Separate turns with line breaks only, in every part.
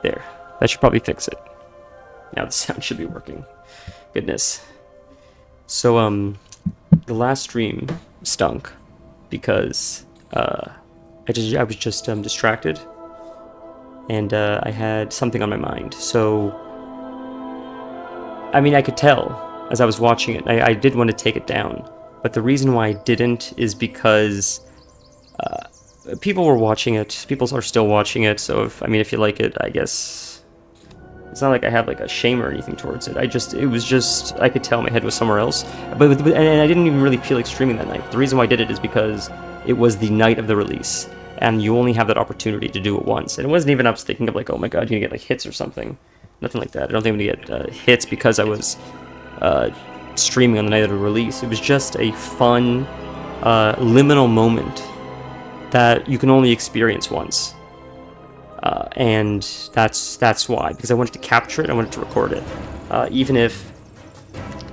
There. That should probably fix it. Now the sound should be working. Goodness. So, the last stream stunk because I was just distracted, and I had something on my mind. So, I mean, I could tell as I was watching it. I did want to take it down, but the reason why I didn't is because people were watching it. People are still watching it. So if you like it, I guess it's not like I have like a shame or anything towards it. I could tell my head was somewhere else. And I didn't even really feel like streaming that night. The reason why I did it is because it was the night of the release, and you only have that opportunity to do it once. And it wasn't even I was thinking of like, oh my god, you're gonna get like hits or something. Nothing like that. I don't think I'm gonna get hits because I was streaming on the night of the release. It was just a fun liminal moment that you can only experience once, and that's why, because I wanted to capture it, I wanted to record it, even if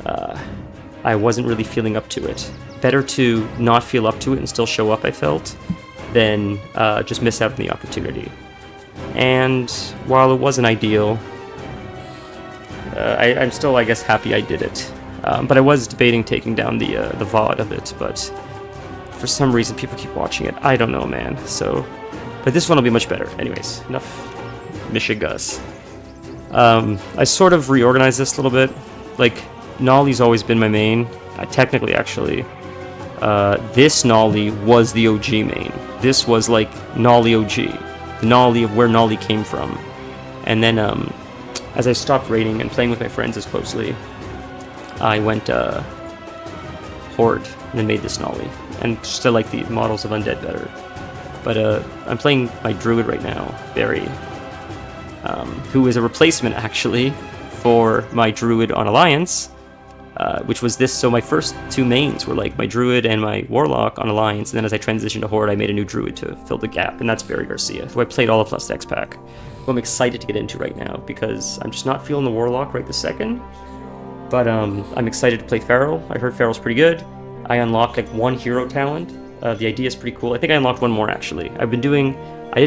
I wasn't really feeling up to it. Better to not feel up to it and still show up, I felt, than just miss out on the opportunity. And while it wasn't ideal, I'm still, I guess, happy I did it. But I was debating taking down the VOD of it, but for some reason people keep watching it. I don't know, man. So, but this one will be much better. Anyways, enough Michigas. I sort of reorganized this a little bit. Like, Nolly's always been my main. Technically, actually, this Nolly was the OG main. This was like Nolly OG, the Nolly of where Nolly came from. And then, as I stopped raiding and playing with my friends as closely, I went Horde and then made this Nolly. And just I like the models of Undead better. But I'm playing my Druid right now, Barry, who is a replacement, actually, for my Druid on Alliance, which was this. So my first two mains were like my Druid and my Warlock on Alliance, and then as I transitioned to Horde, I made a new Druid to fill the gap, and that's Barry Garcia, who I played all of Plus X Pack, who I'm excited to get into right now, because I'm just not feeling the Warlock right this second. But I'm excited to play Feral. I heard Feral's pretty good. I unlocked like one hero talent. The idea is pretty cool. I think I unlocked one more, actually. I didn't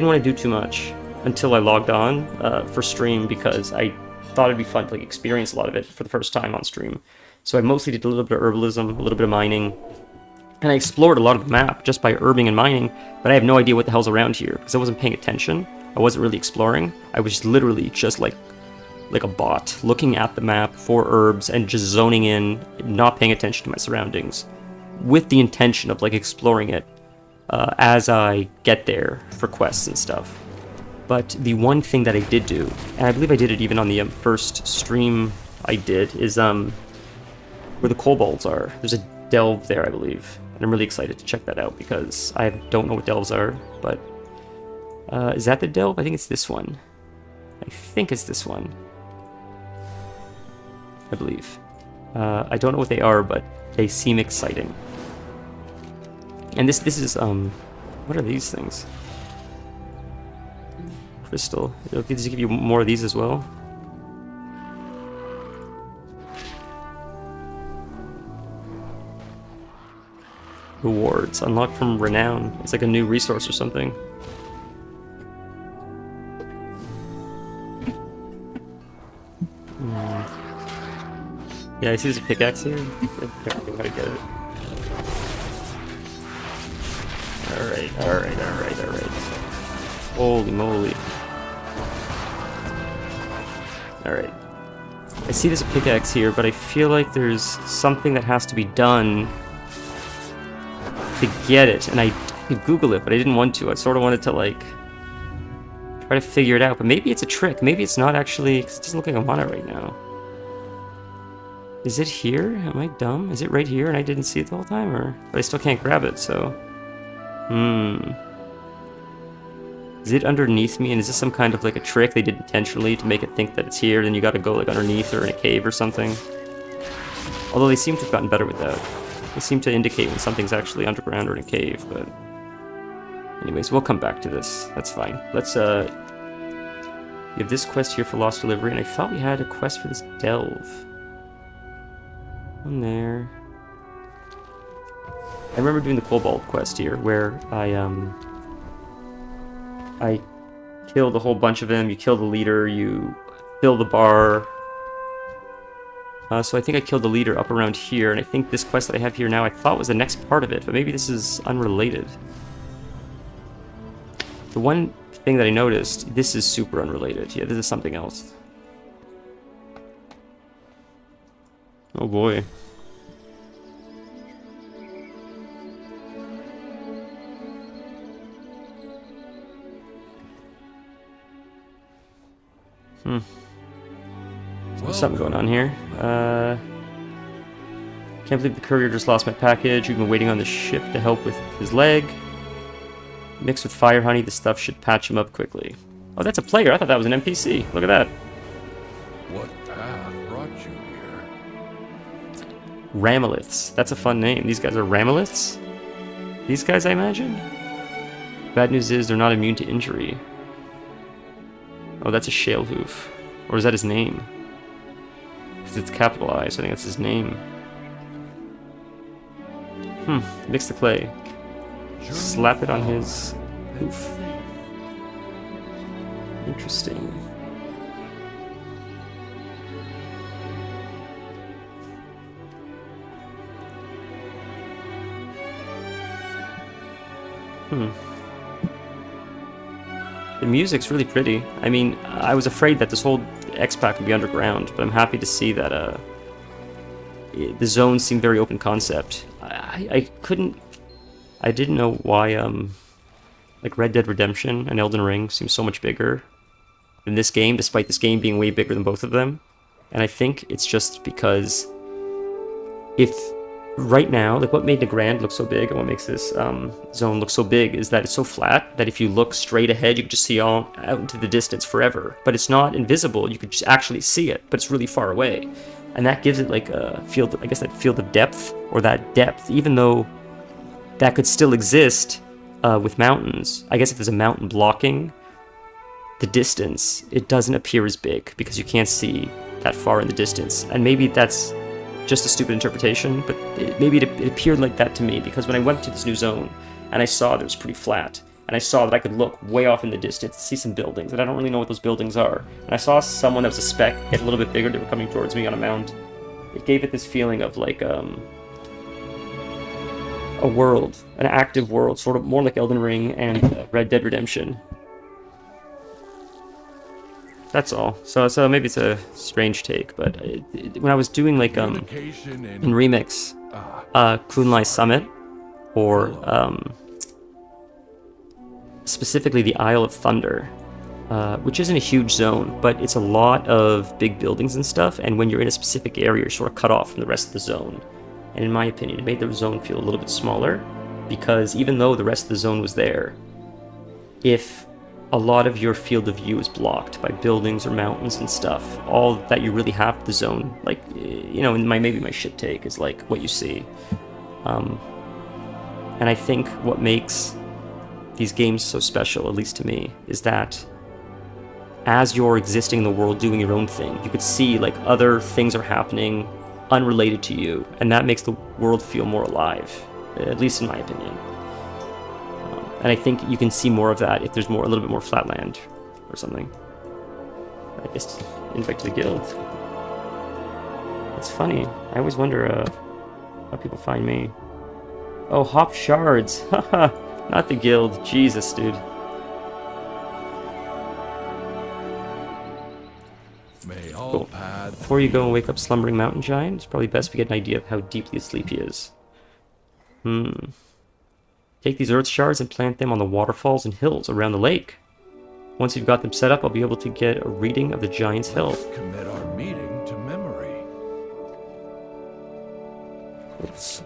want to do too much until I logged on for stream, because I thought it'd be fun to like experience a lot of it for the first time on stream. So I mostly did a little bit of herbalism, a little bit of mining, and I explored a lot of the map just by herbing and mining, but I have no idea what the hell's around here, because I wasn't paying attention. I wasn't really exploring. I was literally just like a bot, looking at the map for herbs and just zoning in, not paying attention to my surroundings, with the intention of like exploring it as I get there for quests and stuff. But the one thing that I did do, and I believe I did it even on the first stream I did, is where the kobolds are. There's a delve there, I believe, and I'm really excited to check that out, because I don't know what delves are. But is that the delve? I think it's this one. I think it's this one, I believe. I don't know what they are, but they seem exciting. And this is what are these things? Crystal. Does it give you more of these as well? Rewards unlocked from Renown. It's like a new resource or something. Yeah, I see there's a pickaxe here. I don't know how to get it. Alright. Holy moly. Alright. I see there's a pickaxe here, but I feel like there's something that has to be done to get it, and I could Google it, but I didn't want to. I sort of wanted to, like, try to figure it out, but maybe it's a trick. Maybe it's not actually, because it doesn't look like I'm on it right now. Is it here? Am I dumb? Is it right here and I didn't see it the whole time? Or but I still can't grab it, so... Is it underneath me? And is this some kind of like a trick they did intentionally to make it think that it's here? Then you gotta go like underneath or in a cave or something. Although they seem to have gotten better with that. They seem to indicate when something's actually underground or in a cave, but... Anyways, we'll come back to this. That's fine. Let's, we have this quest here for Lost Delivery, and I thought we had a quest for this delve. One there. I remember doing the Cobalt quest here, where I killed a whole bunch of them. You kill the leader, you fill the bar. So I think I killed the leader up around here, and I think this quest that I have here now I thought was the next part of it, but maybe this is unrelated. The one thing that I noticed, this is super unrelated. Yeah, this is something else. Oh boy. There's something going on here. Can't believe the courier just lost my package. We've been waiting on the ship to help with his leg. Mixed with fire honey, the stuff should patch him up quickly. Oh, that's a player. I thought that was an NPC. Look at that.
What path brought you here?
Ramoliths. That's a fun name. These guys are Ramoliths? These guys, I imagine? Bad news is they're not immune to injury. Oh, that's a shale hoof. Or is that his name? Because it's capitalized. I think that's his name. Mix the clay. Slap it on his hoof. Interesting. The music's really pretty. I mean, I was afraid that this whole X-Pack would be underground, but I'm happy to see that the zones seem very open concept. I didn't know why like Red Dead Redemption and Elden Ring seem so much bigger than this game, despite this game being way bigger than both of them. And I think it's just because if right now, like what made Nagrand look so big and what makes this zone look so big is that it's so flat that if you look straight ahead, you can just see all out into the distance forever. But it's not invisible, you could just actually see it, but it's really far away. And that gives it like a field, I guess that field of depth, or that depth, even though that could still exist with mountains. I guess if there's a mountain blocking the distance, it doesn't appear as big because you can't see that far in the distance. And maybe that's just a stupid interpretation, but maybe it appeared like that to me because when I went to this new zone and I saw that it was pretty flat, and I saw that I could look way off in the distance, see some buildings, and I don't really know what those buildings are. And I saw someone that was a speck get a little bit bigger, they were coming towards me on a mound. It gave it this feeling of like a world, an active world, sort of more like Elden Ring and Red Dead Redemption. That's all. So maybe it's a strange take, but when I was doing like in Remix, Kunlai Summit, or specifically the Isle of Thunder, which isn't a huge zone, but it's a lot of big buildings and stuff, and when you're in a specific area, you're sort of cut off from the rest of the zone. And in my opinion, it made the zone feel a little bit smaller, because even though the rest of the zone was there, if a lot of your field of view is blocked by buildings or mountains and stuff, all that you really have the zone, like, you know, maybe my shit take is like what you see. And I think what makes these games so special, at least to me, is that as you're existing in the world doing your own thing, you could see like other things are happening unrelated to you, and that makes the world feel more alive, at least in my opinion. And I think you can see more of that if there's a little bit more flatland or something. I guess invite to the guild. It's funny. I always wonder how people find me. Oh, hop shards. Haha, not the guild. Jesus, dude. Cool. Before you go and wake up slumbering mountain giant, it's probably best we get an idea of how deeply asleep he is. Take these earth shards and plant them on the waterfalls and hills around the lake. Once you've got them set up, I'll be able to get a reading of the giant's health.
Commit our meeting to memory.
It's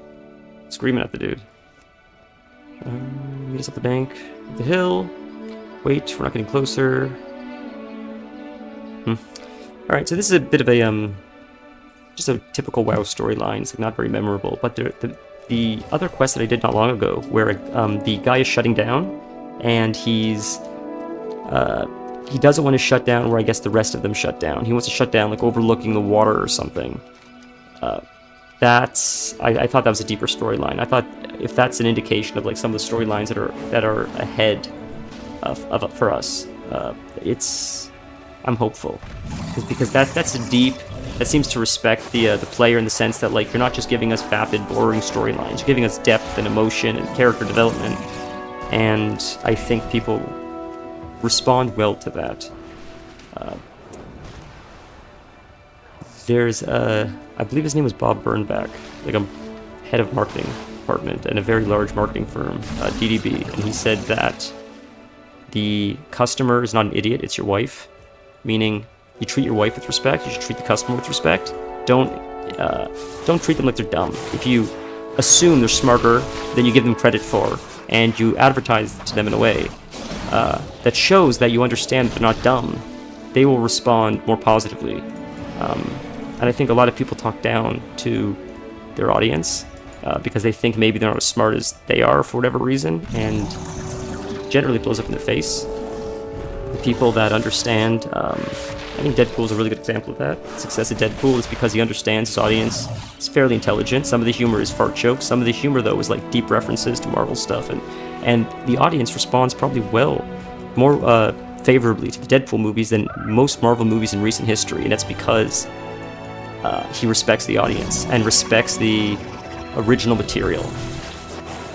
screaming at the dude. Meet us at the bank of the hill. Wait, we're not getting closer. Alright, so this is a bit of a, just a typical WoW storyline. It's like not very memorable, but the other quest that I did not long ago, where the guy is shutting down, and he doesn't want to shut down where I guess the rest of them shut down. He wants to shut down like overlooking the water or something. I thought that was a deeper storyline. I thought if that's an indication of like some of the storylines that are ahead for us, I'm hopeful because that seems to respect the player in the sense that like you're not just giving us vapid, boring storylines. You're giving us depth and emotion and character development, and I think people respond well to that. There's I believe his name was Bob Burnback, like a head of marketing department in a very large marketing firm, DDB, and he said that the customer is not an idiot, it's your wife, meaning you treat your wife with respect, you should treat the customer with respect. Don't treat them like they're dumb. If you assume they're smarter than you give them credit for, and you advertise to them in a way that shows that you understand they're not dumb, they will respond more positively. And I think a lot of people talk down to their audience because they think maybe they're not as smart as they are for whatever reason, and generally blows up in their face. The people that understand, I think Deadpool is a really good example of that. The success of Deadpool is because he understands his audience. It's fairly intelligent. Some of the humor is fart jokes. Some of the humor, though, is like deep references to Marvel stuff, and the audience responds probably more favorably to the Deadpool movies than most Marvel movies in recent history, and that's because he respects the audience and respects the original material.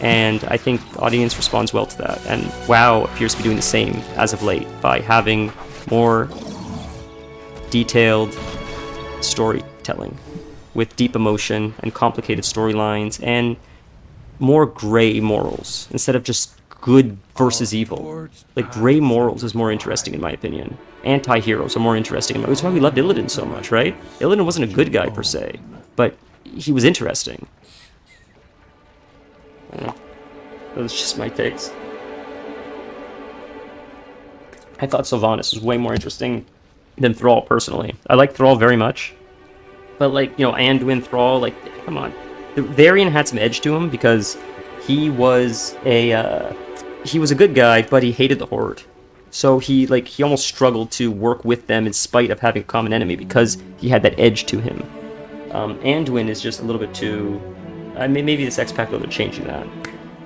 And I think the audience responds well to that, and WoW appears to be doing the same as of late by having more detailed storytelling with deep emotion and complicated storylines and more gray morals instead of just good versus evil. Like, gray morals is more interesting in my opinion. Anti-heroes are more interesting. That's why we loved Illidan so much, right? Illidan wasn't a good guy per se, but he was interesting. I don't know. Those are just my takes. I thought Sylvanas was way more interesting than Thrall, personally. I like Thrall very much. But, like, you know, Anduin, Thrall, like, come on. Varian had some edge to him because he was a good guy, but he hated the Horde. So he almost struggled to work with them in spite of having a common enemy because he had that edge to him. Anduin is just a little bit too... maybe this X-Pack are changing that.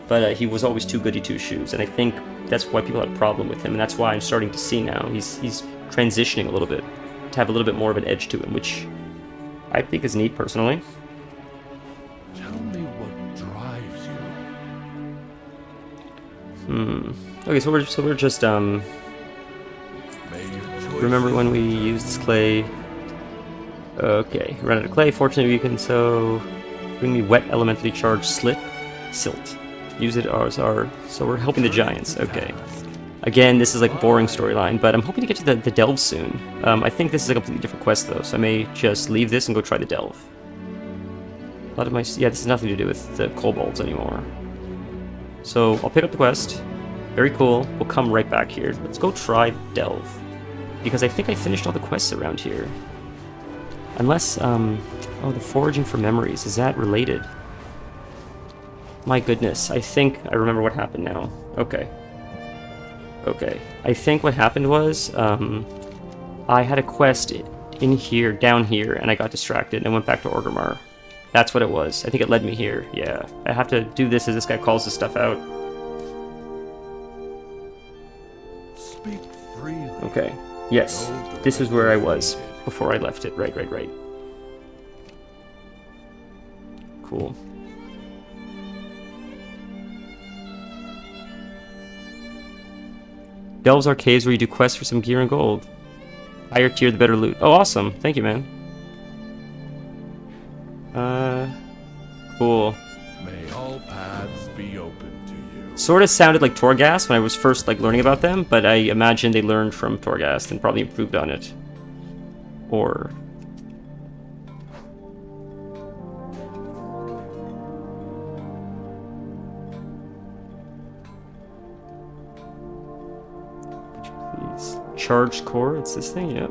But he was always too goody two-shoes, and I think that's why people had a problem with him, and that's why I'm starting to see now he's transitioning a little bit to have a little bit more of an edge to him, which I think is neat personally.
Tell me what drives you.
Okay, so we're just remember when we used this clay? Okay, run out of clay. Fortunately, we can bring me wet elementally charged silt. Use it as our... So we're helping the giants. Okay. Again, this is like a boring storyline, but I'm hoping to get to the delve soon. I think this is a completely different quest though, so I may just leave this and go try the delve. A lot of my... Yeah, this has nothing to do with the kobolds anymore. So I'll pick up the quest. Very cool. We'll come right back here. Let's go try delve. Because I think I finished all the quests around here. Unless, oh, the foraging for memories. Is that related? My goodness. I think I remember what happened now. Okay. Okay. I think what happened was, I had a quest in here, down here, and I got distracted and went back to Orgrimmar. That's what it was. I think it led me here. Yeah. I have to do this as this guy calls this stuff out.
Speak freely.
Okay. Yes. This is where I was before I left it. Right. Cool. Delves are caves where you do quests for some gear and gold. Higher tier, the better loot. Oh, awesome. Thank you, man. Cool.
May all paths be open to you.
Sort of sounded like Torghast when I was first learning about them, but I imagine they learned from Torghast and probably improved on it. Or... Charged core, it's this thing, yep.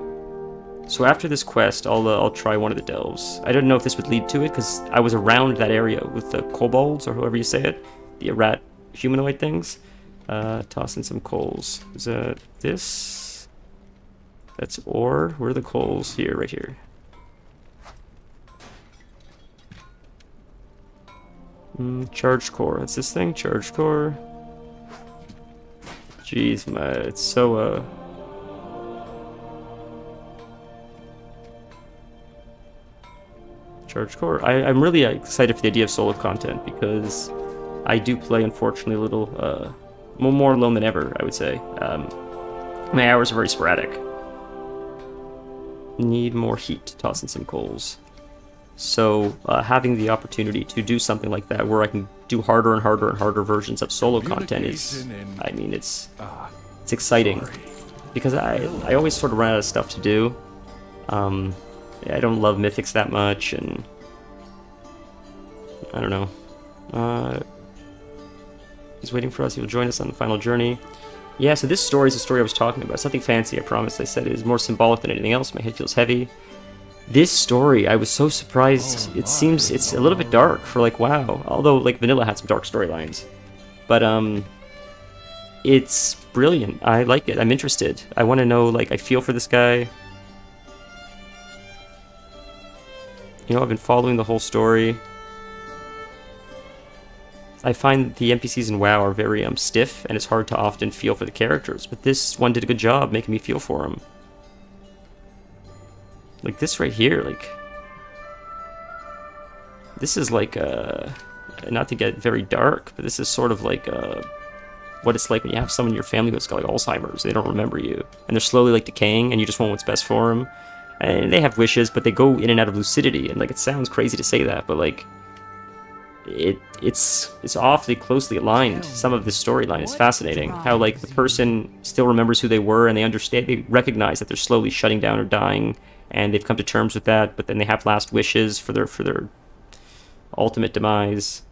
So after this quest, I'll try one of the delves. I don't know if this would lead to it, because I was around that area with the kobolds, or however you say it. The rat humanoid things. Toss in some coals. Is that this? That's ore. Where are the coals? Here, right here. Charged core. That's this thing? Charged core. Jeez, it's so, Charged core. I'm really excited for the idea of solo content, because I do play, unfortunately, a little, more alone than ever, I would say. My hours are very sporadic. Need more heat. Toss in some coals. So, having the opportunity to do something like that, where I can do harder and harder and harder versions of solo content is, I mean, it's exciting. Because I always sort of run out of stuff to do. I don't love mythics that much, and I don't know. He's waiting for us. He will join us on the final journey. Yeah, so this story is the story I was talking about. Something fancy, I promise. I said it is more symbolic than anything else. My head feels heavy. This story, I was so surprised. It seems it's a little bit dark for, like, WoW. Although, like, Vanilla had some dark storylines. But, it's brilliant. I like it. I'm interested. I want to know, like, I feel for this guy. You know, I've been following the whole story. I find the NPCs in WoW are very stiff, and it's hard to often feel for the characters. But this one did a good job making me feel for them. Like this right here, like... This is like, not to get very dark, but this is sort of like, what it's like when you have someone in your family who's got like Alzheimer's. They don't remember you. And they're slowly like decaying, and you just want what's best for them. And they have wishes, but they go in and out of lucidity. And like, it sounds crazy to say that, but like... It's awfully closely aligned. Some of this storyline is fascinating. How like the person still remembers who they were, and they recognize that they're slowly shutting down or dying, and they've come to terms with that. But then they have last wishes for their ultimate demise.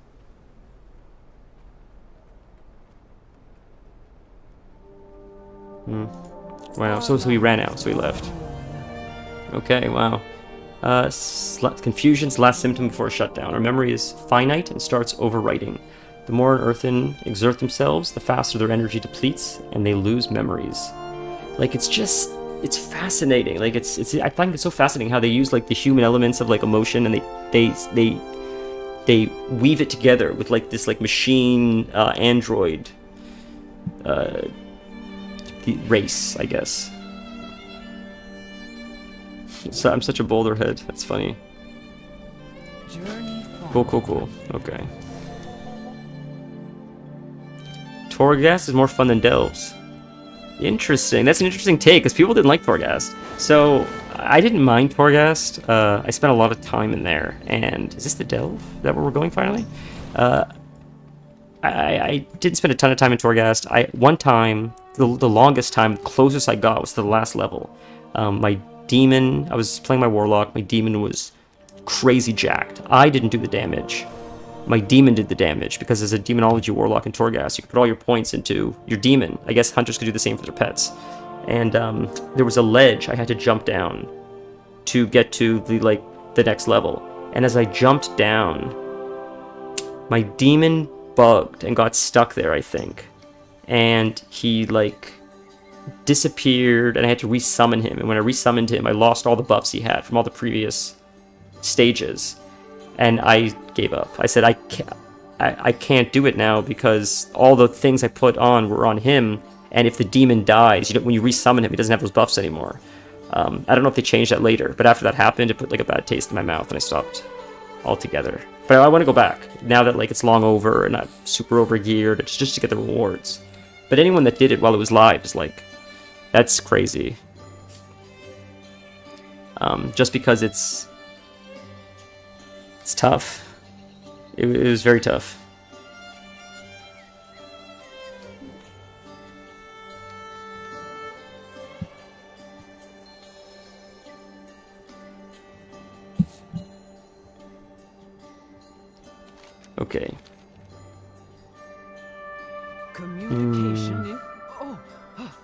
Wow. So he ran out. So he left. Okay. Wow. Confusion's last symptom before a shutdown. Our memory is finite and starts overwriting. The more an earthen exert themselves, the faster their energy depletes, and they lose memories. Like, it's fascinating. Like, I find it so fascinating how they use, like, the human elements of, like, emotion, and they weave it together with, like, this, like, machine, android, race, I guess. So I'm such a boulder head. That's funny. Cool. Okay. Torghast is more fun than Delves. Interesting. That's an interesting take, because people didn't like Torghast. So I didn't mind Torghast. I spent a lot of time in there. And is this the Delve? Is that where we're going finally? I didn't spend a ton of time in Torghast. One time, the longest time, the closest I got was to the last level. My demon, I was playing my warlock, my demon was crazy jacked. I didn't do the damage. My demon did the damage, because as a demonology warlock in Torghast, you can put all your points into your demon. I guess hunters could do the same for their pets. And there was a ledge I had to jump down to get to the next level. And as I jumped down, my demon bugged and got stuck there, I think. And he disappeared, and I had to resummon him. And when I resummoned him, I lost all the buffs he had from all the previous stages, and I gave up. I said, I can't do it now, because all the things I put on were on him, and if the demon dies, when you resummon him, he doesn't have those buffs anymore. I don't know if they changed that later, but after that happened, it put a bad taste in my mouth, and I stopped altogether. But I want to go back now that it's long over and I'm super overgeared. It's just to get the rewards. But anyone that did it while it was live is that's crazy. Just because it's tough. It was very tough. Okay.
Communication.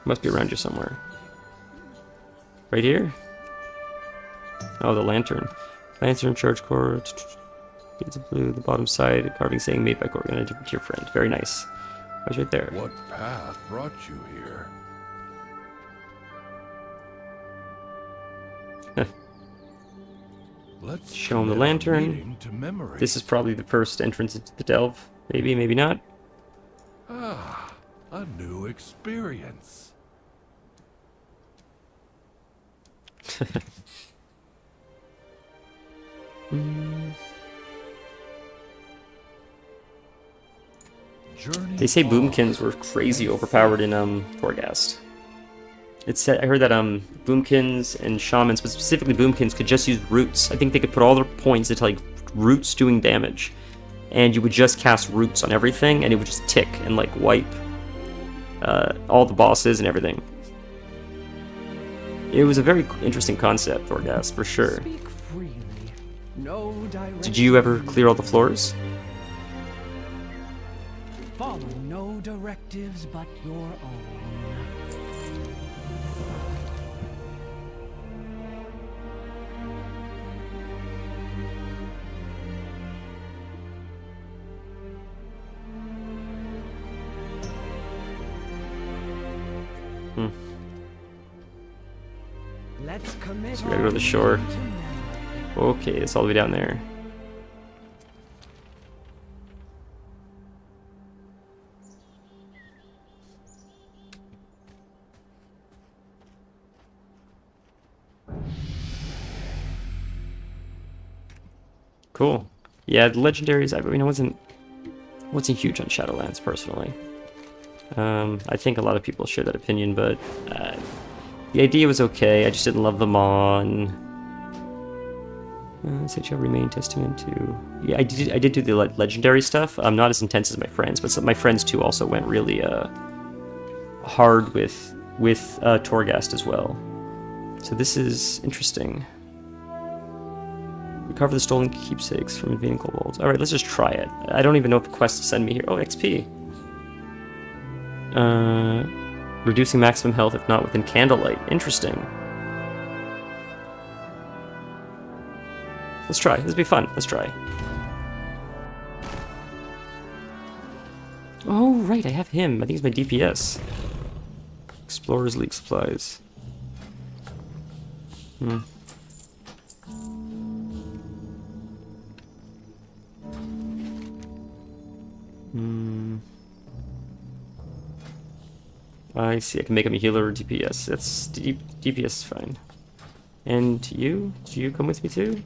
Must be around here somewhere. Right here? Oh, the lantern. Lantern, charge core. It's blue, the bottom side, carving saying made by Gorgon, a dear friend. Very nice. I was right there.
What path brought you here? Let's
Show him the
commit our
lantern.
meeting to memory.
This is probably the first entrance into the delve. Maybe, maybe not.
Ah, a new experience. Journey
They say
on.
boomkins were crazy overpowered in Torghast. It said I heard that boomkins and shamans, but specifically boomkins, could just use roots. I think they could put all their points into like roots doing damage, and you would just cast roots on everything, and it would just tick and like wipe all the bosses and everything. It was a very interesting concept, Torghast, for sure.
Speak freely. No direct.
Did you ever clear all the floors?
Follow no directives but your own. Let's commit.
So we gotta go to the shore. Okay, it's all the way down there. Cool. Yeah, the legendaries. I mean, I wasn't huge on Shadowlands personally. I think a lot of people share that opinion, but the idea was okay. I just didn't love them on. Said you remain testament to. Yeah, I did do the legendary stuff. Not as intense as my friends, but some, my friends too also went really hard with Torghast as well. So this is interesting. Recover the stolen keepsakes from invading kobolds. Alright, let's just try it. I don't even know if the quest to send me here. Oh, XP. Reducing maximum health if not within candlelight. Interesting. Let's try. This will be fun. Let's try. Oh, right. I have him. I think he's my DPS. Explorer's League supplies. I see. I can make him a healer or DPS. That's DPS is fine. And you? Do you come with me too?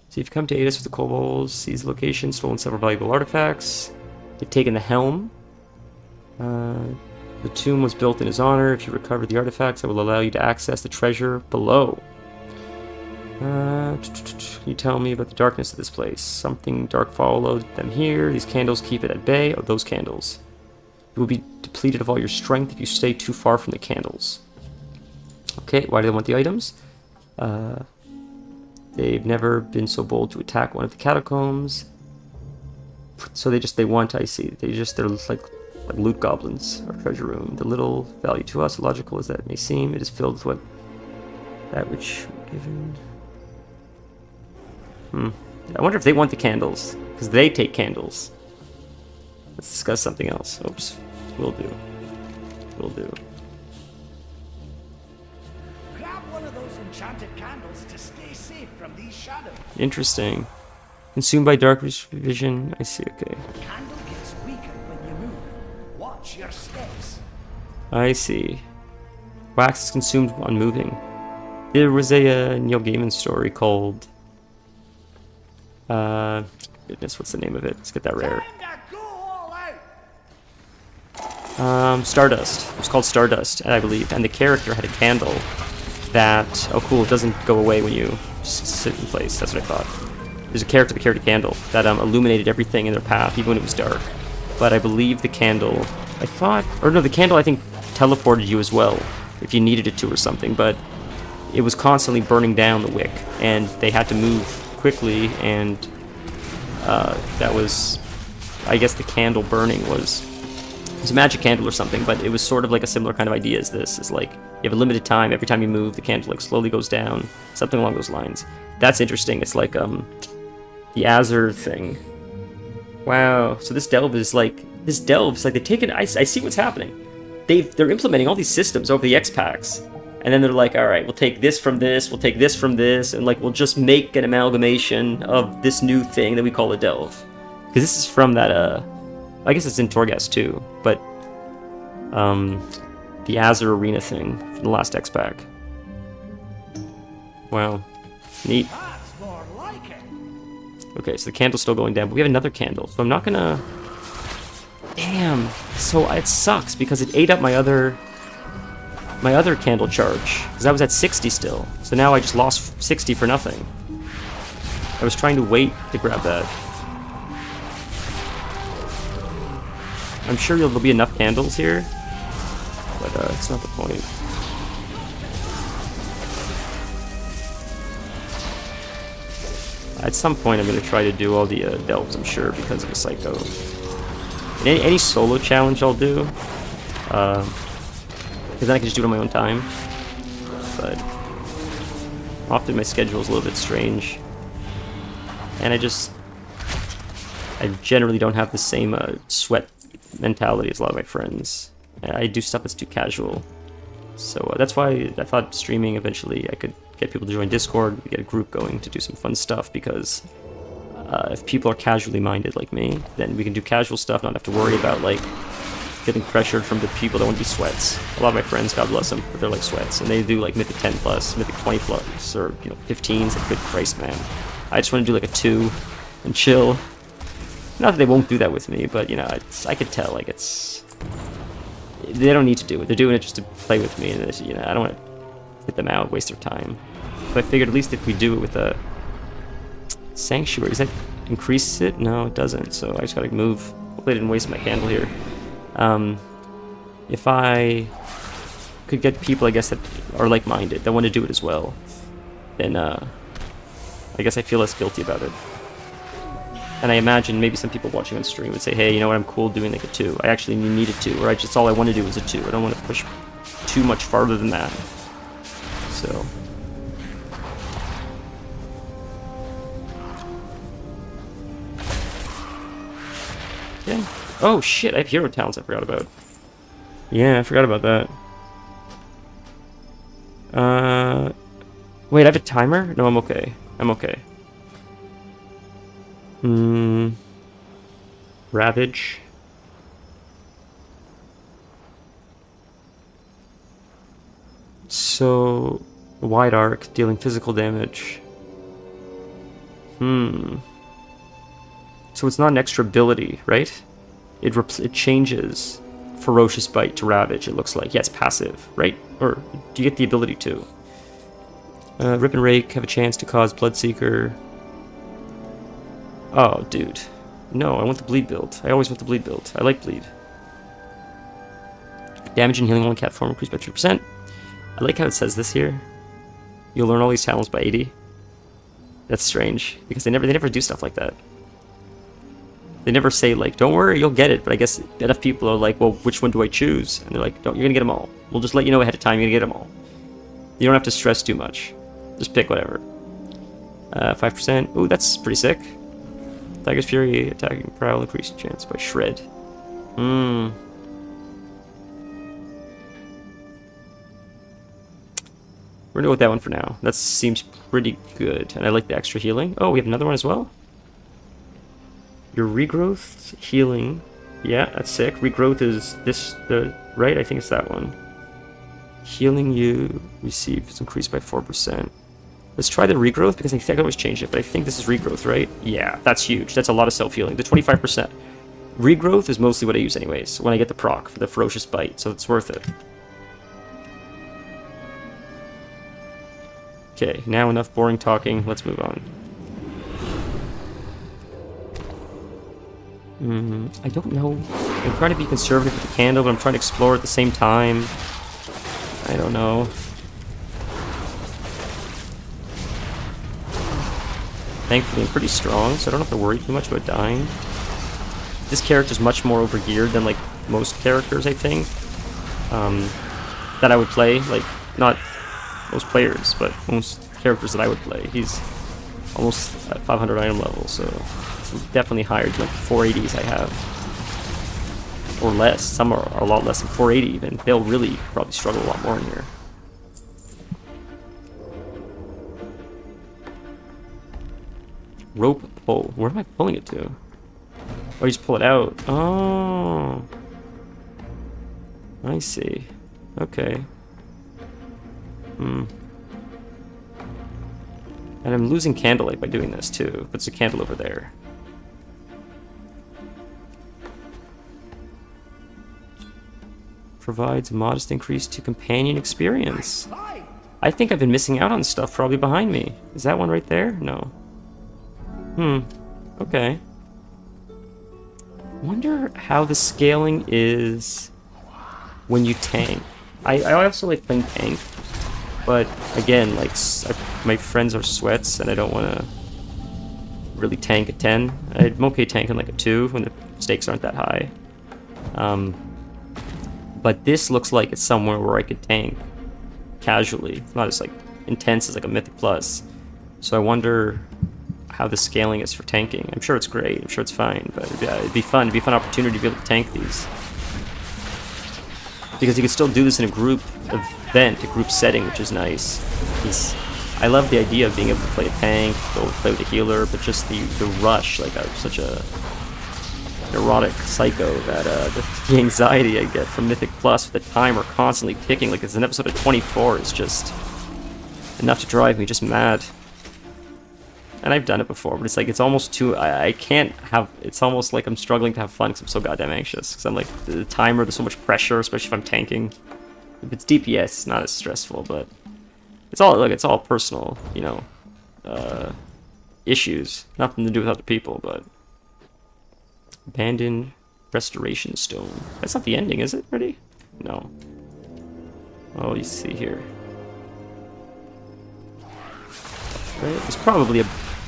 So you've come to aid us with the kobolds, seized the location, stolen several valuable artifacts. You've taken the helm. The tomb was built in his honor. If you recover the artifacts, I will allow you to access the treasure below. Can you tell me about the darkness of this place? Something dark followed them here. These candles keep it at bay. Oh, those candles. You will be depleted of all your strength if you stay too far from the candles. Okay, why do they want the items? They've never been so bold to attack one of the catacombs. So they want, I see. They're like loot goblins, our treasure room. The little value to us, illogical as that may seem, it is filled with that which given. I wonder if they want the candles, because they take candles. Let's discuss something else. Oops. Will do. Will do.
Grab one of those enchanted candles to stay safe from these shadows.
Interesting. Consumed by dark vision. I see, okay.
Candle gets weaker when you move. Watch your steps.
I see. Wax is consumed on moving. There was a Neil Gaiman story called... goodness, what's the name of it? Let's get that rare.
Time to go all out.
Stardust. It was called Stardust, I believe, and the character had a candle that... Oh, cool, it doesn't go away when you just sit in place. That's what I thought. There's a character that carried a candle that illuminated everything in their path, even when it was dark. But I believe the candle... I thought... Or no, the candle, I think, teleported you as well, if you needed it to or something, but it was constantly burning down the wick, and they had to move quickly, and that was... I guess the candle burning was It's a magic candle or something, but it was sort of like a similar kind of idea as this. It's like you have a limited time. Every time you move, the candle like slowly goes down. Something along those lines. That's interesting. It's like the Azure thing. Wow. So this delve is like they've taken. I see what's happening. They're implementing all these systems over the X packs, and then they're like, all right, we'll take this from this, we'll take this from this, and like we'll just make an amalgamation of this new thing that we call a delve. Because this is from that I guess it's in Torghast too, but the Azure Arena thing from the last X pack. Wow, neat.
That's more like it.
Okay, so the candle's still going down, but we have another candle, so I'm not gonna. Damn. So it sucks because it ate up my other candle charge because I was at 60 still. So now I just lost 60 for nothing. I was trying to wait to grab that. I'm sure there'll be enough candles here, but it's not the point. At some point I'm going to try to do all the delves, I'm sure, because of the Psycho. And any solo challenge I'll do, because then I can just do it on my own time. But often my schedule is a little bit strange, and I generally don't have the same sweat mentality as a lot of my friends. I do stuff that's too casual, so that's why I thought streaming eventually I could get people to join Discord, get a group going to do some fun stuff, because if people are casually minded like me, then we can do casual stuff, not have to worry about like getting pressured from the people that want to be sweats. A lot of my friends, God bless them, but they're like sweats, and they do like Mythic 10 plus, Mythic 20 plus, or 15s. Like, good Christ, man. I just want to do like a 2 and chill. Not that they won't do that with me, but I could tell like they don't need to do it. They're doing it just to play with me, and I don't want to hit them out, waste their time. So I figured at least if we do it with a Sanctuary, does that increase it? No, it doesn't, so I just gotta move. Hopefully I didn't waste my candle here. If I could get people, I guess, that are like-minded, that want to do it as well, then I guess I feel less guilty about it. And I imagine maybe some people watching on stream would say, hey, you know what, I'm cool doing like a 2. I actually need a 2, or all I want to do is a 2. I don't want to push too much farther than that. So yeah. Oh shit, I have hero talents I forgot about. Yeah, I forgot about that. Wait, I have a timer? No, I'm okay. I'm okay. Ravage. So, wide arc, dealing physical damage. So it's not an extra ability, right? It changes Ferocious Bite to Ravage, it looks like. Yeah, it's passive, right? Or do you get the ability to? Rip and Rake have a chance to cause Bloodseeker. Oh, dude. No, I want the bleed build. I always want the bleed build. I like bleed. Damage and healing only cat form increased by 3%. I like how it says this here. You'll learn all these talents by 80. That's strange, because they never do stuff like that. They never say, like, don't worry, you'll get it. But I guess enough people are like, well, which one do I choose? And they're like, you're gonna get them all. We'll just let you know ahead of time, you're gonna get them all. You don't have to stress too much. Just pick whatever. 5%. Ooh, that's pretty sick. Tiger's Fury, attacking prowl, increased chance by shred. We're gonna go with that one for now. That seems pretty good. And I like the extra healing. Oh, we have another one as well? Your regrowth healing. Yeah, that's sick. Regrowth is this, right? I think it's that one. Healing you receive is increased by 4%. Let's try the regrowth, because I think I always change it, but I think this is regrowth, right? Yeah, that's huge. That's a lot of self-healing. The 25%. Regrowth is mostly what I use anyways, when I get the proc for the Ferocious Bite, so it's worth it. Okay, now enough boring talking. Let's move on. I don't know. I'm trying to be conservative with the candle, but I'm trying to explore at the same time. I don't know. Thankfully, I'm pretty strong, so I don't have to worry too much about dying. This character's much more overgeared than, like, most characters, I think, that I would play. Like, not most players, but most characters that I would play. He's almost at 500 item level, so it's definitely higher than like the 480s I have. Or less. Some are a lot less than 480 even. They'll really probably struggle a lot more in here. Rope pull. Where am I pulling it to? Oh, you just pull it out. Oh. I see. Okay. Hmm. And I'm losing candlelight by doing this too. Puts a candle over there. Provides a modest increase to companion experience. I think I've been missing out on stuff probably behind me. Is that one right there? No. Okay. Wonder how the scaling is when you tank. I also like playing tank, but again, like my friends are sweats, and I don't want to really tank a 10. I'm okay tanking like a 2 when the stakes aren't that high. But this looks like it's somewhere where I could tank casually. It's not as like intense as like a Mythic Plus. So I wonder how the scaling is for tanking. I'm sure it's great. I'm sure it's fine, but it'd be fun. It'd be a fun opportunity to be able to tank these. Because you can still do this in a group event, a group setting, which is nice. I love the idea of being able to play a tank, go play with a healer, but just the rush, like I'm such a neurotic psycho that the anxiety I get from Mythic Plus with the timer constantly ticking, like it's an episode of 24, is just enough to drive me just mad. And I've done it before, but it's like, it's almost too, I can't have, it's almost like I'm struggling to have fun because I'm so goddamn anxious. Because I'm like, the timer, there's so much pressure, especially if I'm tanking. If it's DPS, it's not as stressful, but it's all, look, it's all personal, you know, issues. Nothing to do with other people, but. Abandoned Restoration Stone. That's not the ending, is it, Ready? No. Oh, you see here. Right? There's probably a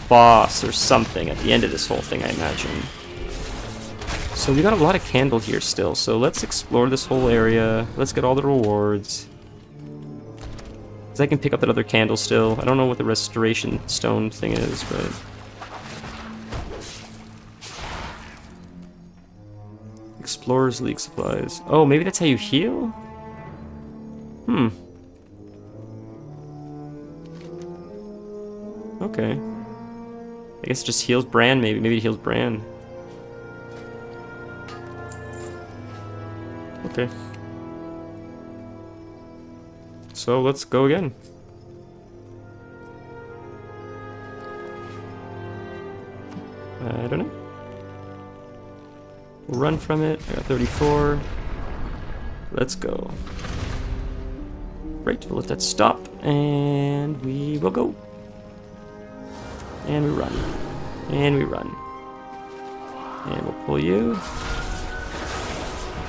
boss or something at the end of this whole thing, I imagine. So we got a lot of candle here still, so let's explore this whole area. Let's get all the rewards. Because I can pick up that other candle still. I don't know what the Restoration Stone thing is, but... Explorer's League supplies. Oh, maybe that's how you heal? Okay. I guess it just heals Bran, maybe. Maybe it heals Bran. Okay. So let's go again. I don't know. We'll run from it. I got 34. Let's go. Right, we'll let that stop, and we will go. And we run. And we run. And we'll pull you.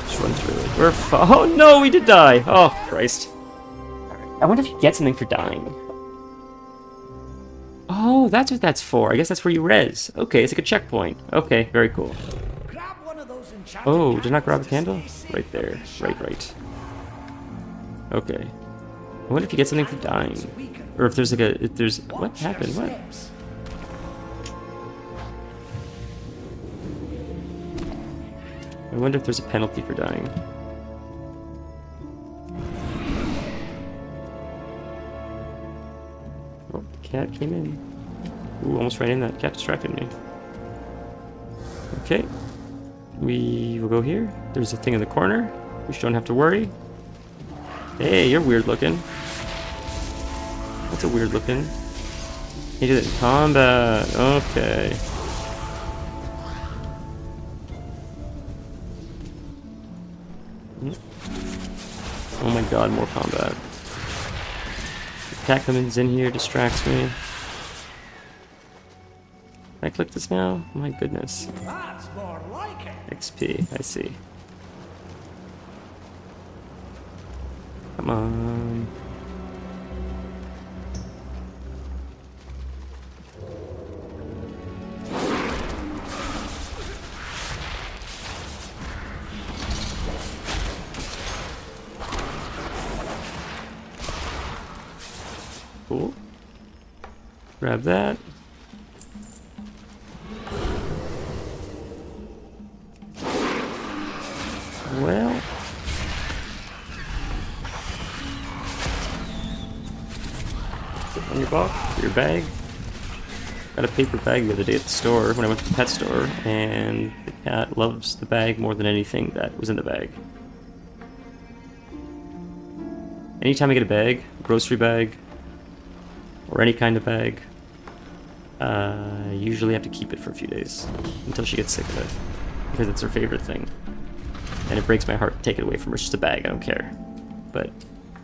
Just run through it. We're oh no, we did die! Oh, Christ. I wonder if you get something for dying. Oh, that's what that's for. I guess that's where you res. Okay, it's like a checkpoint. Okay, very cool. Oh, did I not grab a candle? Right there. Right. Okay. I wonder if you get something for dying. Or if there's like a... If there's... What happened? What? I wonder if there's a penalty for dying. Oh, the cat came in. Ooh, almost ran in. That cat distracted me. Okay. We will go here. There's a thing in the corner. We don't have to worry. Hey, you're weird looking. That's a weird looking. He did it in combat. Okay. Oh my god, more combat. The cat comes in here, distracts me. Can I click this now? My goodness.
That's more like it.
XP, I see. Come on. Grab that. Well. Put on your box, your bag. Got a paper bag the other day at the store when I went to the pet store, and the cat loves the bag more than anything that was in the bag. Anytime I get a bag, grocery bag, or any kind of bag, I usually have to keep it for a few days until she gets sick of it, because it's her favorite thing. And it breaks my heart to take it away from her. It's just a bag, I don't care. But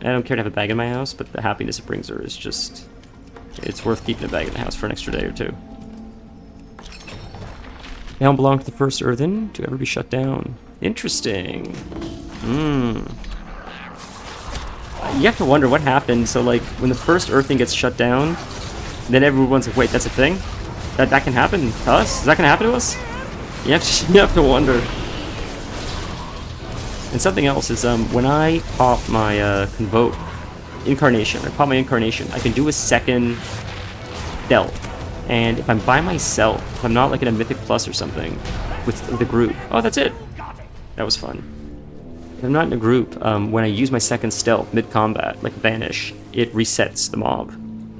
I don't care to have a bag in my house, but the happiness it brings her is just... it's worth keeping a bag in the house for an extra day or two. They don't belong to the first Earthen to ever be shut down. Interesting. You have to wonder what happened. So, like, when the first Earthen gets shut down, then everyone's like, wait, that's a thing? That can happen to us? Is that gonna happen to us? You have to wonder. And something else is, when I pop my Convoke Incarnation, I can do a second stealth. And if I'm by myself, if I'm not like in a Mythic Plus or something with the group, oh, that's it. That was fun. If I'm not in a group, when I use my second stealth mid-combat, like Vanish, it resets the mob.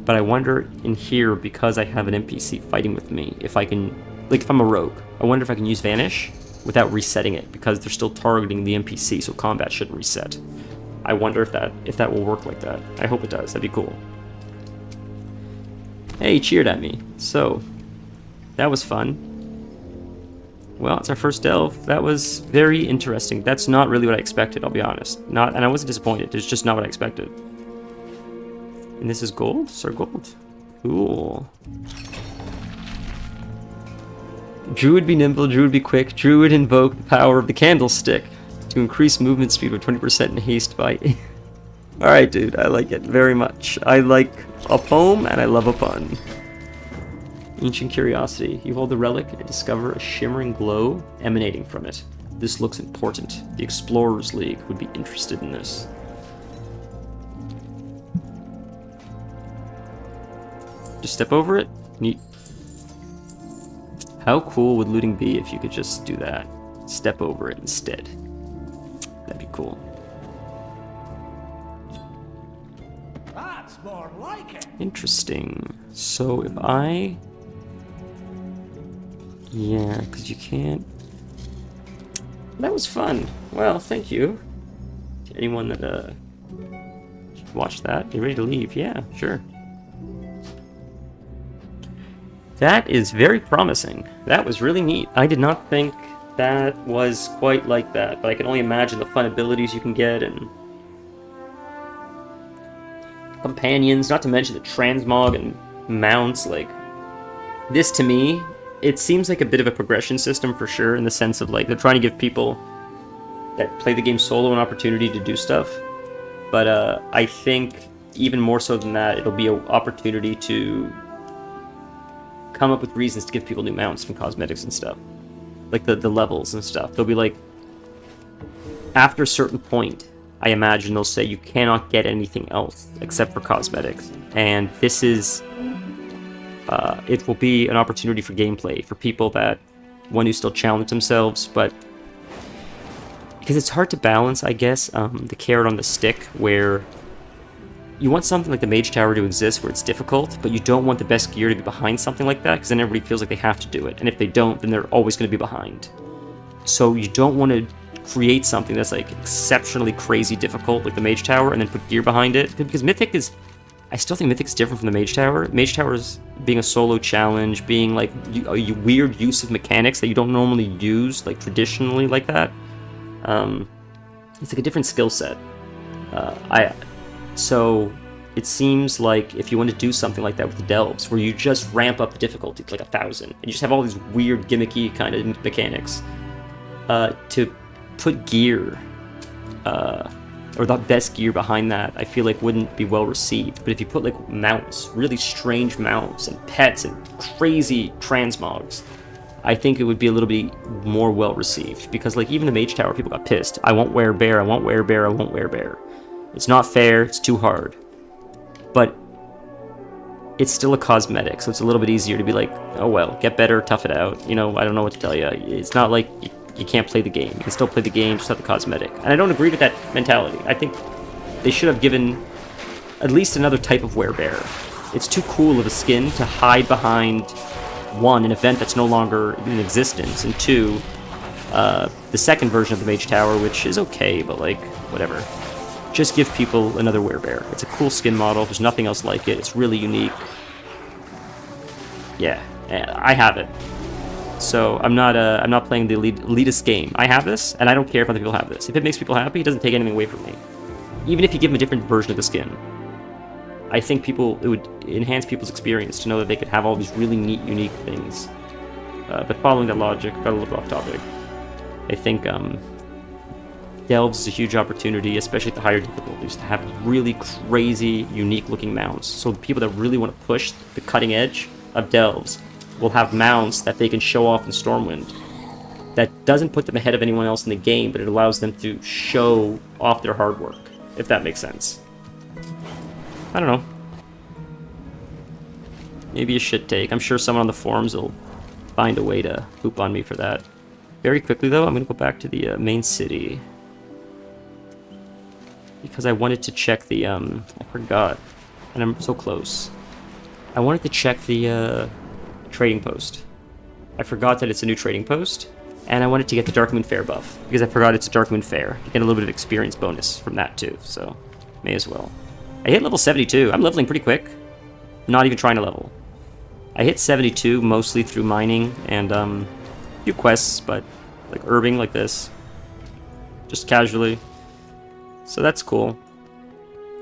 But I wonder in here, because I have an NPC fighting with me, if I can, like if I'm a rogue, I wonder if I can use Vanish without resetting it, because they're still targeting the NPC, so combat shouldn't reset. I wonder if that will work like that. I hope it does. That'd be cool. Hey, he cheered at me. So, that was fun. Well, it's our first delve. That was very interesting. That's not really what I expected, I'll be honest. And I wasn't disappointed. It's just not what I expected. And this is gold? Sir Gold. Cool. Druid be nimble, Druid be quick, Druid invoke the power of the candlestick to increase movement speed with 20% and haste by... Alright, dude, I like it very much. I like a poem, and I love a pun. Ancient Curiosity. You hold the relic and discover a shimmering glow emanating from it. This looks important. The Explorers League would be interested in this. Just step over it? Neat. How cool would looting be if you could just do that? Step over it instead. That'd be cool.
That's more like it.
Interesting. So if I... yeah, because you can't... That was fun. Well, thank you. To anyone that watched that. You ready to leave? Yeah, sure. That is very promising. That was really neat. I did not think that was quite like that, but I can only imagine the fun abilities you can get and companions, not to mention the transmog and mounts. Like, this to me, it seems like a bit of a progression system for sure, in the sense of like they're trying to give people that play the game solo an opportunity to do stuff. But I think even more so than that, it'll be an opportunity to come up with reasons to give people new mounts and cosmetics and stuff. Like the levels and stuff. They'll be like, after a certain point, I imagine they'll say you cannot get anything else except for cosmetics. And this is, it will be an opportunity for gameplay for people that want to still challenge themselves, but because it's hard to balance, I guess, the carrot on the stick, where you want something like the Mage Tower to exist where it's difficult, but you don't want the best gear to be behind something like that, because then everybody feels like they have to do it. And if they don't, then they're always going to be behind. So you don't want to create something that's like exceptionally crazy difficult, like the Mage Tower, and then put gear behind it. Because Mythic is... I still think Mythic's different from the Mage Tower. Mage Tower is being a solo challenge, being like a weird use of mechanics that you don't normally use, like traditionally like that. It's like a different skill set. So it seems like if you want to do something like that with the Delves, where you just ramp up the difficulty to like 1,000, and you just have all these weird gimmicky kind of mechanics, to put gear, or the best gear behind that, I feel like wouldn't be well received. But if you put like mounts, really strange mounts, and pets, and crazy transmogs, I think it would be a little bit more well received. Because like even the Mage Tower, people got pissed. I won't wear bear, I won't wear bear, I won't wear bear. It's not fair, it's too hard. But it's still a cosmetic, so it's a little bit easier to be like, oh well, get better, tough it out. You know, I don't know what to tell you. It's not like you can't play the game. You can still play the game, just have the cosmetic. And I don't agree with that mentality. I think they should have given at least another type of werebearer. It's too cool of a skin to hide behind, one, an event that's no longer in existence, and two, the second version of the Mage Tower, which is okay, but like, whatever. Just give people another werebearer. It's a cool skin model. There's nothing else like it. It's really unique. Yeah, I have it. So I'm not playing the elitist game. I have this, and I don't care if other people have this. If it makes people happy, it doesn't take anything away from me. Even if you give them a different version of the skin, I think it would enhance people's experience to know that they could have all these really neat, unique things. But following that logic, got a little off topic. I think Delves is a huge opportunity, especially at the higher difficulties, to have really crazy, unique-looking mounts. So the people that really want to push the cutting edge of Delves will have mounts that they can show off in Stormwind. That doesn't put them ahead of anyone else in the game, but it allows them to show off their hard work, if that makes sense. I don't know. Maybe a shit take. I'm sure someone on the forums will find a way to poop on me for that. Very quickly, though, I'm going to go back to the main city. Because I wanted to check the, I forgot. And I'm so close. I wanted to check the, trading post. I forgot that it's a new trading post. And I wanted to get the Darkmoon Faire buff. Because I forgot it's a Darkmoon Faire. You get a little bit of experience bonus from that, too. So, may as well. I hit level 72. I'm leveling pretty quick. Not even trying to level. I hit 72 mostly through mining and, a few quests, but, like, herbing like this. Just casually. So that's cool.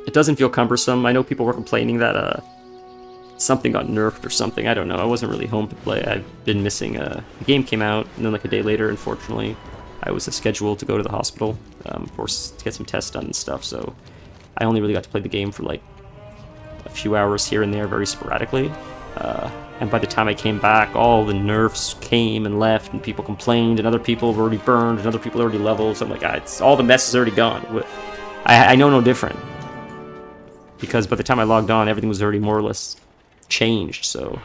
It doesn't feel cumbersome. I know people were complaining that something got nerfed or something. I don't know. I wasn't really home to play. I've been missing the game came out, and then like a day later, unfortunately, I was scheduled to go to the hospital to get some tests done and stuff. So I only really got to play the game for like a few hours here and there, very sporadically. And by the time I came back, all the nerfs came and left, and people complained, and other people were already burned, and other people already leveled. So I'm like, it's all the mess is already gone. I know no different. Because by the time I logged on, everything was already more or less changed, so...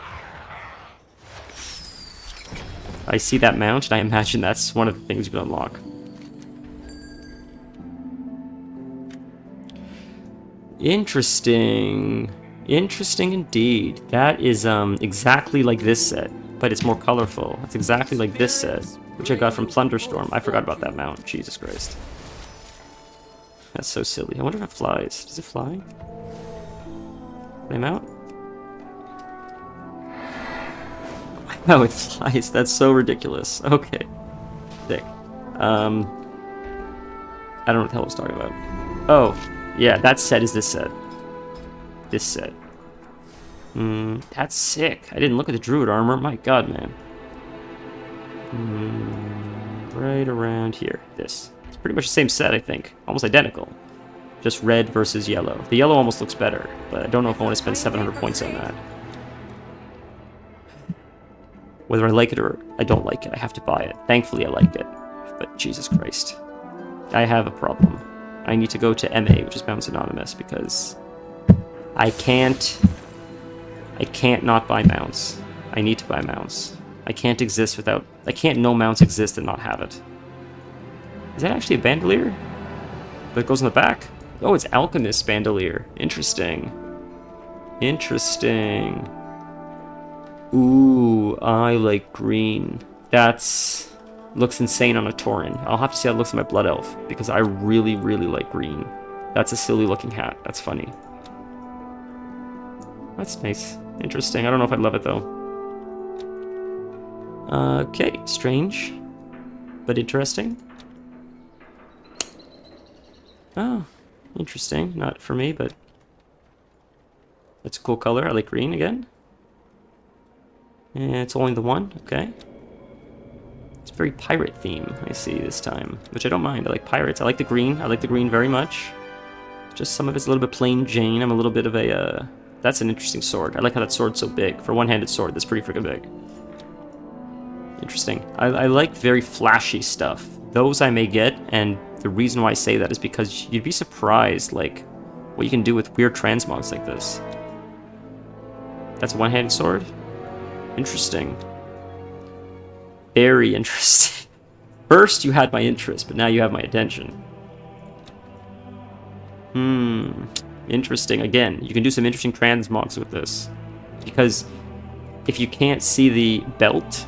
I see that mount, and I imagine that's one of the things you can unlock. Interesting. Interesting indeed. That is exactly like this set, but it's more colorful. It's exactly like this set, which I got from Plunderstorm. I forgot about that mount. Jesus Christ. That's so silly. I wonder if it flies. Does it fly? Can I mount? Oh, it flies. That's so ridiculous. Okay. Sick. I don't know what the hell I was talking about. Oh, yeah, that set is this set. This set. That's sick. I didn't look at the druid armor. My god, man. Right around here. This. It's pretty much the same set, I think. Almost identical. Just red versus yellow. The yellow almost looks better, but I don't know if I want to spend 700 points on that. Whether I like it or I don't like it, I have to buy it. Thankfully, I like it. But Jesus Christ. I have a problem. I need to go to MA, which is Mounts Anonymous, because I can't not buy mounts. I need to buy mounts. I can't exist without... I can't know mounts exist and not have it. Is that actually a bandolier? That goes in the back? Oh, it's Alchemist bandolier. Interesting. Interesting. Ooh, I like green. That's... looks insane on a Tauren. I'll have to see how it looks on my Blood Elf, because I really, really like green. That's a silly looking hat. That's funny. That's nice. Interesting. I don't know if I'd love it, though. Okay, strange. But interesting. Oh, interesting. Not for me, but... that's a cool color. I like green again. And it's only the one. Okay. It's a very pirate theme, I see this time. Which I don't mind. I like pirates. I like the green. I like the green very much. Just some of it's a little bit plain Jane. I'm a little bit of a... that's an interesting sword. I like how that sword's so big. For a one-handed sword, that's pretty freaking big. Interesting. I like very flashy stuff. Those I may get, and the reason why I say that is because you'd be surprised, like, what you can do with weird transmogs like this. That's a one-handed sword? Interesting. Very interesting. First you had my interest, but now you have my attention. Interesting. Again, you can do some interesting transmogs with this. Because if you can't see the belt,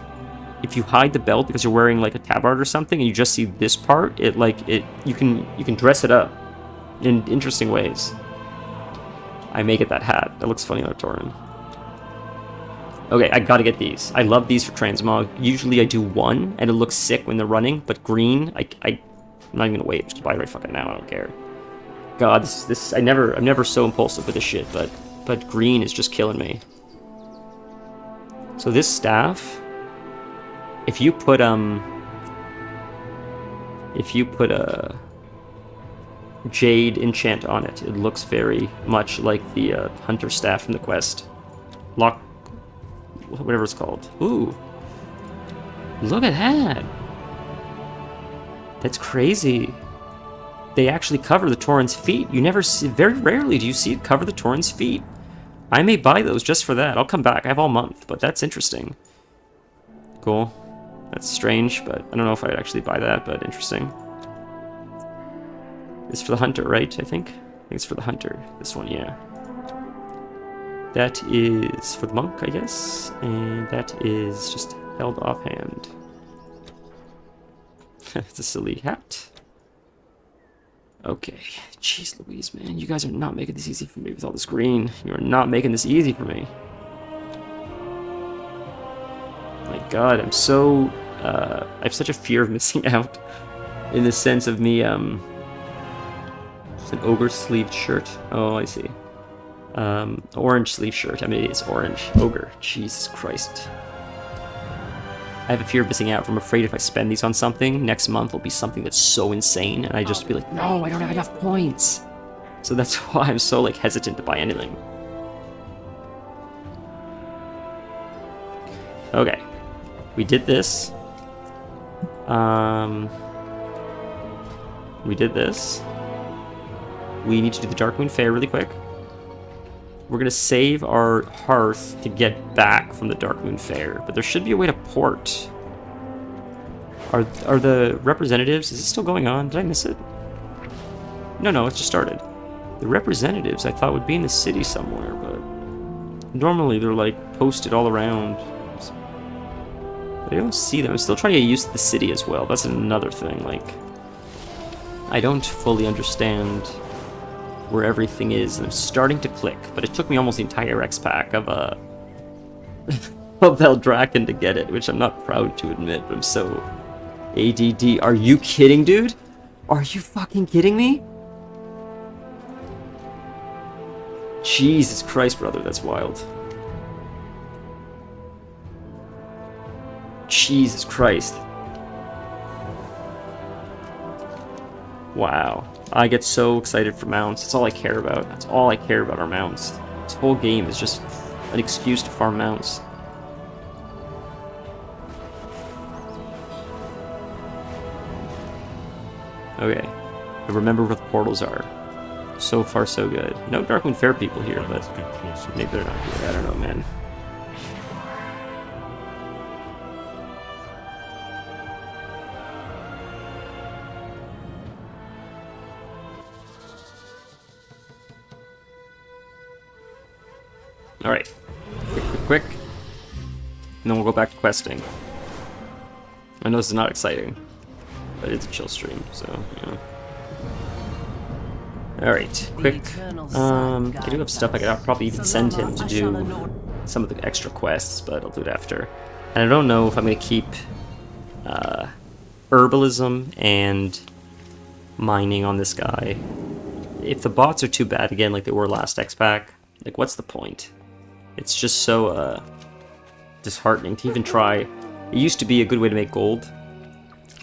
if you hide the belt because you're wearing like a tabard or something and you just see this part, you can dress it up in interesting ways. I may get that hat. That looks funny on a Tauren. Okay, I gotta get these. I love these for transmog. Usually I do one, and it looks sick when they're running, but green, I'm not even gonna wait. I'm just gonna buy it right fucking now. I don't care. God, I'm never so impulsive with this shit, but green is just killing me. So this staff, if you put a jade enchant on it, it looks very much like the hunter staff from the quest. Whatever it's called. Ooh. Look at that. That's crazy. They actually cover the Tauren's feet. You never see, very rarely do you see it cover the Tauren's feet. I may buy those just for that. I'll come back. I have all month, but that's interesting. Cool. That's strange, but I don't know if I'd actually buy that, but interesting. It's for the hunter, right? I think it's for the hunter. This one, yeah. That is for the monk, I guess. And that is just held offhand. It's a silly hat. Okay. Jeez Louise, man. You guys are not making this easy for me with all this green. You are not making this easy for me. My god, I'm so... I have such a fear of missing out. In the sense of me, It's an ogre sleeved shirt. Oh, I see. Orange sleeve shirt. I mean, it's orange. Ogre. Jesus Christ. I have a fear of missing out. I'm afraid if I spend these on something, next month will be something that's so insane, and I just be like, no, I don't have enough points. So that's why I'm so, like, hesitant to buy anything. Okay. We did this. We did this. We need to do the Darkmoon Fair really quick. We're gonna save our hearth to get back from the Darkmoon Fair, but there should be a way to port. Are the representatives? Is it still going on? Did I miss it? No, it's just started. The representatives I thought would be in the city somewhere, but normally they're like posted all around. But I don't see them. I'm still trying to get used to the city as well. That's another thing. Like, I don't fully understand where everything is, and I'm starting to click, but it took me almost the entire X-Pack of of Eldraken to get it, which I'm not proud to admit, but I'm so ADD. Are you kidding, dude? Are you fucking kidding me? Jesus Christ, brother, that's wild. Jesus Christ. Wow. I get so excited for mounts. That's all I care about. That's all I care about are mounts. This whole game is just an excuse to farm mounts. Okay. I remember where the portals are. So far, so good. No Darkmoon Fair people here, but maybe they're not here. I don't know, man. Alright. Quick. And then we'll go back to questing. I know this is not exciting, but it's a chill stream, so, you know. Alright, quick. I do have stuff I could probably even send him to do some of the extra quests, but I'll do it after. And I don't know if I'm going to keep herbalism and mining on this guy. If the bots are too bad again like they were last X-Pack, like what's the point? It's just so disheartening to even try. It used to be a good way to make gold.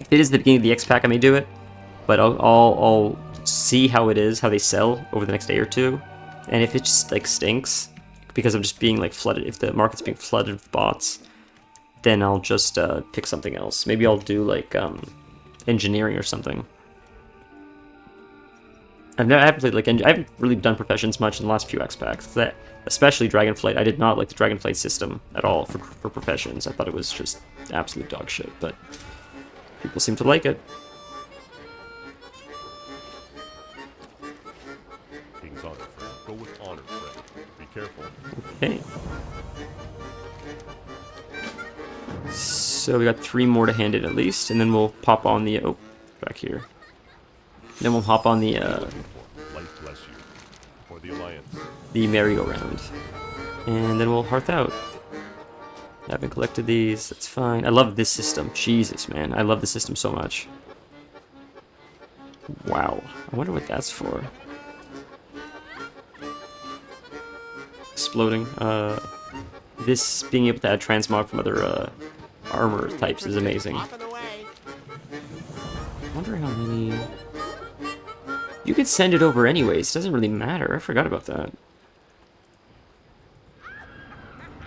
If it is the beginning of the X-Pack, I may do it, but I'll see how it is, how they sell over the next day or two, and if it just like stinks because I'm just being like flooded, if the market's being flooded with bots, then I'll just pick something else. Maybe I'll do like engineering or something. I haven't played like I haven't really done professions much in the last few X packs. Especially Dragonflight, I did not like the Dragonflight system at all for professions. I thought it was just absolute dog shit, but people seem to like it.
King's honor, friend. Go with honor, friend. Be careful.
Okay. So we got 3 more to hand in at least, and then we'll pop on the back here. Then we'll hop on the
Light bless you. For the Alliance.
the merry-go-round, and then we'll hearth out. I haven't collected these. That's fine. I love this system. Jesus, man, I love the system so much. Wow. I wonder what that's for. Exploding. This being able to add transmog from other armor types is amazing. I wonder how many... You could send it over anyways. Doesn't really matter. I forgot about that.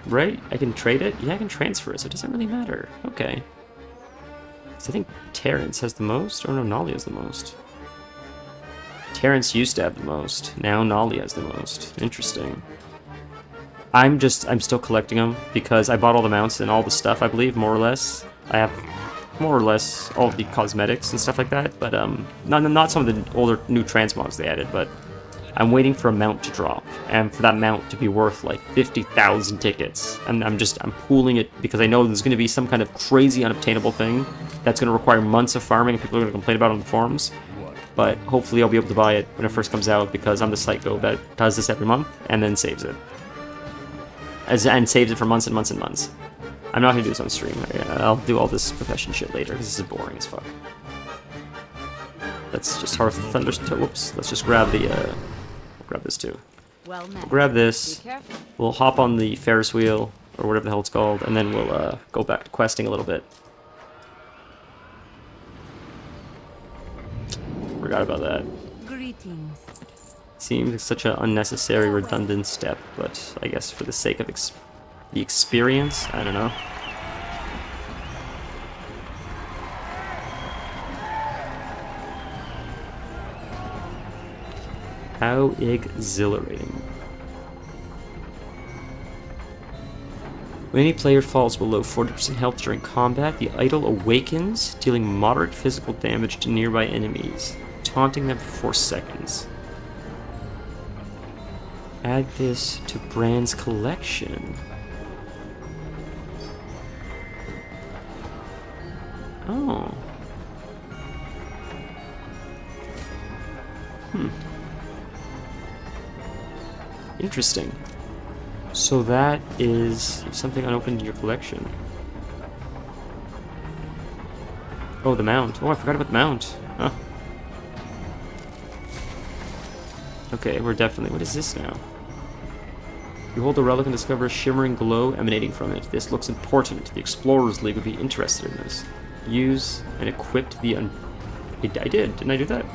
Right? I can trade it? Yeah, I can transfer it, so it doesn't really matter. Okay. So I think Terrence has the most? Or no, Nolly has the most. Terrence used to have the most. Now Nolly has the most. Interesting. I'm still collecting them because I bought all the mounts and all the stuff, I believe, more or less. I have more or less all of the cosmetics and stuff like that, but not some of the older new transmogs they added, but I'm waiting for a mount to drop, and for that mount to be worth like 50,000 tickets. And I'm pooling it because I know there's going to be some kind of crazy unobtainable thing that's going to require months of farming and people are going to complain about it on the forums. But hopefully I'll be able to buy it when it first comes out because I'm the psycho that does this every month and then saves it. And saves it for months and months and months. I'm not going to do this on stream. I'll do all this profession shit later because this is boring as fuck. Let's just Hearth Thunder. Whoops. Let's just grab the. Grab this too.
Well met.
We'll grab this.
Be careful.
We'll hop on the Ferris wheel or whatever the hell it's called, and then we'll go back to questing a little bit. Forgot about that.
Greetings.
Seems like such an unnecessary, redundant step, but I guess for the sake of the experience, I don't know. How exhilarating. When any player falls below 40% health during combat, the idol awakens, dealing moderate physical damage to nearby enemies, taunting them for 4 seconds. Add this to Brand's collection. Oh. Interesting. So that is something unopened in your collection. Oh, the mount. Oh, I forgot about the mount. Huh. Okay, we're definitely... What is this now? You hold the relic and discover a shimmering glow emanating from it. This looks important. The Explorers League would be interested in this. Use and equip the I did. Didn't I do that?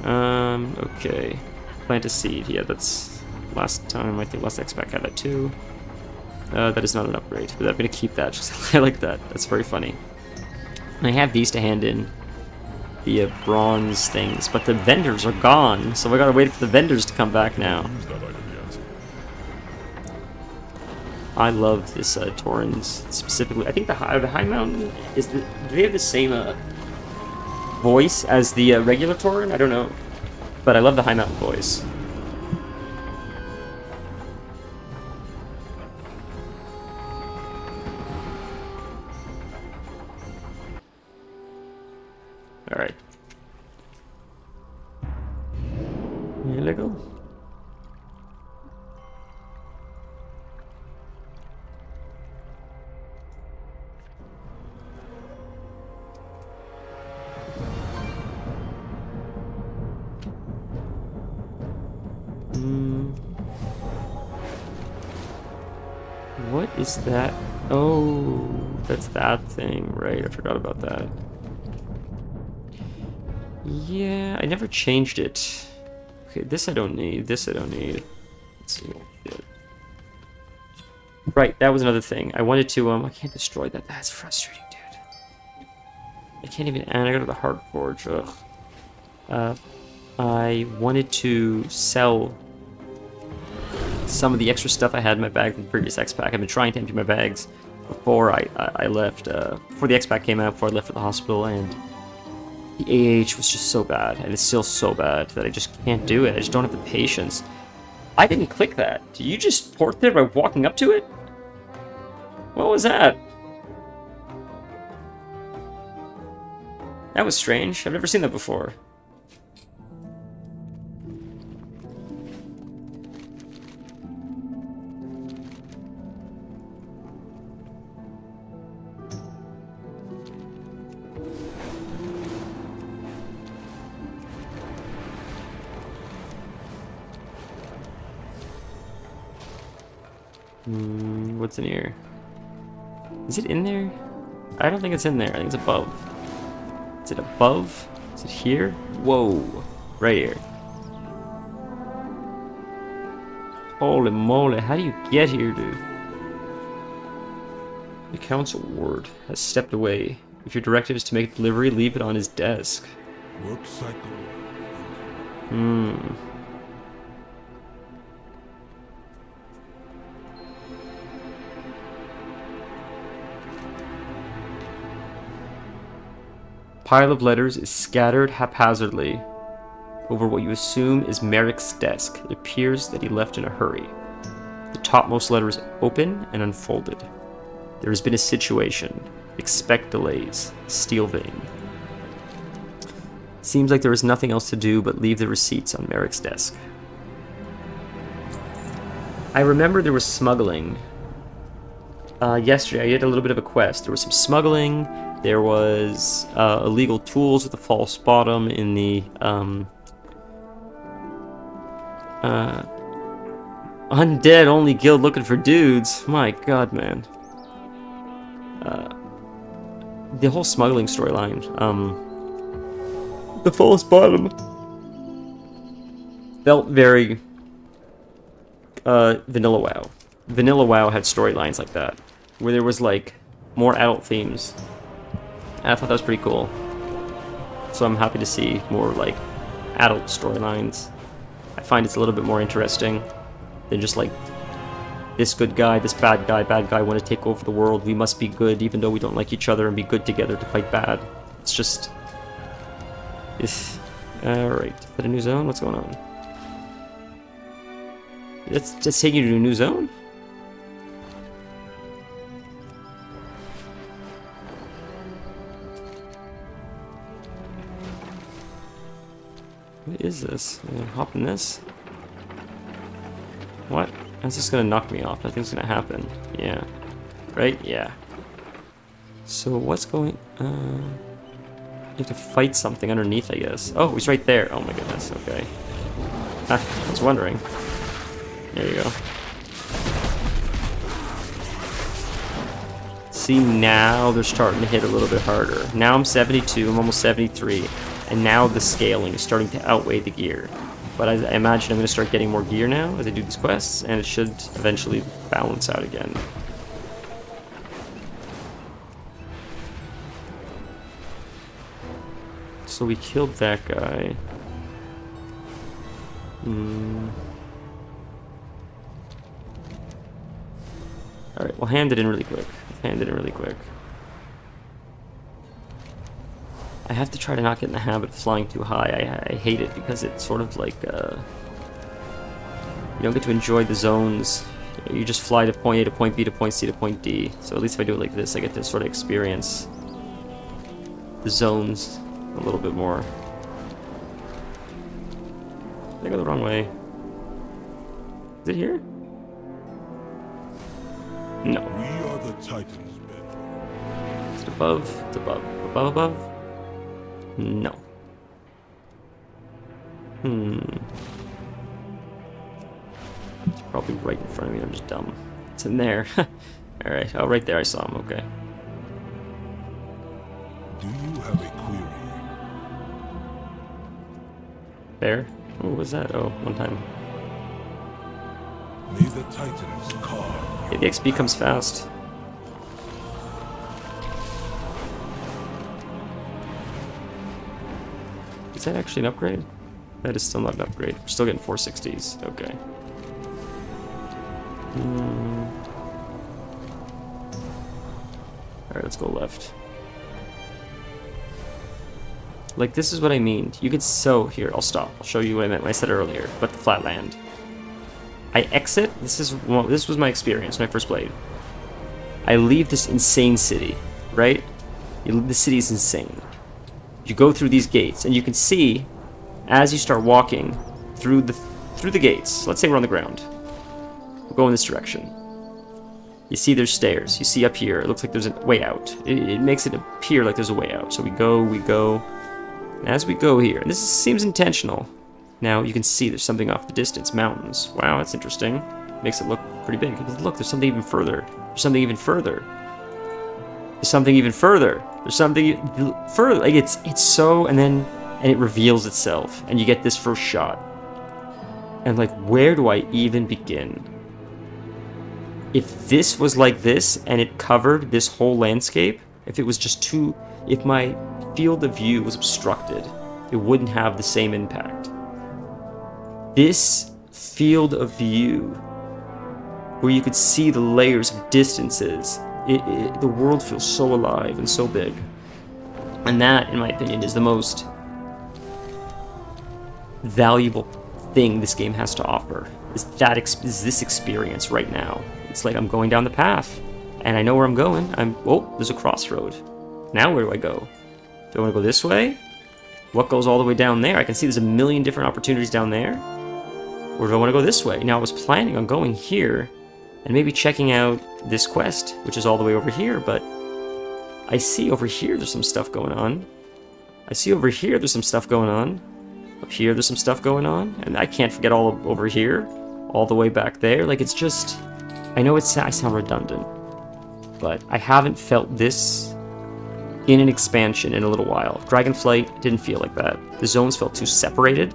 Okay. Plant a seed. Yeah, that's... Last time, I think last X-Pack had that too. That is not an upgrade, but I'm going to keep that. Just I like that. That's very funny. And I have these to hand in. The bronze things, but the vendors are gone, so I gotta wait for the vendors to come back now.
Use that item yet.
I love this Torrens specifically. I think the High Mountain is do they have the same voice as the regular Torren? I don't know, but I love the High Mountain voice. Alright. Here we go. What is that? Oh, that's that thing, right? I forgot about that. Yeah, I never changed it. Okay, this I don't need. This I don't need. Let's see. Right, that was another thing. I wanted to, I can't destroy that. That's frustrating, dude. I can't even, and I go to the Heart Forge, ugh. I wanted to sell some of the extra stuff I had in my bag from the previous X-Pack. I've been trying to empty my bags before I left, before the X-Pack came out, before I left for the hospital, and the AH was just so bad, and it's still so bad that I just can't do it. I just don't have the patience. I didn't click that. Did you just port there by walking up to it? What was that? That was strange. I've never seen that before. What's in here? Is it in there? I don't think it's in there. I think it's above. Is it above? Is it here? Whoa. Right here. Holy moly, how do you get here, dude? The council ward has stepped away. If your directive is to make a delivery, leave it on his desk.
Work cycle.
Pile of letters is scattered haphazardly over what you assume is Merrick's desk. It appears that he left in a hurry. The topmost letter is open and unfolded. There has been a situation. Expect delays. Steel vein. Seems like there is nothing else to do but leave the receipts on Merrick's desk. I remember there was smuggling. Yesterday I did a little bit of a quest. There was some smuggling. There was illegal tools with a false bottom in the undead only guild looking for dudes. My god, man. The whole smuggling storyline. The false bottom felt very Vanilla WoW. Vanilla WoW had storylines like that, where there was like more adult themes. And I thought that was pretty cool. So I'm happy to see more like adult storylines. I find it's a little bit more interesting than just like this good guy, this bad guy want to take over the world. We must be good even though we don't like each other and be good together to fight bad. It's just... Alright, is that a new zone? What's going on? It's just taking you to a new zone? What is this? I'm gonna hop in this? What? That's just gonna knock me off. Nothing's gonna happen. Yeah. Right? Yeah. So what's going... You have to fight something underneath, I guess. Oh, he's right there. Oh my goodness, okay. Ah, I was wondering. There you go. See, now they're starting to hit a little bit harder. Now I'm 72, I'm almost 73. And now the scaling is starting to outweigh the gear. But I imagine I'm going to start getting more gear now as I do these quests, and it should eventually balance out again. So we killed that guy. Alright, we'll hand it in really quick. I have to try to not get in the habit of flying too high. I hate it because it's sort of like, you don't get to enjoy the zones. You just fly to point A to point B to point C to point D. So at least if I do it like this, I get to sort of experience the zones a little bit more. Did I go the wrong way? Is it here? No.
We are the Titans, men.
Is it above? It's above. Above? No. It's probably right in front of me. I'm just dumb. It's in there. Alright. Oh, right there. I saw him. Okay.
Do you have a query?
There? What was that? Oh, one time.
May the Titans carve.
Yeah, the XP comes fast. Is that actually an upgrade? That is still not an upgrade. We're still getting 460s. Okay. Alright, let's go left. Like, this is what I mean. You could here, I'll stop. I'll show you what I meant when I said earlier, but the flatland. I exit, this was my experience when I first played. I leave this insane city, right? The city is insane. You go through these gates, and you can see, as you start walking through the gates, let's say we're on the ground. We'll go in this direction. You see there's stairs. You see up here, it looks like there's a way out. It makes it appear like there's a way out. So we go. And as we go here, and this seems intentional. Now you can see there's something off the distance, mountains. Wow, that's interesting. Makes it look pretty big. Look, there's something even further. There's something even further. There's something even further. There's something further. Like it's so, and it reveals itself, and you get this first shot. And like, where do I even begin? If this was like this, and it covered this whole landscape, if it was just if my field of view was obstructed, it wouldn't have the same impact. This field of view, where you could see the layers of distances, the world feels so alive and so big. And that, in my opinion, is the most valuable thing this game has to offer. Is this experience right now. It's like I'm going down the path, and I know where I'm going. Oh, there's a crossroad. Now where do I go? Do I want to go this way? What goes all the way down there? I can see there's a million different opportunities down there. Or do I want to go this way? Now, I was planning on going here and maybe checking out this quest, which is all the way over here, but I see over here there's some stuff going on. I see over here there's some stuff going on. Up here there's some stuff going on. And I can't forget all over here, all the way back there. Like, it's just... I know I sound redundant, but I haven't felt this in an expansion in a little while. Dragonflight didn't feel like that. The zones felt too separated.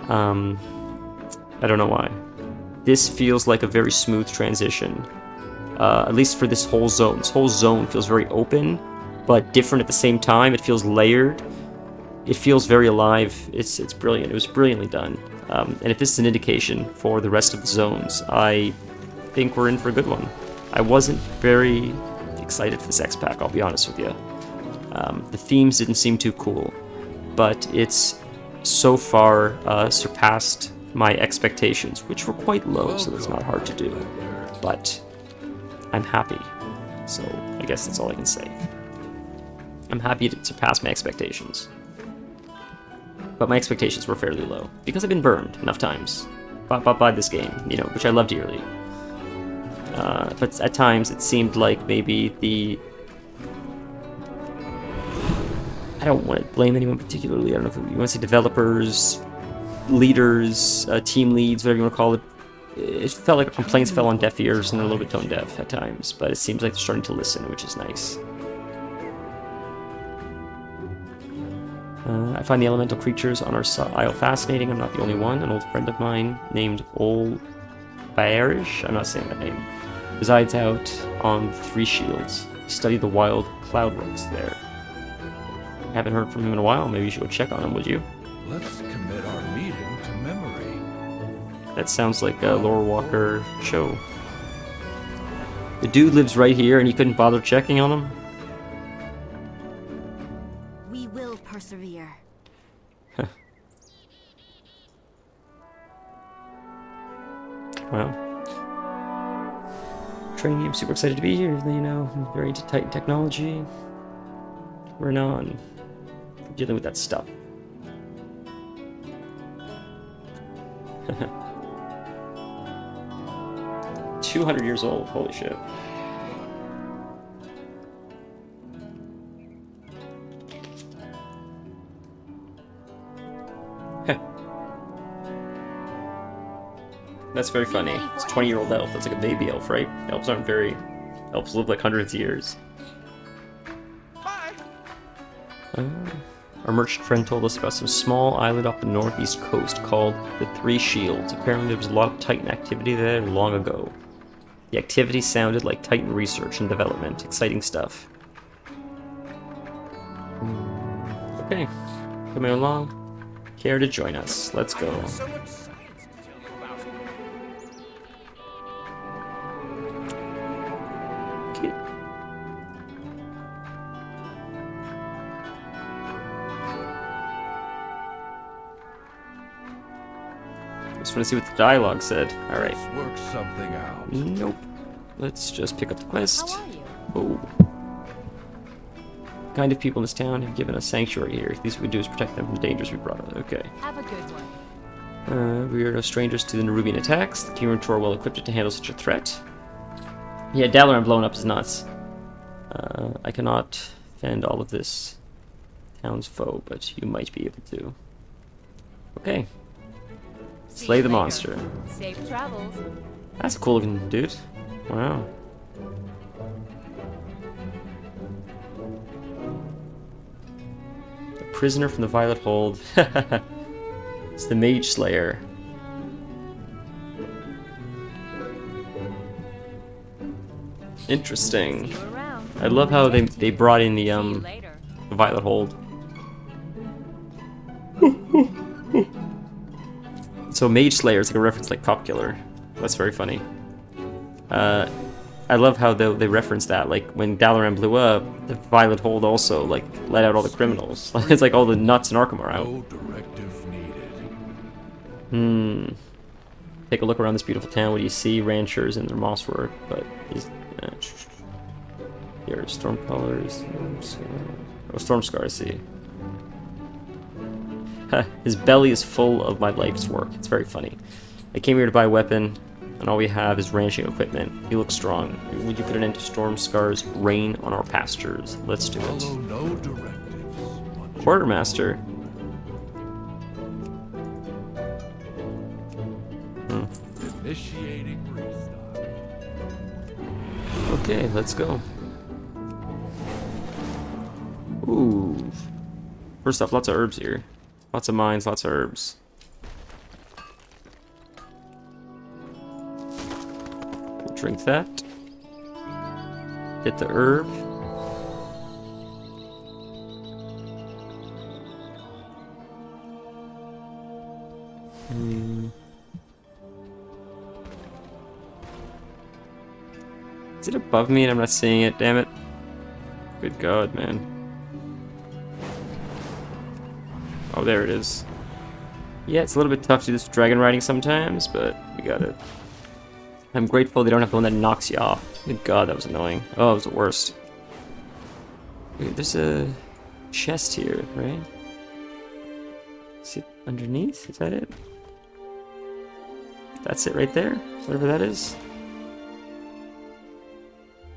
I don't know why. This feels like a very smooth transition. At least for this whole zone. This whole zone feels very open, but different at the same time. It feels layered. It feels very alive. It's brilliant. It was brilliantly done. And if this is an indication for the rest of the zones, I think we're in for a good one. I wasn't very excited for this X-Pack, I'll be honest with you. The themes didn't seem too cool, but it's so far surpassed my expectations, which were quite low, so that's not hard to do. But I'm happy, so I guess that's all I can say. I'm happy to surpass my expectations. But my expectations were fairly low, because I've been burned enough times by this game, which I love dearly. But at times it seemed like maybe I don't want to blame anyone particularly. I don't know if you want to say developers, leaders, team leads, whatever you want to call it. It felt like complaints fell on deaf ears and they're a little bit tone deaf at times, but it seems like they're starting to listen, which is nice. I find the elemental creatures on our isle fascinating. I'm not the only one. An old friend of mine named Ol Baerish, I'm not saying that name, resides out on Three Shields. Study the wild cloud rooks there. Haven't heard from him in a while. Maybe you should go check on him, would you?
Let's commit our meeting to memory.
That sounds like a Lore Walker show. The dude lives right here and you couldn't bother checking on him?
We will persevere.
Wow. Trainee, I'm super excited to be here. I'm very into Titan technology. We're on. Dealing with that stuff. 200 years old. Holy shit. That's very funny. It's a 20-year-old elf. That's like a baby elf, right? Elves live like hundreds of years.
Bye.
Our merchant friend told us about some small island off the northeast coast called the Three Shields. Apparently there was a lot of Titan activity there long ago. The activity sounded like Titan research and development. Exciting stuff. Okay. coming along? Care to join us? Let's go.
So much science to tell you about.
Okay. Just want to see what the dialogue said. All right.
Let's work something out.
Nope. Let's just pick up the quest.
How are you?
Oh. Kind of people in this town have given us sanctuary here. The least we can do is protect them from the dangers we brought on. Okay.
Have a good one.
We are no strangers to the Nerubian attacks. The King Tor well equipped to handle such a threat. Yeah, Dalaran blowing up is nuts. I cannot fend all of this town's foe, but you might be able to. Okay.
See
Slay
you
the
later.
monster.
Safe travels.
That's a cool looking dude. Wow. A prisoner from the Violet Hold. It's the Mage Slayer. Interesting.
See you around.
I love how they brought in the
See you later.
Violet Hold. So Mage Slayer is like a reference like Cop Killer. That's very funny. I love how they reference that. Like when Dalaran blew up, the Violet Hold also like let out all the criminals. It's like all the nuts in Arkham are out.
No directive needed.
Take a look around this beautiful town. What do you see? Ranchers and their moss work, but is here are storm colors. Oh, storm scars. See. His belly is full of my life's work. It's very funny. I came here to buy a weapon, and all we have is ranching equipment. You look strong. Would you put an end to Storm Scar's reign on our pastures? Let's do
Follow
it.
no directives.
Quartermaster.
Initiating restock.
Okay, let's go. Ooh. First off, lots of herbs here. Lots of mines, lots of herbs. We'll drink that. Get the herb. Is it above me and I'm not seeing it? Damn it. Good God, man. Oh, there it is. Yeah, it's a little bit tough to do this dragon riding sometimes, but we got it. I'm grateful they don't have the one that knocks you off. Good God, that was annoying. Oh, it was the worst. Wait, there's a chest here, right? Is it underneath? Is that it? That's it right there? Whatever that is?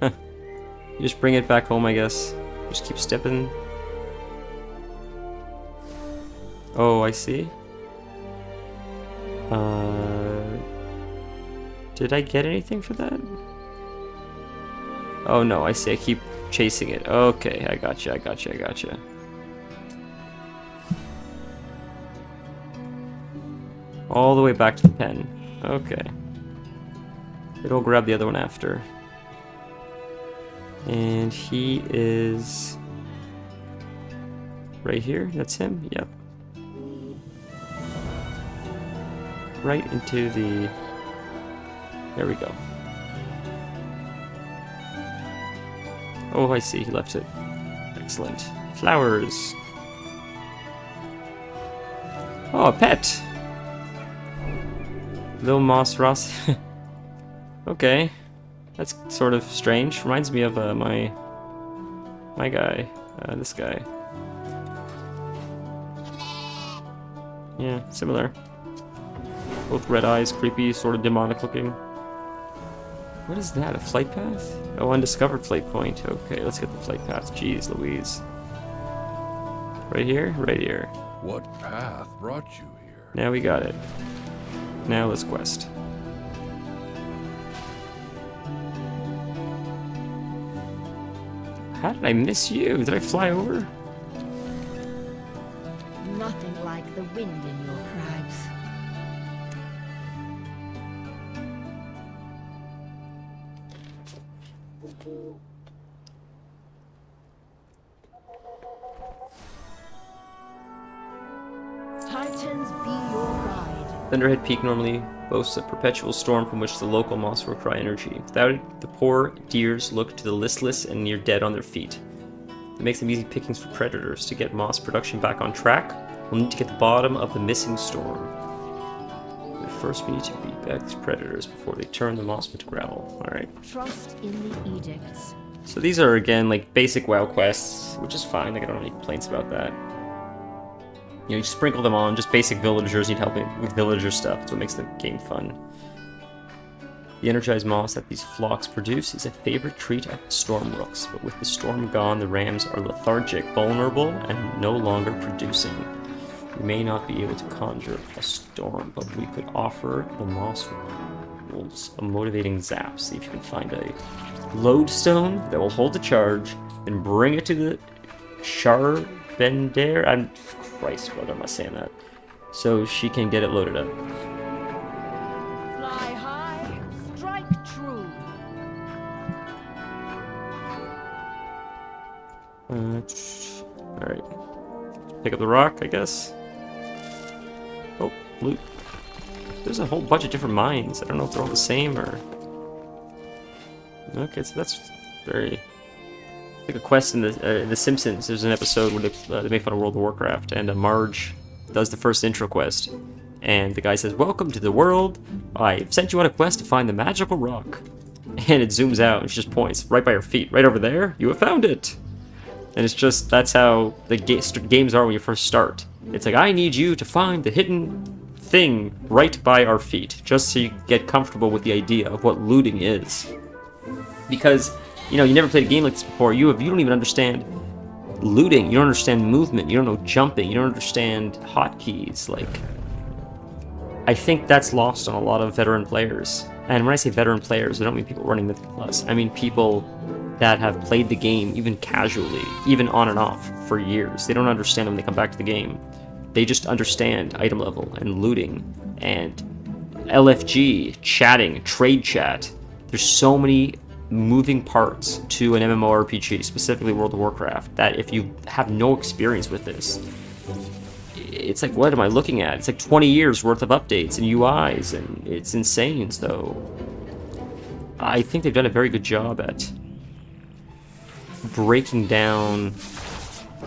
Huh. You just bring it back home, I guess. Just keep stepping. Oh, I see. Did I get anything for that? Oh no, I see. I keep chasing it. Okay, I gotcha, I gotcha, I gotcha. All the way back to the pen. Okay. It'll grab the other one after. And he is right here. That's him. Yep. Right into the... There we go. Oh, I see. He left it. Excellent. Flowers. Oh, a pet. Lil Moss Ross. Okay. That's sort of strange. Reminds me of my guy. This guy. Yeah, similar. Both red eyes, creepy, sort of demonic looking. What is that? A flight path? Oh, undiscovered flight point. Okay, let's get the flight path. Jeez Louise. Right here? Right here.
What path brought you here?
Now we got it. Now let's quest. How did I miss you? Did I fly over?
Nothing like the wind in your crags. lanterns be your guide.
Thunderhead Peak normally boasts a perpetual storm from which the local moss will cry energy. Without it, the poor deers look to the listless and near dead on their feet. It makes them easy pickings for predators. To get moss production back on track, we'll need to get the bottom of the missing storm. But first, we need to beat back these predators before they turn the moss into gravel. Alright.
Trust in the edicts.
So these are, again, like, basic WoW quests, which is fine. Like, I don't have any complaints about that. You know, you sprinkle them on. Just basic villagers need help with villager stuff. That's what makes the game fun. The energized moss that these flocks produce is a favorite treat at the storm rooks, but with the storm gone, the rams are lethargic, vulnerable, and no longer producing. We may not be able to conjure a storm, but we could offer the moss wolves a motivating zap. See if you can find a lodestone that will hold the charge, and bring it to the Charbender. Christ, brother, am I saying that? So she can get it loaded up.
Fly high, strike true.
Alright. Pick up the rock, I guess. Oh, loot. There's a whole bunch of different mines. I don't know if they're all the same or... Okay, so that's very... Like a quest in The Simpsons. There's an episode where they make fun of World of Warcraft, and Marge does the first intro quest. And the guy says, "Welcome to the world. I've sent you on a quest to find the magical rock." And it zooms out and she just points right by her feet. Right over there. You have found it. And it's just, that's how the games are when you first start. It's like, I need you to find the hidden thing right by our feet, just so you get comfortable with the idea of what looting is. Because, you know, you never played a game like this before. You don't even understand looting. You don't understand movement. You don't know jumping. You don't understand hotkeys. Like, I think that's lost on a lot of veteran players. And when I say veteran players, I don't mean people running Mythic Plus. I mean people that have played the game even casually, even on and off for years. They don't understand when they come back to the game. They just understand item level and looting and LFG, chatting, trade chat. There's so many moving parts to an MMORPG, specifically World of Warcraft, that if you have no experience with this, it's like, what am I looking at? It's like 20 years worth of updates and UIs, and it's insane. So I think they've done a very good job at breaking down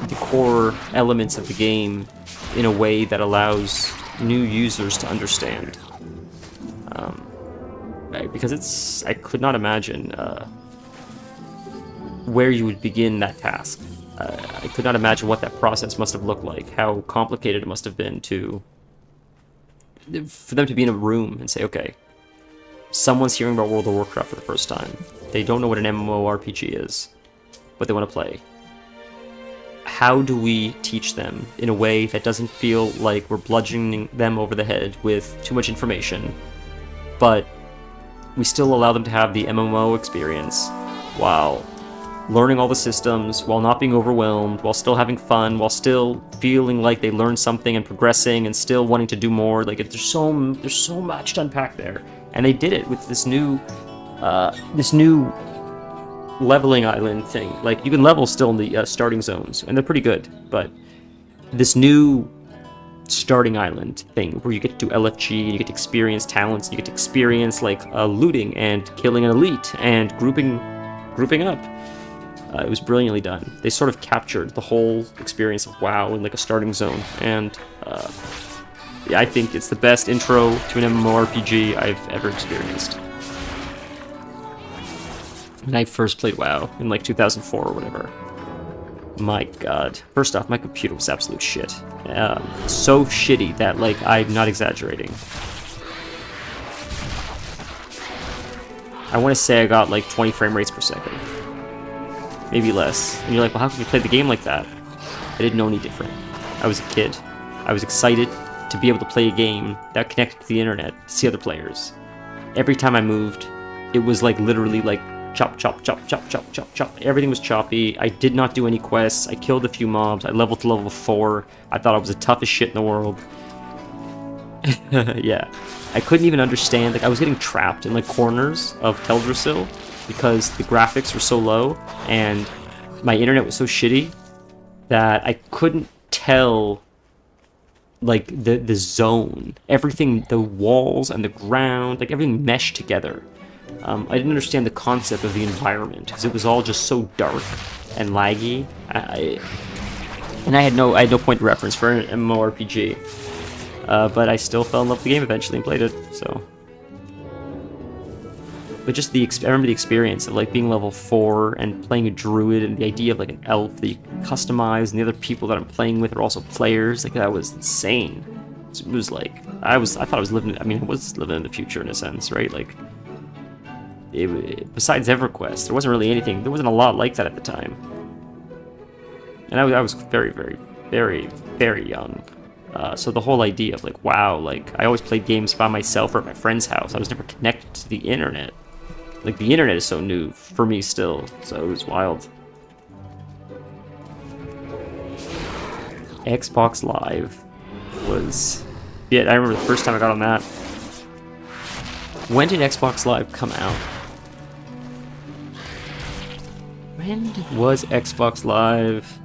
the core elements of the game in a way that allows new users to understand. Because I could not imagine where you would begin that task. I could not imagine what that process must have looked like, how complicated it must have been for them to be in a room and say, okay, someone's hearing about World of Warcraft for the first time. They don't know what an MMORPG is, but they want to play. How do we teach them in a way that doesn't feel like we're bludgeoning them over the head with too much information, but we still allow them to have the MMO experience while learning all the systems, while not being overwhelmed, while still having fun, while still feeling like they learned something and progressing and still wanting to do more. Like, there's so much to unpack there, and they did it with this new leveling island thing. Like, you can level still in the starting zones, and they're pretty good, but this new starting island thing where you get to do LFG, you get to experience talents, you get to experience like looting and killing an elite and grouping up. It was brilliantly done. They sort of captured the whole experience of WoW in like a starting zone, and yeah, I think it's the best intro to an MMORPG I've ever experienced. When I first played WoW in like 2004 or whatever, my god. First off, my computer was absolute shit. So shitty that, like, I'm not exaggerating. I want to say I got like 20 frame rates per second. Maybe less. And you're like, well, how can you play the game like that? I didn't know any different. I was a kid. I was excited to be able to play a game that connected to the internet, to see other players. Every time I moved, it was like literally like chop, chop, chop, chop, chop, chop, chop. Everything was choppy. I did not do any quests. I killed a few mobs. I leveled to level 4. I thought I was the toughest shit in the world. Yeah. I couldn't even understand. Like, I was getting trapped in like corners of Teldrassil because the graphics were so low and my internet was so shitty that I couldn't tell like the zone, everything, the walls and the ground, like everything meshed together. I didn't understand the concept of the environment because it was all just so dark and laggy. And I had no point of reference for an MMORPG. But I still fell in love with the game eventually and played it. So, but just I remember the experience of like being level 4 and playing a druid, and the idea of like an elf that you can customize, and the other people that I'm playing with are also players. Like that was insane. It was like I thought I was living. I mean, I was living in the future in a sense, right? Like, besides EverQuest, there wasn't really anything. There wasn't a lot like that at the time. And I was very, very, very, very young. So the whole idea of like, wow, like I always played games by myself or at my friend's house. I was never connected to the internet. Like the internet is so new for me still, so it was wild. Xbox Live was... Yeah, I remember the first time I got on that. When did Xbox Live come out? When was Xbox Live?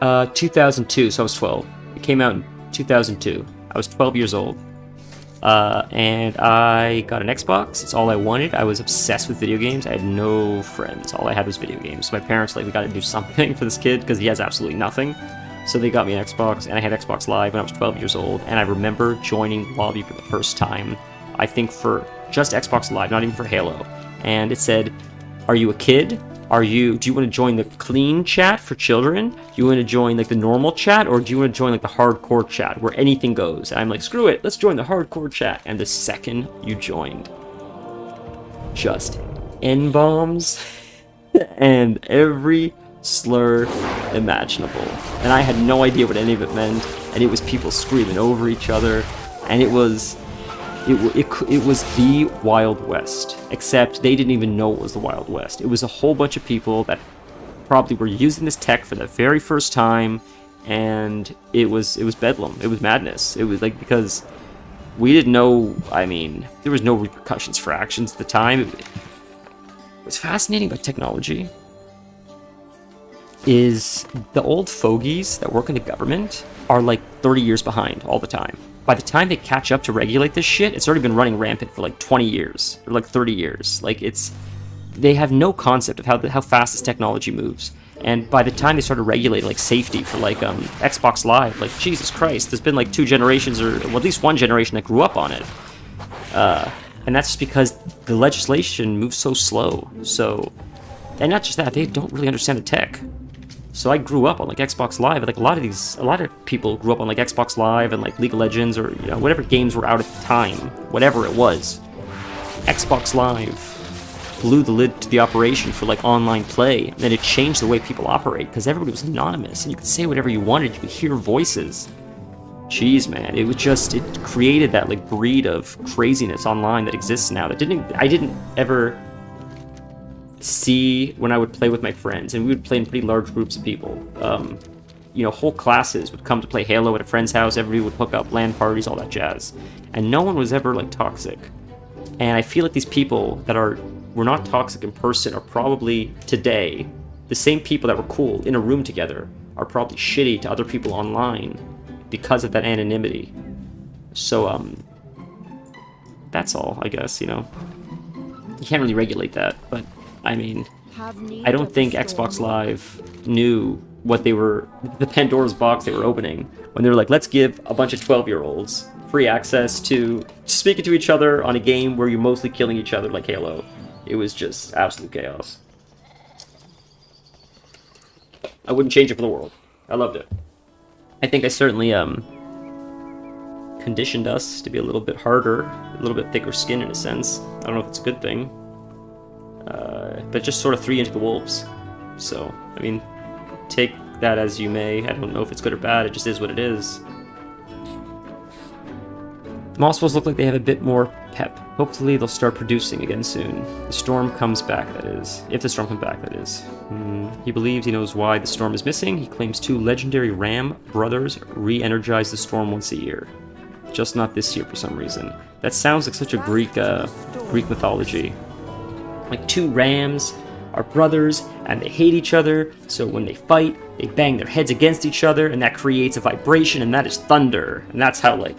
2002, so I was 12. It came out in 2002. I was 12 years old. And I got an Xbox. It's all I wanted. I was obsessed with video games. I had no friends. All I had was video games. So my parents like, we got to do something for this kid because he has absolutely nothing. So they got me an Xbox, and I had Xbox Live when I was 12 years old. And I remember joining lobby for the first time. I think for just Xbox Live, not even for Halo. And it said, "Are you a kid? Do you want to join the clean chat for children? Do you want to join like the normal chat, or do you want to join like the hardcore chat where anything goes?" And I'm like, screw it, let's join the hardcore chat. And the second you joined, just N-bombs and every slur imaginable. And I had no idea what any of it meant. And it was people screaming over each other. And it was the Wild West, except they didn't even know it was the Wild West. It was a whole bunch of people that probably were using this tech for the very first time, and it was bedlam. It was madness. It was like, because we didn't know, I mean, there was no repercussions for actions at the time. It was fascinating about technology is the old fogies that work in the government are like 30 years behind all the time. By the time they catch up to regulate this shit, it's already been running rampant for like 20 years or like 30 years. Like they have no concept of how fast this technology moves. And by the time they started regulating like safety for like Xbox Live, like Jesus Christ, there's been like 2 generations or well, at least 1 generation that grew up on it. And that's just because the legislation moves so slow. So, and not just that, they don't really understand the tech. So I grew up on like Xbox Live, and like a lot of people grew up on like Xbox Live and like League of Legends or whatever games were out at the time, whatever it was. Xbox Live blew the lid to the operation for like online play, and then it changed the way people operate because everybody was anonymous and you could say whatever you wanted, you could hear voices. Jeez, man, it created that like breed of craziness online that exists now that I didn't ever see when I would play with my friends, and we would play in pretty large groups of people. Whole classes would come to play Halo at a friend's house, everybody would hook up, LAN parties, all that jazz. And no one was ever like toxic. And I feel like these people that were not toxic in person are probably today the same people that were cool in a room together are probably shitty to other people online because of that anonymity. So that's all, I guess. You can't really regulate that, but I mean, I don't think Xbox Live knew what the Pandora's box they were opening when they were like, let's give a bunch of 12-year-olds free access to speaking to each other on a game where you're mostly killing each other like Halo. It was just absolute chaos. I wouldn't change it for the world. I loved it. I think I certainly conditioned us to be a little bit harder, a little bit thicker skin in a sense. I don't know if it's a good thing. But just sort of threw into the wolves. So, I mean, take that as you may. I don't know if it's good or bad, it just is what it is. The Mosswolves look like they have a bit more pep. Hopefully they'll start producing again soon. The storm comes back, that is. If the storm comes back, that is. He believes he knows why the storm is missing. He claims 2 legendary Ram brothers re-energize the storm once a year. Just not this year for some reason. That sounds like such a Greek mythology. Like 2 rams are brothers and they hate each other, so when they fight, they bang their heads against each other, and that creates a vibration, and that is thunder. And that's how, like,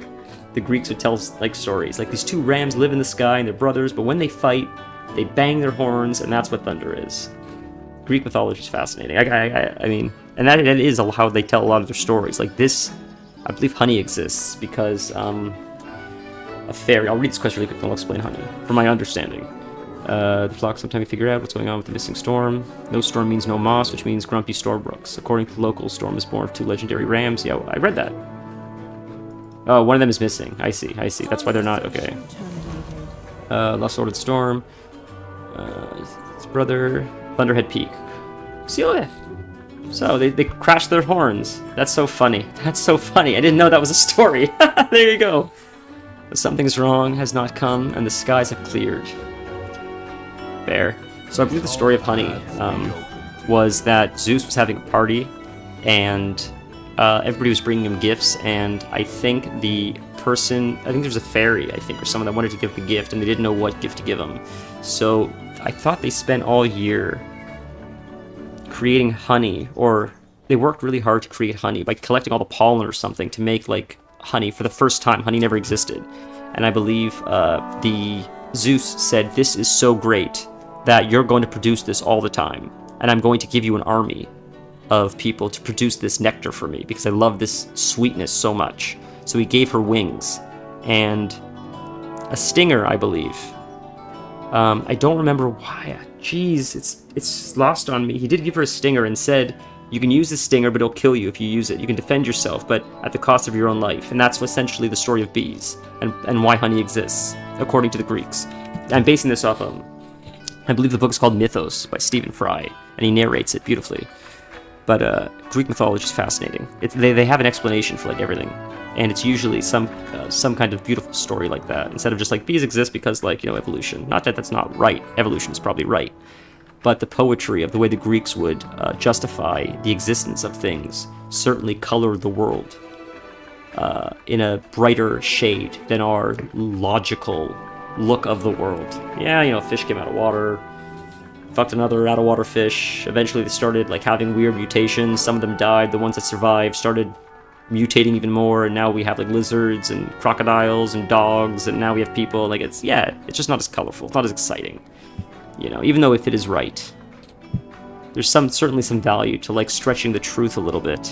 the Greeks would tell, like, stories. Like, these two rams live in the sky, and they're brothers, but when they fight, they bang their horns, and that's what thunder is. Greek mythology is fascinating. I mean, and that is how they tell a lot of their stories. Like this, I believe honey exists because a fairy. I'll read this question really quick and I'll explain honey. From my understanding, the flock sometimes figure out what's going on with the missing storm. No storm means no moss, which means grumpy Stormbrooks. According to the locals, Storm is born of two legendary rams. Yeah, I read that. Oh, one of them is missing. I see. That's why they're not okay. Lost Sword of the Storm. His brother. Thunderhead Peak. So they crashed their horns. That's so funny. I didn't know that was a story. There you go. Something's wrong has not come, and the skies have cleared. Fair. So I believe the story of honey was that Zeus was having a party, and everybody was bringing him gifts, and I think there's a fairy, or someone that wanted to give the gift, and they didn't know what gift to give him. So I thought they spent all year creating honey, or they worked really hard to create honey by collecting all the pollen or something to make like honey for the first time. Honey never existed. And I believe the Zeus said, this is so great that you're going to produce this all the time, and I'm going to give you an army of people to produce this nectar for me because I love this sweetness so much. So he gave her wings and a stinger, I believe. I don't remember why. Jeez, it's lost on me. He did give her a stinger and said, you can use the stinger, but it'll kill you if you use it. You can defend yourself, but at the cost of your own life. And that's essentially the story of bees and why honey exists, according to the Greeks. I'm basing this off of, I believe the book is called Mythos by Stephen Fry, and he narrates it beautifully. But Greek mythology is fascinating. They have an explanation for like everything. And it's usually some kind of beautiful story like that, instead of just like bees exist because evolution. Not that that's not right. Evolution is probably right, but the poetry of the way the Greeks would justify the existence of things certainly colored the world in a brighter shade than our logical look of the world. Yeah, fish came out of water, fucked another out of water fish. Eventually, they started like having weird mutations. Some of them died. The ones that survived started mutating even more, and now we have like lizards and crocodiles and dogs, and now we have people. Like it's just not as colorful. It's not as exciting, even though if it is right, there's certainly some value to like stretching the truth a little bit,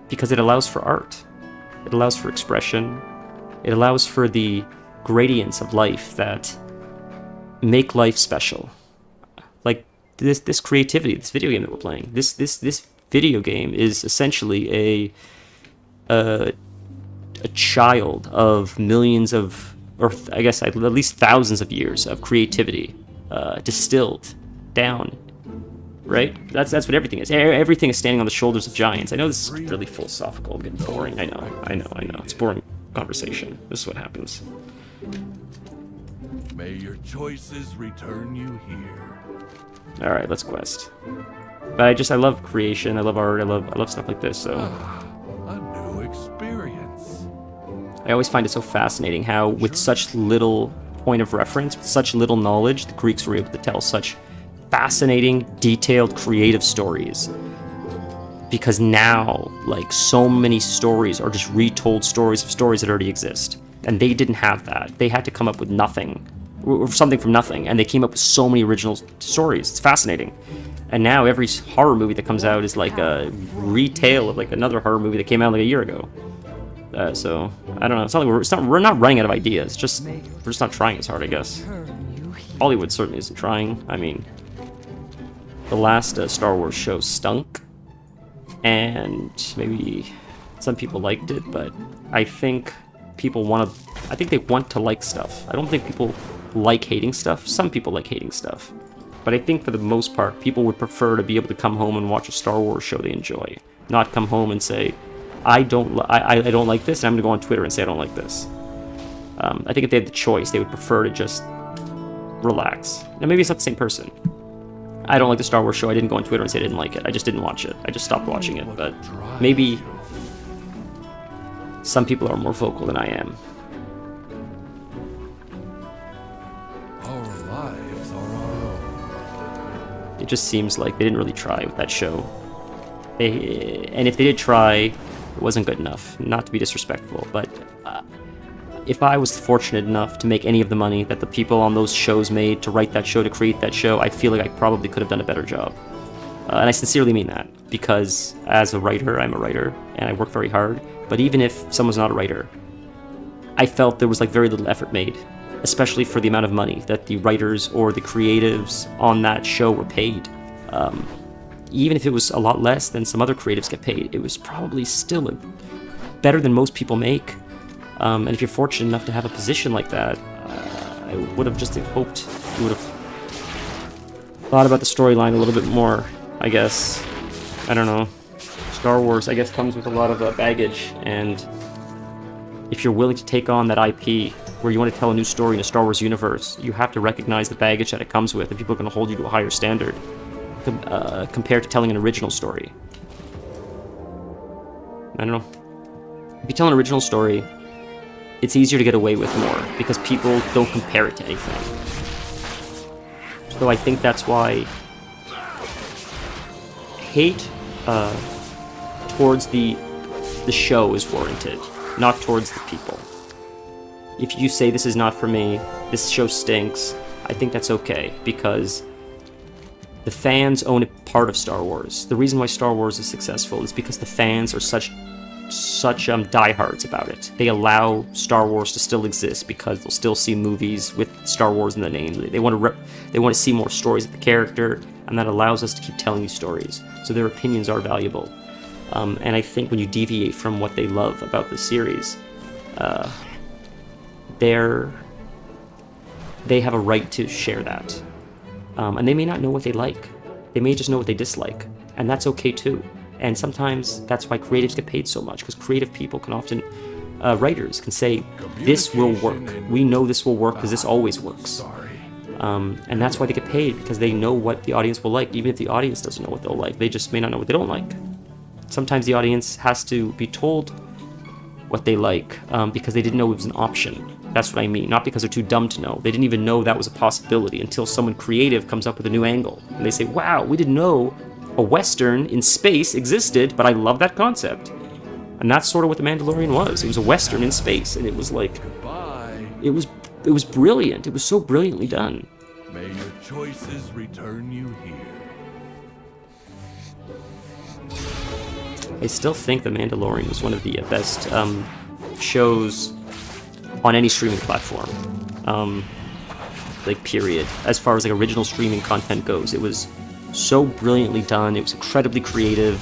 because it allows for art, it allows for expression, it allows for the gradients of life that make life special, like this creativity, this video game that we're playing. This video game is essentially a child of millions of, or I guess at least thousands of years of creativity distilled down, right? That's what everything is. Everything is standing on the shoulders of giants. I know this is really philosophical, getting boring. I know. It's a boring conversation. This is what happens.
May your choices return you here.
All right, let's quest. But I love creation. I love art. I love stuff like this. So
A new experience.
I always find it so fascinating how, with such little point of reference, with such little knowledge, the Greeks were able to tell such fascinating, detailed, creative stories. Because now, like, so many stories are just retold stories of stories that already exist. And they didn't have that. They had to come up with nothing, or something from nothing, and they came up with so many original stories. It's fascinating. And now every horror movie that comes out is like a retale of like another horror movie that came out like a year ago. So I don't know. It's not like we're not running out of ideas. We're just not trying as hard, I guess. Hollywood certainly isn't trying. I mean, the last Star Wars show stunk, and maybe some people liked it, but I think people I think they want to like stuff. I don't think people like hating stuff. Some people like hating stuff. But I think for the most part, people would prefer to be able to come home and watch a Star Wars show they enjoy, not come home and say, I don't like this, and I'm going to go on Twitter and say I don't like this. I think if they had the choice, they would prefer to just relax. Now, maybe it's not the same person. I don't like the Star Wars show. I didn't go on Twitter and say I didn't like it. I just didn't watch it. I just stopped watching it. But maybe some people are more vocal than I am.
Our lives are our own.
It just seems like they didn't really try with that show. And if they did try, it wasn't good enough. Not to be disrespectful, but if I was fortunate enough to make any of the money that the people on those shows made to write that show, to create that show, I feel like I probably could have done a better job. And I sincerely mean that, because as a writer, I'm a writer, and I work very hard. But even if someone's not a writer, I felt there was like very little effort made, especially for the amount of money that the writers or the creatives on that show were paid. Even if it was a lot less than some other creatives get paid, it was probably still better than most people make. And if you're fortunate enough to have a position like that, I would have just hoped you would have thought about the storyline a little bit more, I guess. I don't know. Star Wars, I guess, comes with a lot of baggage, and if you're willing to take on that IP, where you want to tell a new story in a Star Wars universe, you have to recognize the baggage that it comes with, and people are going to hold you to a higher standard compared to telling an original story. I don't know. If you tell an original story, it's easier to get away with more, because people don't compare it to anything. So I think that's why hate towards the show is warranted, not towards the people. If you say this is not for me, this show stinks, I think that's okay, because the fans own a part of Star Wars. The reason why Star Wars is successful is because the fans are such diehards about it. They allow Star Wars to still exist because they'll still see movies with Star Wars in the name. They want to see more stories of the character, and that allows us to keep telling you stories. So their opinions are valuable. And I think when you deviate from what they love about the series, they have a right to share that. And they may not know what they like. They may just know what they dislike. And that's okay too. And sometimes that's why creatives get paid so much, because creative people can often, writers can say, this will work. We know this will work because this always works. And that's why they get paid, because they know what the audience will like. Even if the audience doesn't know what they'll like, they just may not know what they don't like. Sometimes the audience has to be told what they like because they didn't know it was an option. That's what I mean. Not because they're too dumb to know. They didn't even know that was a possibility until someone creative comes up with a new angle. And they say, wow, we didn't know a Western in space existed, but I love that concept. And that's sort of what The Mandalorian was. It was a Western in space, and it was like,
Goodbye.
it was brilliant. It was so brilliantly done.
May your choices return you here.
I still think The Mandalorian was one of the best shows on any streaming platform. Like, period. As far as like original streaming content goes, it was so brilliantly done. It was incredibly creative.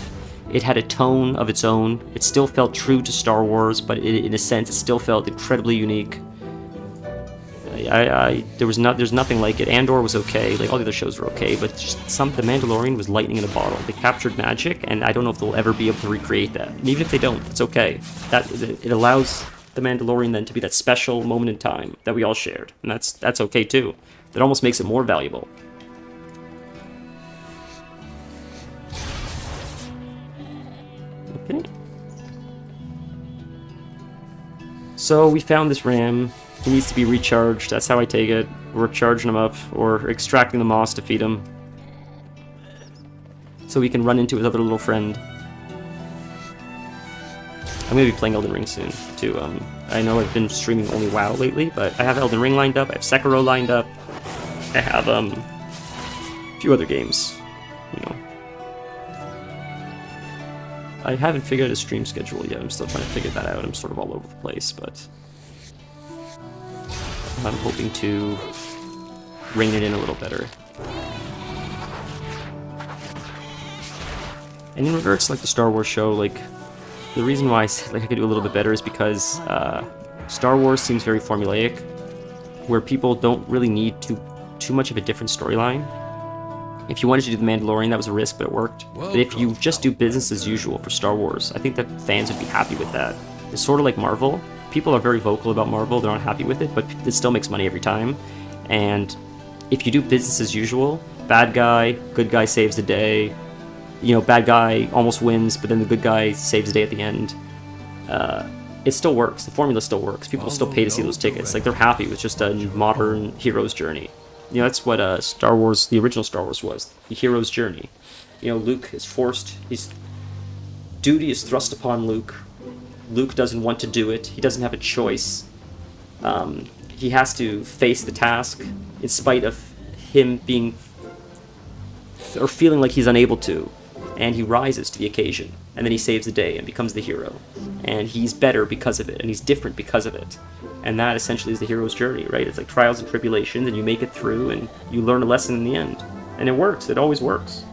It had a tone of its own. It still felt true to Star Wars, but in a sense, it still felt incredibly unique. There's nothing like it. Andor was okay, like all the other shows were okay, but just The Mandalorian was lightning in a bottle. They captured magic, and I don't know if they'll ever be able to recreate that. And even if they don't, it's okay. It allows The Mandalorian then to be that special moment in time that we all shared, and that's okay too. That almost makes it more valuable. Okay. So we found this ram. He needs to be recharged. That's how I take it. We're charging him up, or extracting the moss to feed him, so we can run into his other little friend. I'm gonna be playing Elden Ring soon, too. I know I've been streaming only WoW lately, but I have Elden Ring lined up, I have Sekiro lined up, I have, a few other games, you know. I haven't figured out a stream schedule yet, I'm still trying to figure that out. I'm sort of all over the place, but I'm hoping to rein it in a little better. And in regards to like the Star Wars show, like the reason why I said like I could do a little bit better is because Star Wars seems very formulaic, where people don't really need too much of a different storyline. If you wanted to do The Mandalorian, that was a risk, but it worked. But if you just do business as usual for Star Wars, I think that fans would be happy with that. It's sort of like Marvel. People are very vocal about Marvel, they're not happy with it, but it still makes money every time. And if you do business as usual, bad guy, good guy saves the day, you know, bad guy almost wins, but then the good guy saves the day at the end, it still works. The formula still works. People still pay to see those tickets. Like, they're happy with just a modern hero's journey. You know, that's what Star Wars, the original Star Wars was, the hero's journey. You know, Luke is forced, duty is thrust upon Luke. Luke doesn't want to do it. He doesn't have a choice. He has to face the task in spite of him being, or feeling like he's unable to. And he rises to the occasion. And then he saves the day and becomes the hero. And he's better because of it, and he's different because of it. And that essentially is the hero's journey, right? It's like trials and tribulations, and you make it through, and you learn a lesson in the end. And it works. It always works.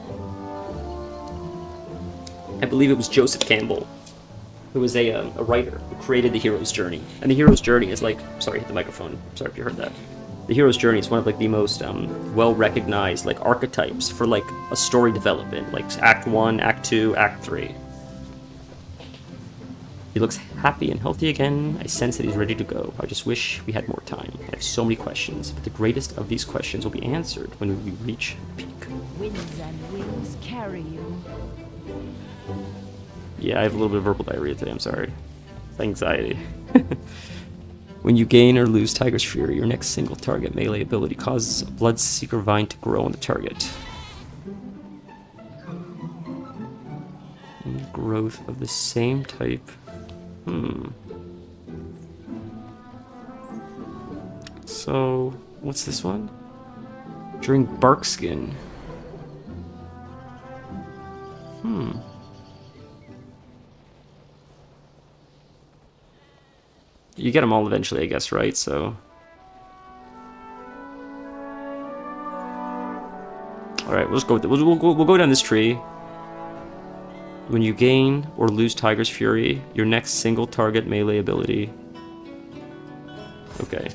I believe it was Joseph Campbell, who was a writer, who created the hero's journey. And the hero's journey is like... Sorry, I hit the microphone. Sorry if you heard that. The hero's journey is one of like the most well-recognized like archetypes for like a story development, like Act 1, Act 2, Act 3. He looks happy and healthy again. I sense that he's ready to go. I just wish we had more time. I have so many questions, but the greatest of these questions will be answered when we reach the peak.
Winds and wings carry you.
Yeah, I have a little bit of verbal diarrhea today, I'm sorry. It's anxiety. When you gain or lose Tiger's Fury, your next single target melee ability causes a Bloodseeker Vine to grow on the target. Growth of the same type. So, what's this one? During Barkskin. You get them all eventually, I guess, right? So... Alright, we'll just go with it. We'll go down this tree. When you gain or lose Tiger's Fury, your next single target melee ability. Okay.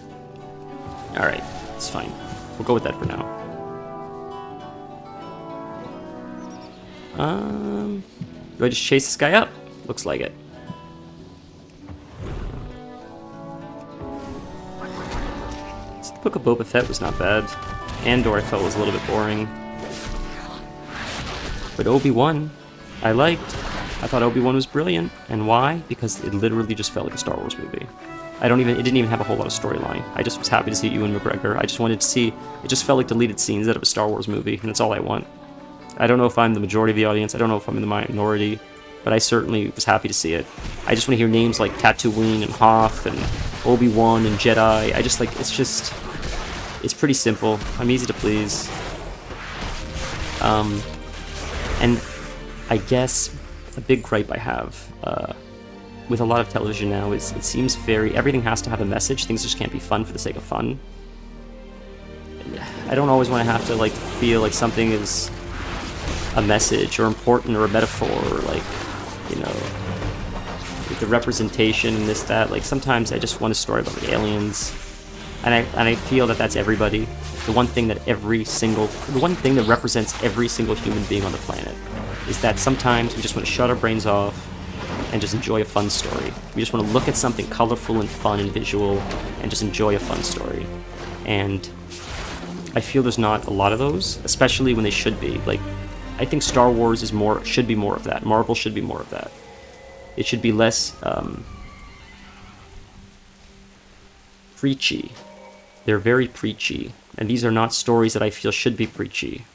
Alright, it's fine. We'll go with that for now. Do I just chase this guy up? Looks like it. So the Book of Boba Fett was not bad. Andor I felt was a little bit boring. But Obi-Wan, I liked. I thought Obi-Wan was brilliant. And why? Because it literally just felt like a Star Wars movie. It didn't even have a whole lot of storyline. I just was happy to see Ewan McGregor. I just wanted to see, it just felt like deleted scenes out of a Star Wars movie, and that's all I want. I don't know if I'm the majority of the audience, I don't know if I'm in the minority, but I certainly was happy to see it. I just want to hear names like Tatooine and Hoth and Obi-Wan and Jedi. I just like, it's pretty simple. I'm easy to please. And I guess a big gripe I have with a lot of television now is it seems everything has to have a message. Things just can't be fun for the sake of fun. I don't always want to have to like feel like something is a message or important or a metaphor or like, you know, like the representation and this, that. Like sometimes I just want a story about like aliens. And I feel that that's everybody. The one thing that represents every single human being on the planet is that sometimes we just want to shut our brains off and just enjoy a fun story. We just want to look at something colorful and fun and visual and just enjoy a fun story. And I feel there's not a lot of those, especially when they should be. Like, I think Star Wars should be more of that. Marvel should be more of that. It should be less preachy. They're very preachy, and these are not stories that I feel should be preachy,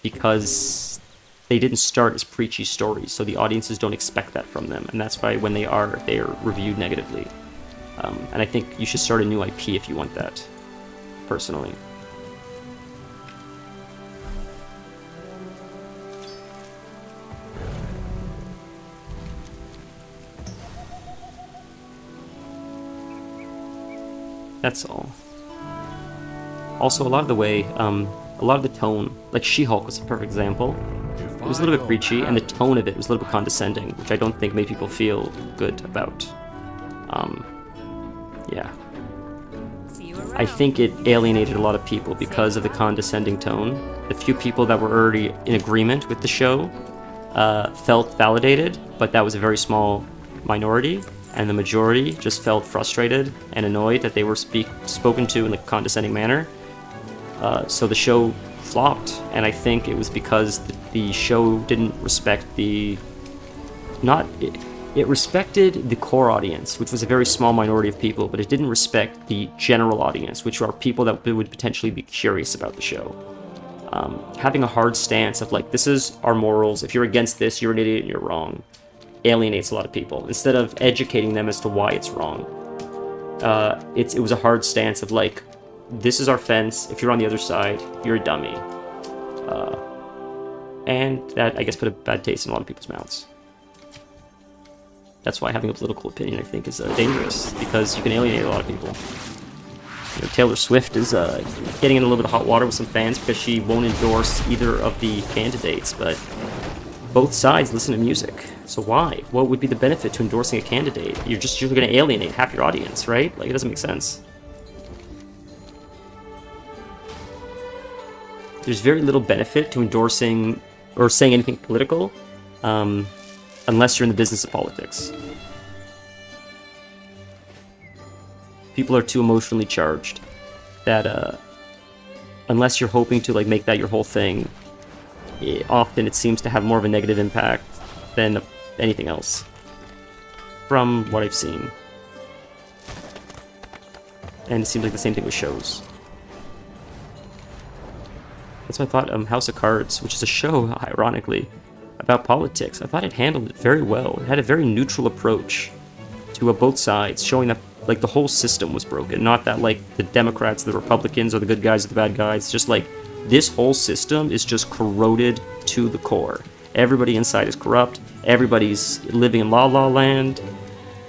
because they didn't start as preachy stories, so the audiences don't expect that from them, and that's why when they are reviewed negatively. And I think you should start a new IP if you want that, personally. That's all. Also, a lot of the tone, like She-Hulk was a perfect example. It was a little bit preachy, and the tone of it was a little bit condescending, which I don't think made people feel good about. Yeah. I think it alienated a lot of people because of the condescending tone. The few people that were already in agreement with the show felt validated, but that was a very small minority. And the majority just felt frustrated and annoyed that they were spoken to in a condescending manner. So the show flopped, and I think it was because the show didn't respect It respected the core audience, which was a very small minority of people, but it didn't respect the general audience, which are people that would potentially be curious about the show. Having a hard stance of like, this is our morals, if you're against this, you're an idiot and you're wrong, alienates a lot of people, instead of educating them as to why it's wrong. It was a hard stance of like, this is our fence, if you're on the other side, you're a dummy. And that, I guess, put a bad taste in a lot of people's mouths. That's why having a political opinion, I think, is dangerous, because you can alienate a lot of people. You know, Taylor Swift is getting in a little bit of hot water with some fans because she won't endorse either of the candidates, but both sides listen to music. So why? What would be the benefit to endorsing a candidate? You're going to alienate half your audience, right? Like, it doesn't make sense. There's very little benefit to endorsing or saying anything political, unless you're in the business of politics. People are too emotionally charged that unless you're hoping to like make that your whole thing, often it seems to have more of a negative impact than anything else, from what I've seen. And it seems like the same thing with shows. That's why I thought House of Cards, which is a show, ironically, about politics, I thought it handled it very well. It had a very neutral approach to both sides, showing that like the whole system was broken, not that like the Democrats, the Republicans are the good guys or the bad guys, just like this whole system is just corroded to the core. Everybody inside is corrupt, everybody's living in la la land,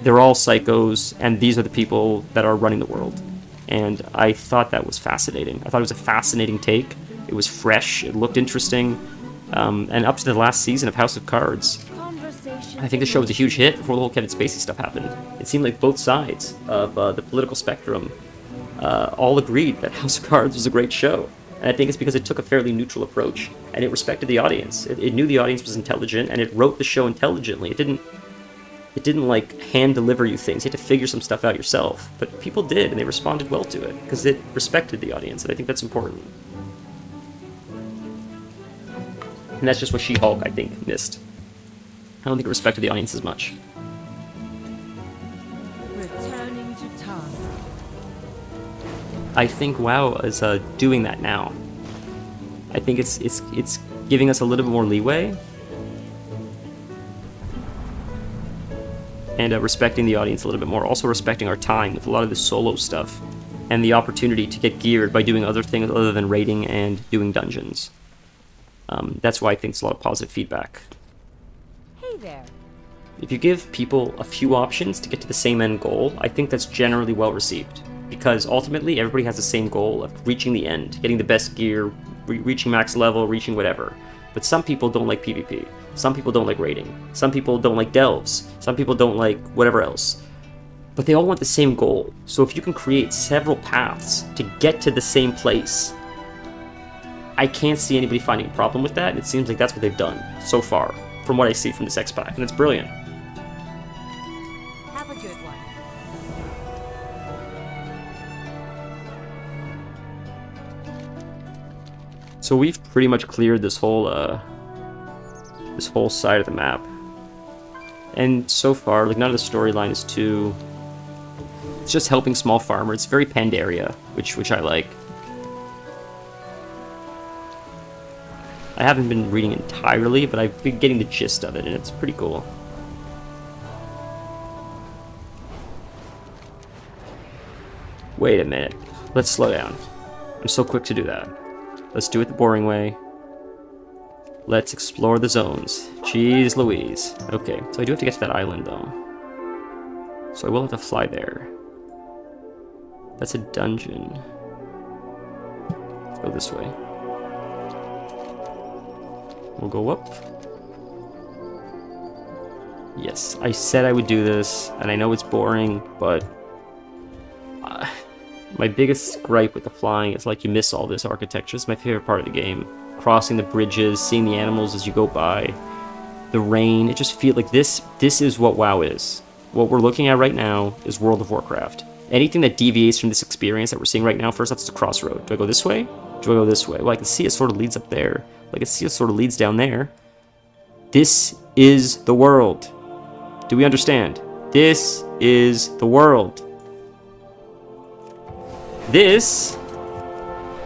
they're all psychos, and these are the people that are running the world. And I thought that was fascinating. I thought it was a fascinating take. It was fresh, it looked interesting, and up to the last season of House of Cards, I think the show was a huge hit before the whole Kevin Spacey stuff happened. It seemed like both sides of the political spectrum all agreed that House of Cards was a great show. And I think it's because it took a fairly neutral approach, and it respected the audience. It knew the audience was intelligent, and it wrote the show intelligently. It didn't like hand deliver you things. You had to figure some stuff out yourself. But people did, and they responded well to it, because it respected the audience, and I think that's important. And that's just what She-Hulk, I think, missed. I don't think it respected the audience as much.
Returning to task.
I think WoW is doing that now. I think it's giving us a little bit more leeway and respecting the audience a little bit more. Also respecting our time with a lot of the solo stuff and the opportunity to get geared by doing other things other than raiding and doing dungeons. That's why I think it's a lot of positive feedback.
Hey there.
If you give people a few options to get to the same end goal, I think that's generally well received. Because ultimately, everybody has the same goal of reaching the end, getting the best gear, reaching max level, reaching whatever. But some people don't like PvP. Some people don't like raiding. Some people don't like delves. Some people don't like whatever else. But they all want the same goal. So if you can create several paths to get to the same place, I can't see anybody finding a problem with that. It seems like that's what they've done so far, from what I see from this X-Pack, and it's brilliant.
Have a good one.
So we've pretty much cleared this whole side of the map, and so far, like, none of the storyline is too. It's just helping small farmers. It's very Pandaria, which I like. I haven't been reading entirely, but I've been getting the gist of it, and it's pretty cool. Wait a minute. Let's slow down. I'm so quick to do that. Let's do it the boring way. Let's explore the zones. Jeez Louise. Okay, so I do have to get to that island, though. So I will have to fly there. That's a dungeon. Let's go this way. We'll go up. Yes, I said I would do this, and I know it's boring, but my biggest gripe with the flying is like you miss all this architecture. It's my favorite part of the game. Crossing the bridges, seeing the animals as you go by, the rain. It just feels like this is what WoW is. What we're looking at right now is World of Warcraft. Anything that deviates from this experience that we're seeing right now, first off, it's a crossroad. Do I go this way? Do I go this way? Well, I can see it sort of leads up there. I can see it sort of leads down there. This is the world. Do we understand? This is the world. This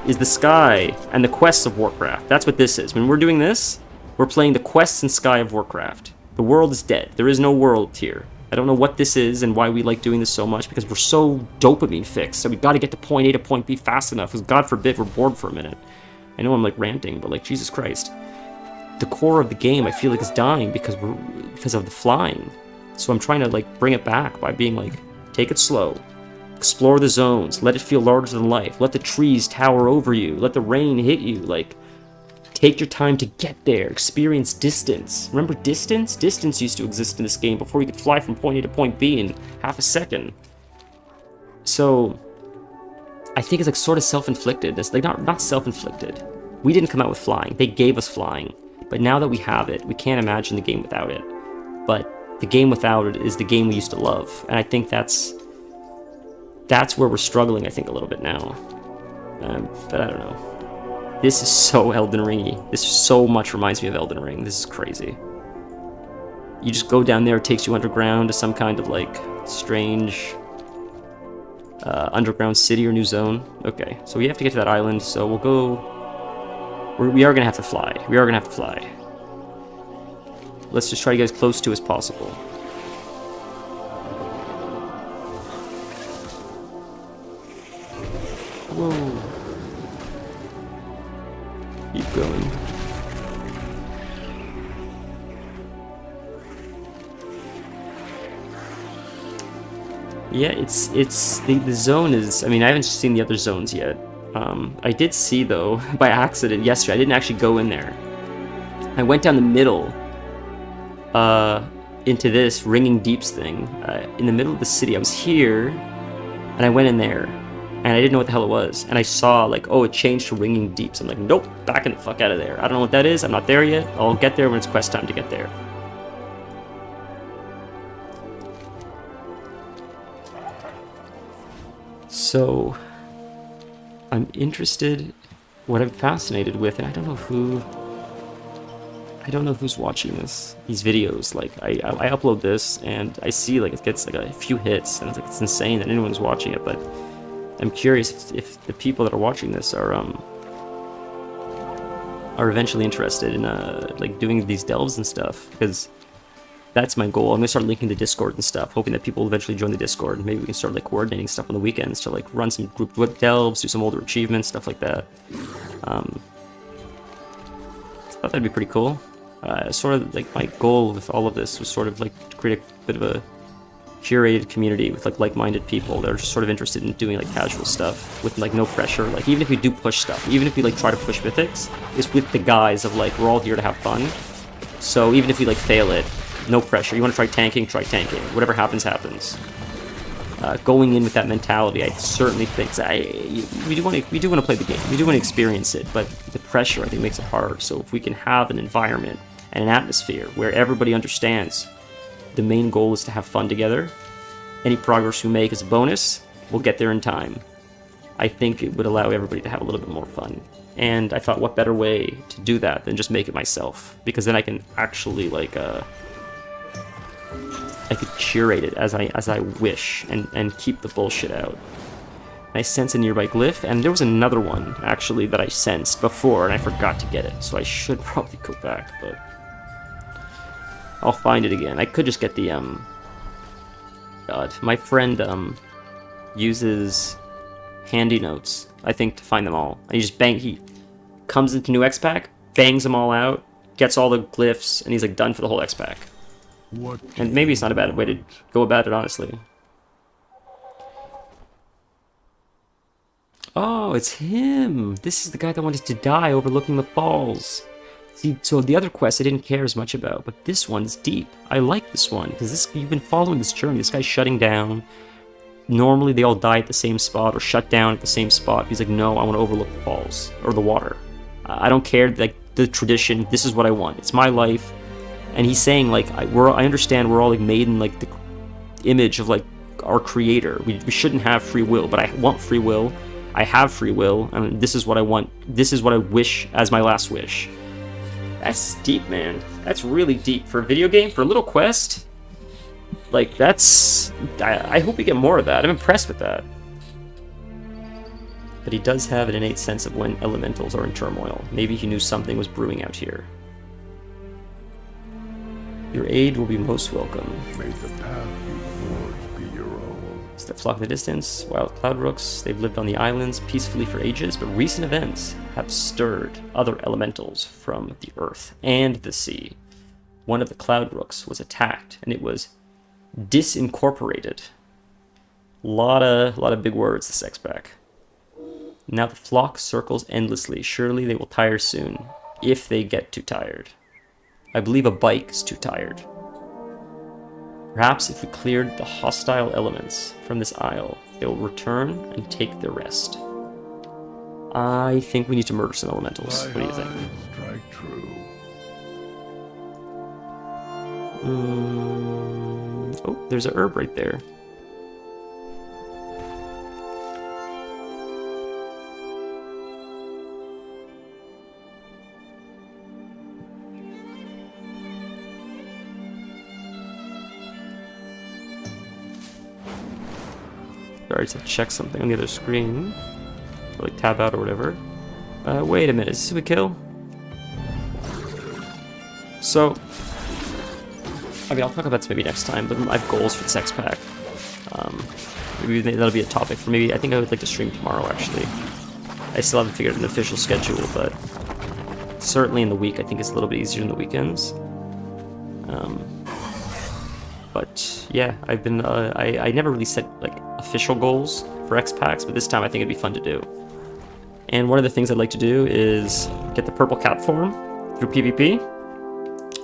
is the sky and the quests of Warcraft. That's what this is. When we're doing this, we're playing the quests and sky of Warcraft. The world is dead. There is no world here. I don't know what this is and why we like doing this so much, because we're so dopamine fixed. So we got to get to point A to point B fast enough, because God forbid we're bored for a minute. I know I'm like ranting, but like Jesus Christ. The core of the game I feel like is dying because of the flying. So I'm trying to like bring it back by being like, take it slow. Explore the zones, let it feel larger than life. Let the trees tower over you, let the rain hit you. Like, take your time to get there. Experience distance. Remember distance? Distance used to exist in this game before you could fly from point A to point B in half a second. So I think it's like sort of self-inflicted. It's like not self-inflicted. We didn't come out with flying. They gave us flying. But now that we have it, we can't imagine the game without it. But the game without it is the game we used to love. And I think that's where we're struggling, I think, a little bit now. But I don't know. This is so Elden Ring-y. This so much reminds me of Elden Ring. This is crazy. You just go down there, it takes you underground to some kind of, like, strange underground city or new zone. Okay, so we have to get to that island, so we'll go... We are going to have to fly. We are going to have to fly. Let's just try to get as close to as possible. Whoa. Keep going. Yeah, it's the zone is, I mean, I haven't seen the other zones yet. I did see, though, by accident yesterday, I didn't actually go in there. I went down the middle into this Ringing Deeps thing in the middle of the city. I was here, and I went in there, and I didn't know what the hell it was. And I saw, like, oh, it changed to Ringing Deeps. I'm like, nope, backing the fuck out of there. I don't know what that is. I'm not there yet. I'll get there when it's quest time to get there. So, I'm interested, what I'm fascinated with, and I don't know who's watching these videos. Like, I upload this, and I see, like, it gets, like, a few hits, and it's, like, it's insane that anyone's watching it, but I'm curious if the people that are watching this are eventually interested in, like, doing these delves and stuff, because that's my goal. I'm gonna start linking the Discord and stuff, hoping that people will eventually join the Discord, and maybe we can start, like, coordinating stuff on the weekends to, like, run some group delves, do some older achievements, stuff like that. I thought that'd be pretty cool. Sort of, like, my goal with all of this was sort of, like, to create a bit of a curated community with, like, like-minded people that are just sort of interested in doing, like, casual stuff with, like, no pressure. Like, even if we do push stuff, even if we, like, try to push mythics, it's with the guise of, like, we're all here to have fun. So even if we, like, fail it, no pressure. You want to try tanking? Whatever happens, happens. Going in with that mentality, I certainly think we do want to play the game. We do want to experience it, but the pressure, I think, makes it hard. So if we can have an environment and an atmosphere where everybody understands the main goal is to have fun together, any progress we make is a bonus, we'll get there in time. I think it would allow everybody to have a little bit more fun. And I thought, what better way to do that than just make it myself? Because then I can actually, like, I could curate it as I wish and keep the bullshit out. I sense a nearby glyph, and there was another one, actually, that I sensed before, and I forgot to get it, so I should probably go back, but I'll find it again. I could just get the, God, my friend, uses handy notes, I think, to find them all. And he comes into new X-Pack, bangs them all out, gets all the glyphs, and he's, like, done for the whole X-Pack. And maybe it's not a bad way to go about it, honestly. Oh, it's him! This is the guy that wanted to die overlooking the falls. See, so the other quest I didn't care as much about, but this one's deep. I like this one, because you've been following this journey. This guy's shutting down. Normally they all die at the same spot, or shut down at the same spot. He's like, no, I want to overlook the falls, or the water. I don't care, like, the tradition, this is what I want. It's my life. And he's saying, like, I understand we're all, like, made in, like, the image of, like, our creator. We shouldn't have free will, but I want free will. I have free will, and this is what I want. This is what I wish as my last wish. That's deep, man. That's really deep. For a video game, for a little quest, Like, that's... I hope we get more of that. I'm impressed with that. But he does have an innate sense of when elementals are in turmoil. Maybe he knew something was brewing out here. Your aid will be most welcome.
May the path you forge be your own.
It's the flock in the distance, wild cloud rooks. They've lived on the islands peacefully for ages, but recent events have stirred other elementals from the earth and the sea. One of the cloud rooks was attacked, and it was disincorporated. Lot of big words, this X-Pack. Now the flock circles endlessly. Surely they will tire soon, if they get too tired. I believe a bike is too tired. Perhaps if we cleared the hostile elements from this isle, they will return and take their rest. I think we need to murder some elementals. What do you think?
Strike true.
Oh, there's a herb right there. Sorry, just have to check something on the other screen. Or like tab out or whatever. Wait a minute, is this a kill? So, I mean, I'll talk about this maybe next time, but I have goals for this X-Pack. Maybe that'll be a topic for maybe, I think I would like to stream tomorrow, actually. I still haven't figured out an official schedule, but certainly in the week, I think it's a little bit easier in the weekends. But yeah, I've been, I never really set, like, official goals for X-Packs, but this time I think it'd be fun to do. And one of the things I'd like to do is get the purple cat form through PvP,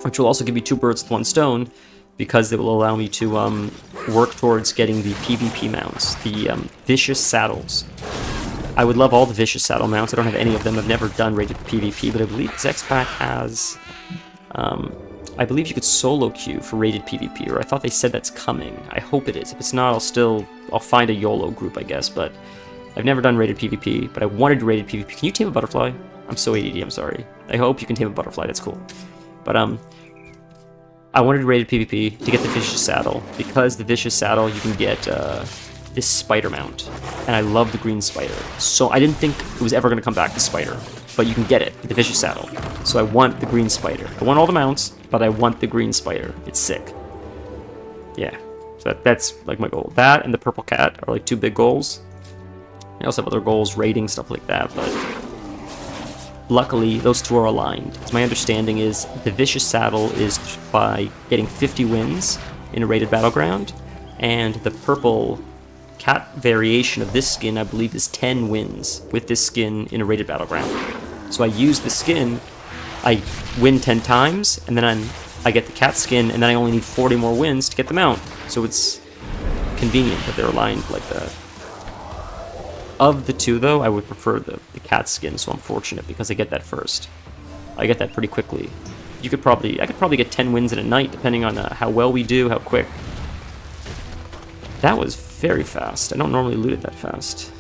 which will also give me 2 birds with 1 stone, because it will allow me to work towards getting the PvP mounts, the Vicious Saddles. I would love all the Vicious Saddle mounts. I don't have any of them. I've never done rated PvP, but I believe this X-Pack has... I believe you could solo queue for rated PvP, or I thought they said that's coming. I hope it is. If it's not, I'll find a YOLO group, I guess, but I've never done rated PvP, but I wanted rated PvP. Can you tame a butterfly? I'm so ADD, I'm sorry. I hope you can tame a butterfly, that's cool. But, I wanted rated PvP to get the Vicious Saddle, because the Vicious Saddle, you can get, this spider mount, and I love the green spider. So I didn't think it was ever going to come back, the spider, but you can get it with the Vicious Saddle. So I want the green spider. I want all the mounts, but I want the green spider. It's sick. Yeah, so that's like my goal. That and the purple cat are like 2 big goals. I also have other goals, rating, stuff like that, but luckily those 2 are aligned. As my understanding is, the Vicious Saddle is by getting 50 wins in a rated battleground, and the purple cat variation of this skin, I believe, is 10 wins with this skin in a rated battleground. So I use the skin, I win 10 times, and then I get the cat skin, and then I only need 40 more wins to get the mount. So it's convenient that they're aligned like that. Of the 2, though, I would prefer the cat skin, so I'm fortunate because I get that first. I get that pretty quickly. I could probably get 10 wins in a night, depending on how well we do, how quick. That was very fast. I don't normally loot it that fast.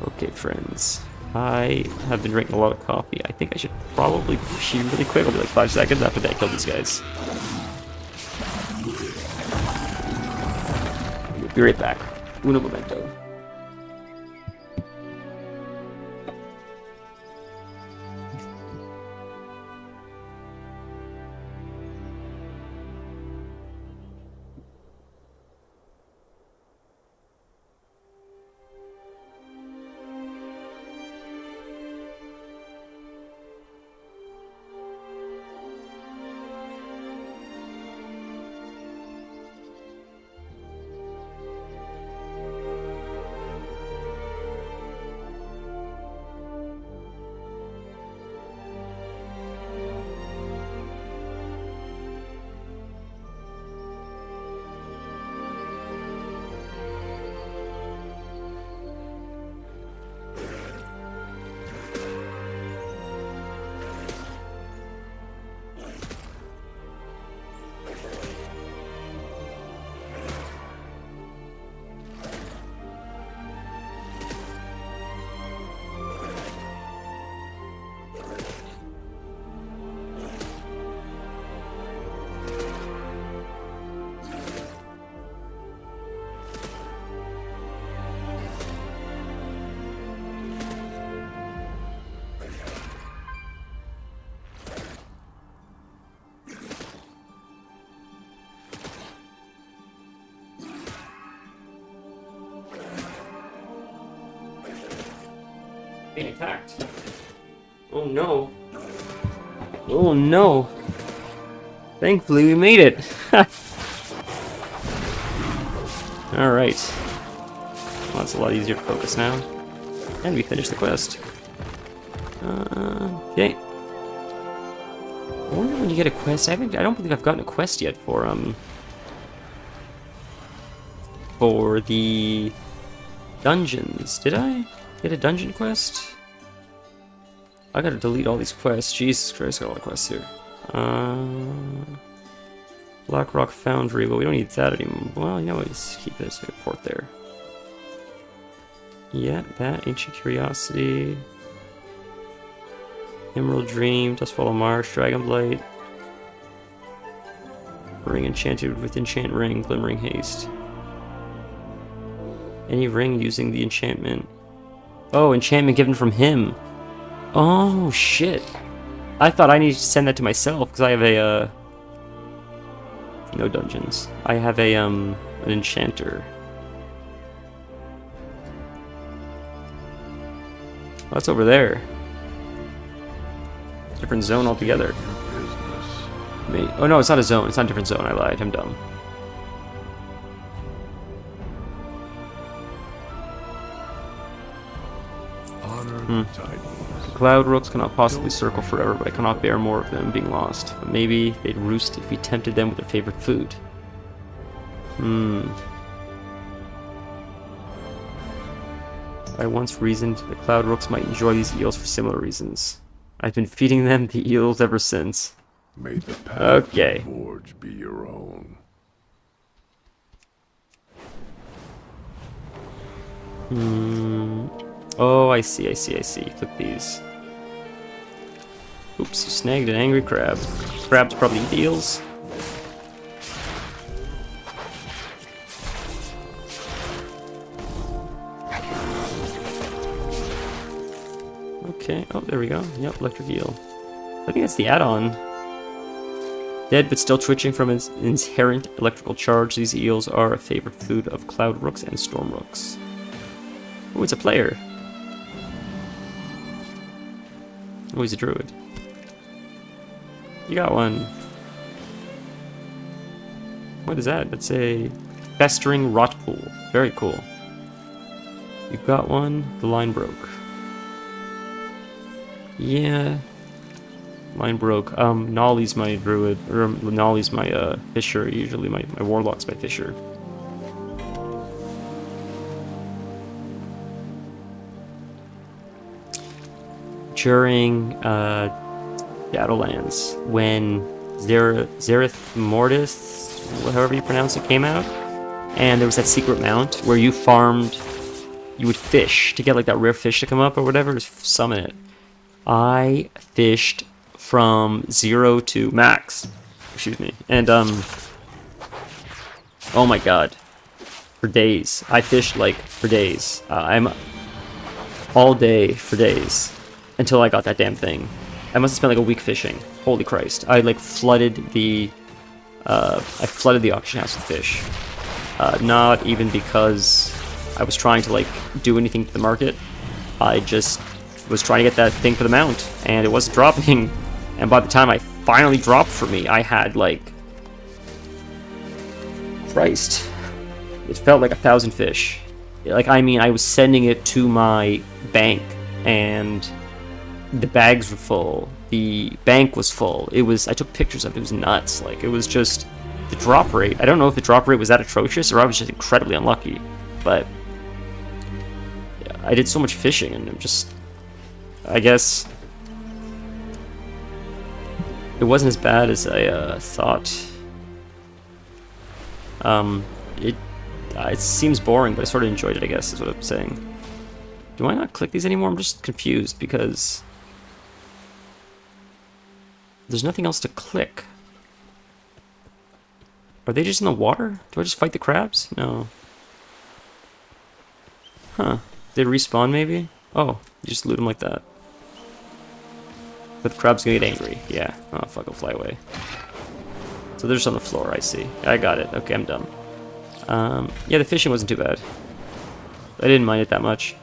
Okay, friends. I have been drinking a lot of coffee. I think I should probably pee really quick. I'll be like 5 seconds after that I kill these guys. Be right back. Uno momento. Being attacked. Oh no. Oh no. Thankfully we made it. Alright. Well, that's a lot easier to focus now. And we finished the quest. Okay. I wonder when you get a quest. I don't think I've gotten a quest yet for the dungeons. Did I get a dungeon quest? I gotta delete all these quests. Jesus Christ, got all the quests here. Blackrock Foundry, but we don't need that anymore. Well, you know what, let's keep this port there. Yeah, that, Ancient Curiosity. Emerald Dream, Dustfall Marsh, Dragonblight. Ring enchanted with Enchant Ring, Glimmering Haste. Any ring using the enchantment. Oh, enchantment given from him. Oh, shit. I thought I needed to send that to myself, because I have a, no dungeons. I have a, an enchanter. Oh, that's over there. Different zone altogether.
Business.
Oh no, it's not a zone. It's not a different zone. I lied. I'm dumb.
Honor tidings.
Cloud rooks cannot possibly circle forever, but I cannot bear more of them being lost. But maybe they'd roost if we tempted them with their favorite food. I once reasoned that cloud rooks might enjoy these eels for similar reasons. I've been feeding them the eels ever since.
May the path
Okay.
of the forge be your own.
Oh, I see. Click these. Oops, you snagged an angry crab. Crabs probably eat eels. Okay, oh, there we go. Yep, electric eel. I think that's the add-on. Dead but still twitching from its inherent electrical charge, these eels are a favorite food of cloud rooks and storm rooks. Oh, it's a player. Oh, he's a druid. You got one. What is that? That's a festering rot pool. Very cool. You got one. The line broke. Yeah. Line broke. Nolly's my druid, or Nolly's my fisher. Usually my warlock's my fisher. During Shadowlands, when Zereth Mortis, however you pronounce it, came out, and there was that secret mount where you farmed, you would fish to get like that rare fish to come up or whatever, to summon it. I fished from 0 to max, excuse me, and oh my god, for days. I fished like for days. I'm all day for days until I got that damn thing. I must have spent like a week fishing. Holy Christ! I like flooded the auction house with fish. Not even because I was trying to like do anything to the market. I just was trying to get that thing for the mount, and it wasn't dropping. And by the time I finally dropped for me, I had like, Christ, it felt like 1,000 fish. Like, I mean, I was sending it to my bank, and the bags were full. The bank was full. I took pictures of it. It was nuts. Like, it was just the drop rate. I don't know if the drop rate was that atrocious or I was just incredibly unlucky, but I did so much fishing, and I'm just, I guess it wasn't as bad as I thought. It seems boring, but I sort of enjoyed it, I guess, is what I'm saying. Do I not click these anymore? I'm just confused because there's nothing else to click. Are they just in the water? Do I just fight the crabs? No. Huh. They respawn, maybe? Oh, you just loot them like that. But the crab's gonna get angry. Yeah. Oh, fuck, I'll fly away. So they're just on the floor, I see. I got it. Okay, I'm done. Yeah, the fishing wasn't too bad. I didn't mind it that much.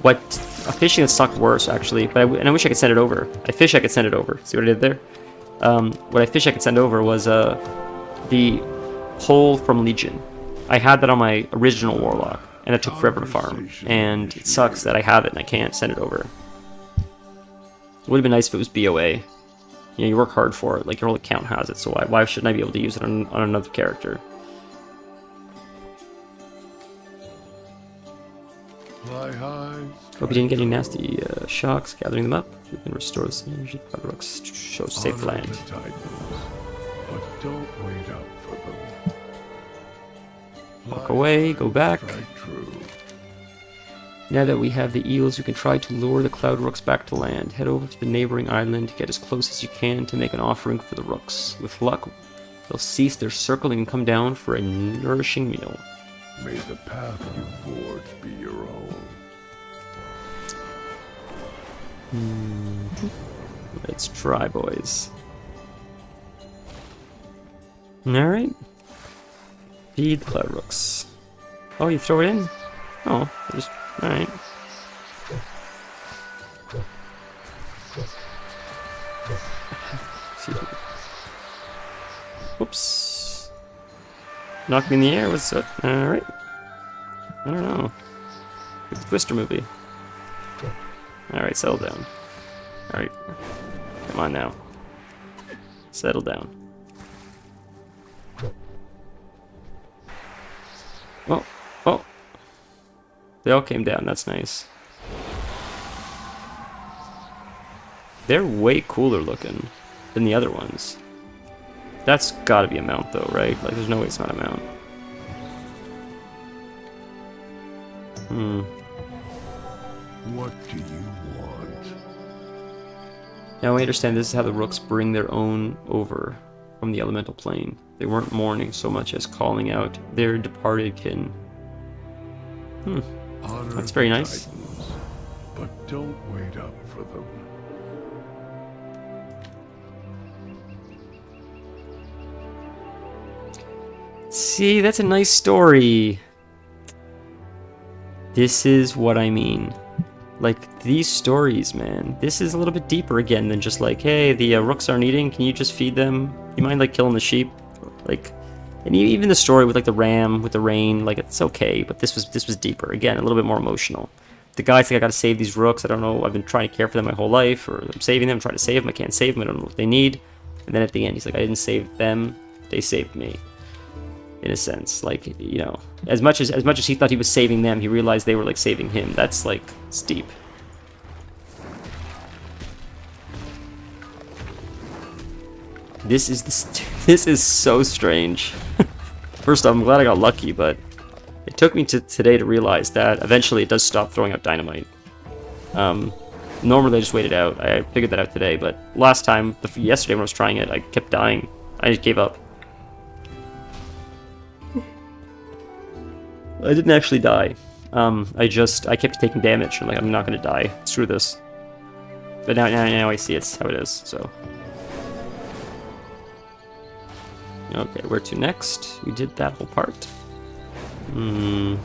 What a fishing that sucked worse, actually. But and I wish I could send it over. I fish I could send it over. See what I did there? What I fish I could send over was the pole from Legion. I had that on my original Warlock, and it took forever to farm. And it sucks that I have it and I can't send it over. It would have been nice if it was BOA. You know, you work hard for it. Like, your whole account has it, so why shouldn't I be able to use it on another character?
Fly high.
Hope you didn't get any nasty shocks. Gathering them up, we can restore the energy. Rocks show safe
Honor
land.
the Titans, but don't wait up for them.
Walk
Fly
away,
high,
go back.
strike true.
Now that we have the eels, you can try to lure the cloud rooks back to land. Head over to the neighboring island, get as close as you can to make an offering for the rooks. With luck, they'll cease their circling and come down for a nourishing meal.
May the path you forge be your own.
Let's try, boys. Alright. Feed the cloud rooks. Oh, you throw it in? Oh, just... Alright. Whoops. Knocked me in the air, what's up? Alright. I don't know. It's a Twister movie. Alright, settle down. Alright. Come on now. Settle down. Oh, oh. They all came down, that's nice. They're way cooler looking than the other ones. That's gotta be a mount though, right? Like, there's no way it's not a mount.
What do you want?
Now I understand this is how the rooks bring their own over from the elemental plane. They weren't mourning so much as calling out their departed kin.
Honor
That's very
the
nice.
Titans, but don't wait up for them.
See, that's a nice story. This is what I mean. Like, these stories, man. This is a little bit deeper again than just like, hey, the rooks aren't eating, can you just feed them? You mind, like, killing the sheep? Like, and even the story with, like, the ram, with the rain, like, it's okay, but this was deeper. Again, a little bit more emotional. The guy's like, I gotta save these rooks, I don't know, I've been trying to care for them my whole life, or I'm saving them, trying to save them, I can't save them, I don't know what they need. And then at the end, he's like, I didn't save them, they saved me. In a sense, like, you know, as much as he thought he was saving them, he realized they were like saving him. That's like, it's deep. This is so strange. First off, I'm glad I got lucky, but it took me to today to realize that eventually it does stop throwing out dynamite. Normally I just wait it out. I figured that out today, but last time, yesterday when I was trying it, I kept dying. I just gave up. I didn't actually die. I kept taking damage. I'm like, I'm not gonna die. Screw this. But now I see it's how it is, so. Okay, where to next? We did that whole part. Do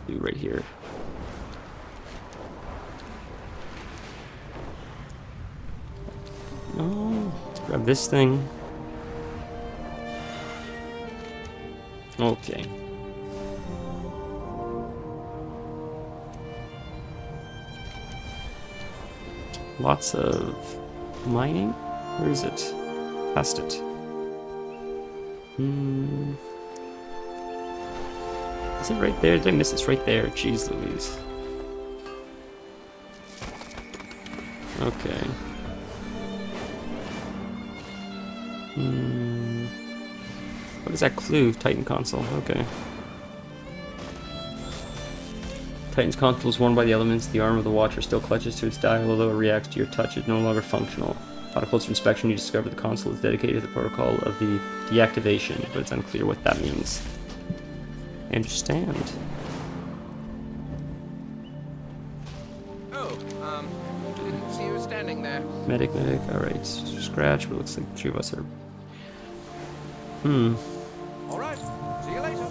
right here. Oh, let's grab this thing. Okay. Lots of mining? Where is it? Past it. Is it right there? Did I miss it? It's right there. Jeez Louise. Okay. What is that clue? Titan console. Okay. Titan's console is worn by the elements. The arm of the Watcher still clutches to its dial, although it reacts to your touch. It's no longer functional. On a closer inspection, you discover the console is dedicated to the protocol of the deactivation, but it's unclear what that means. I understand.
Oh, didn't see you standing there.
Medic. Alright. Scratch, but it looks like the three of us are...
All right, see you later.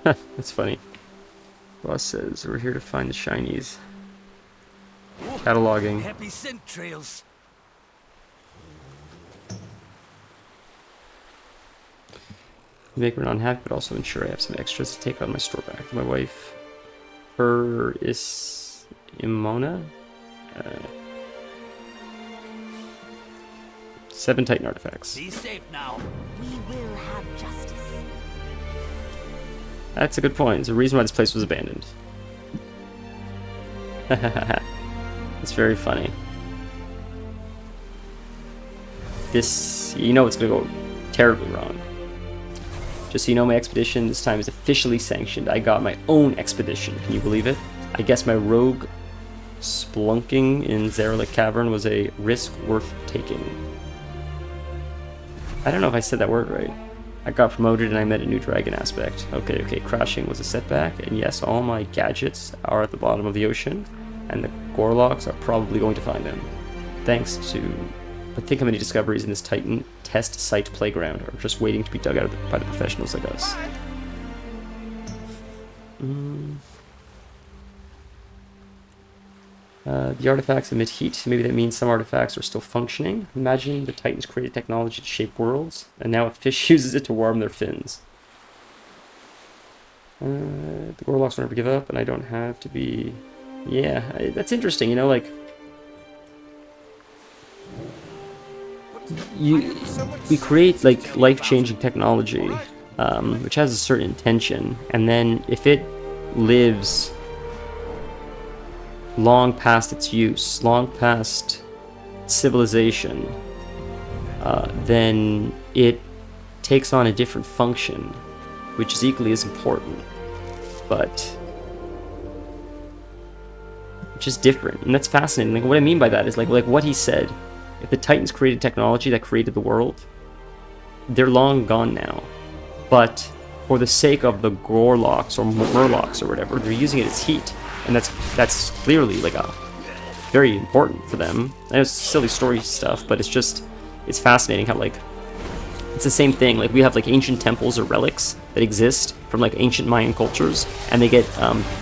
That's funny. Boss says, we're here to find the shinies. Cataloging.
Happy scent trails.
Make her unhappy, but also ensure I have some extras to take on my store back. My wife, her is Imona. 7 Titan artifacts.
Be safe now.
We will have justice.
That's a good point. There's a reason why this place was abandoned. It's very funny. This, you know, it's gonna go terribly wrong. Just so you know, my expedition this time is officially sanctioned. I got my own expedition. Can you believe it? I guess my rogue splunking in Zaralik Cavern was a risk worth taking. I don't know if I said that word right. I got promoted and I met a new dragon aspect. Okay, crashing was a setback, and yes, all my gadgets are at the bottom of the ocean, and the Gorloks are probably going to find them. Thanks to... I think how many discoveries in this Titan test site playground are just waiting to be dug out by the professionals like us. The artifacts emit heat. Maybe that means some artifacts are still functioning. Imagine the Titans created technology to shape worlds, and now a fish uses it to warm their fins. The Gorloks will never give up, and I don't have to be... Yeah, that's interesting, you know, like... We create, like, life-changing technology, which has a certain intention, and then if it lives long past its use, long past civilization, then it takes on a different function, which is equally as important, but just different. And that's fascinating. Like, what I mean by that is like what he said. If the Titans created technology that created the world, they're long gone now. But for the sake of the Gorloks or Murlocs or whatever, they're using it as heat. And that's clearly like a very important for them. I know it's silly story stuff, but it's fascinating how, like, it's the same thing. Like, we have like ancient temples or relics that exist from like ancient Mayan cultures, and they get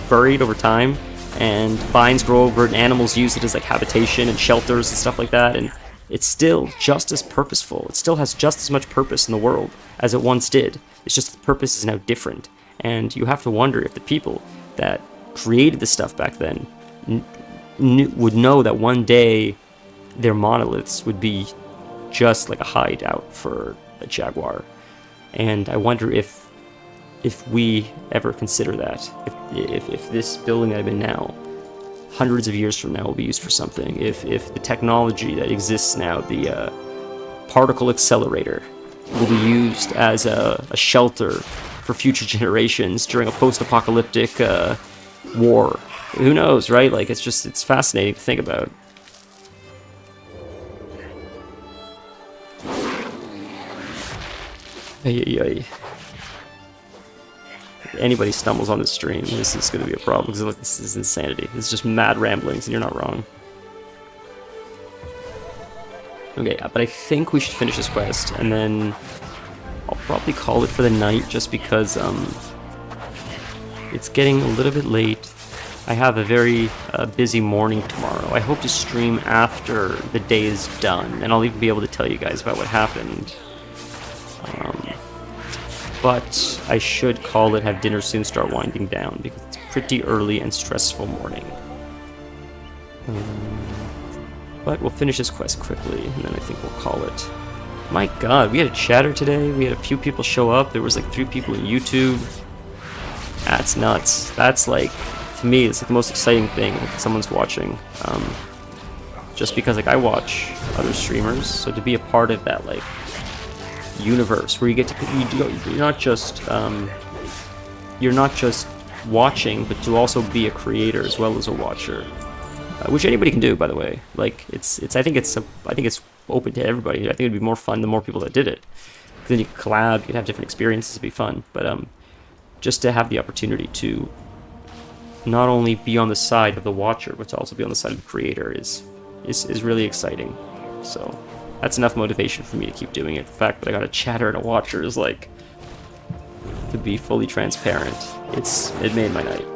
buried over time, and vines grow over it, and animals use it as like habitation and shelters and stuff like that, and it's still just as purposeful. It still has just as much purpose in the world as it once did. It's just the purpose is now different, and you have to wonder if the people that created the stuff back then would know that one day their monoliths would be just like a hideout for a jaguar. And I wonder if we ever consider that, if this building that I'm in now, hundreds of years from now, will be used for something, if the technology that exists now, the particle accelerator, will be used as a shelter for future generations during a post-apocalyptic war. Who knows, right? Like, it's fascinating to think about. If anybody stumbles on this stream, this is going to be a problem, because look, this is insanity. It's just mad ramblings, and you're not wrong. Okay, but I think we should finish this quest, and then I'll probably call it for the night, just because it's getting a little bit late. I have a very busy morning tomorrow. I hope to stream after the day is done, and I'll even be able to tell you guys about what happened. But I should call it, have dinner soon, start winding down, because it's pretty early and stressful morning. But we'll finish this quest quickly, and then I think we'll call it. My god, we had a chatter today, we had a few people show up, there was like 3 people in YouTube. That's nuts. That's like, to me, it's like the most exciting thing when someone's watching. Just because like I watch other streamers, so to be a part of that like universe where you get to, you're not just watching, but to also be a creator as well as a watcher, which anybody can do, by the way. Like, I think it's open to everybody. I think it'd be more fun the more people that did it. Then you could collab, you could have different experiences, it'd be fun. But just to have the opportunity to not only be on the side of the watcher, but to also be on the side of the creator is really exciting. So that's enough motivation for me to keep doing it. The fact that I got a chatter and a watcher is like, to be fully transparent, it made my night.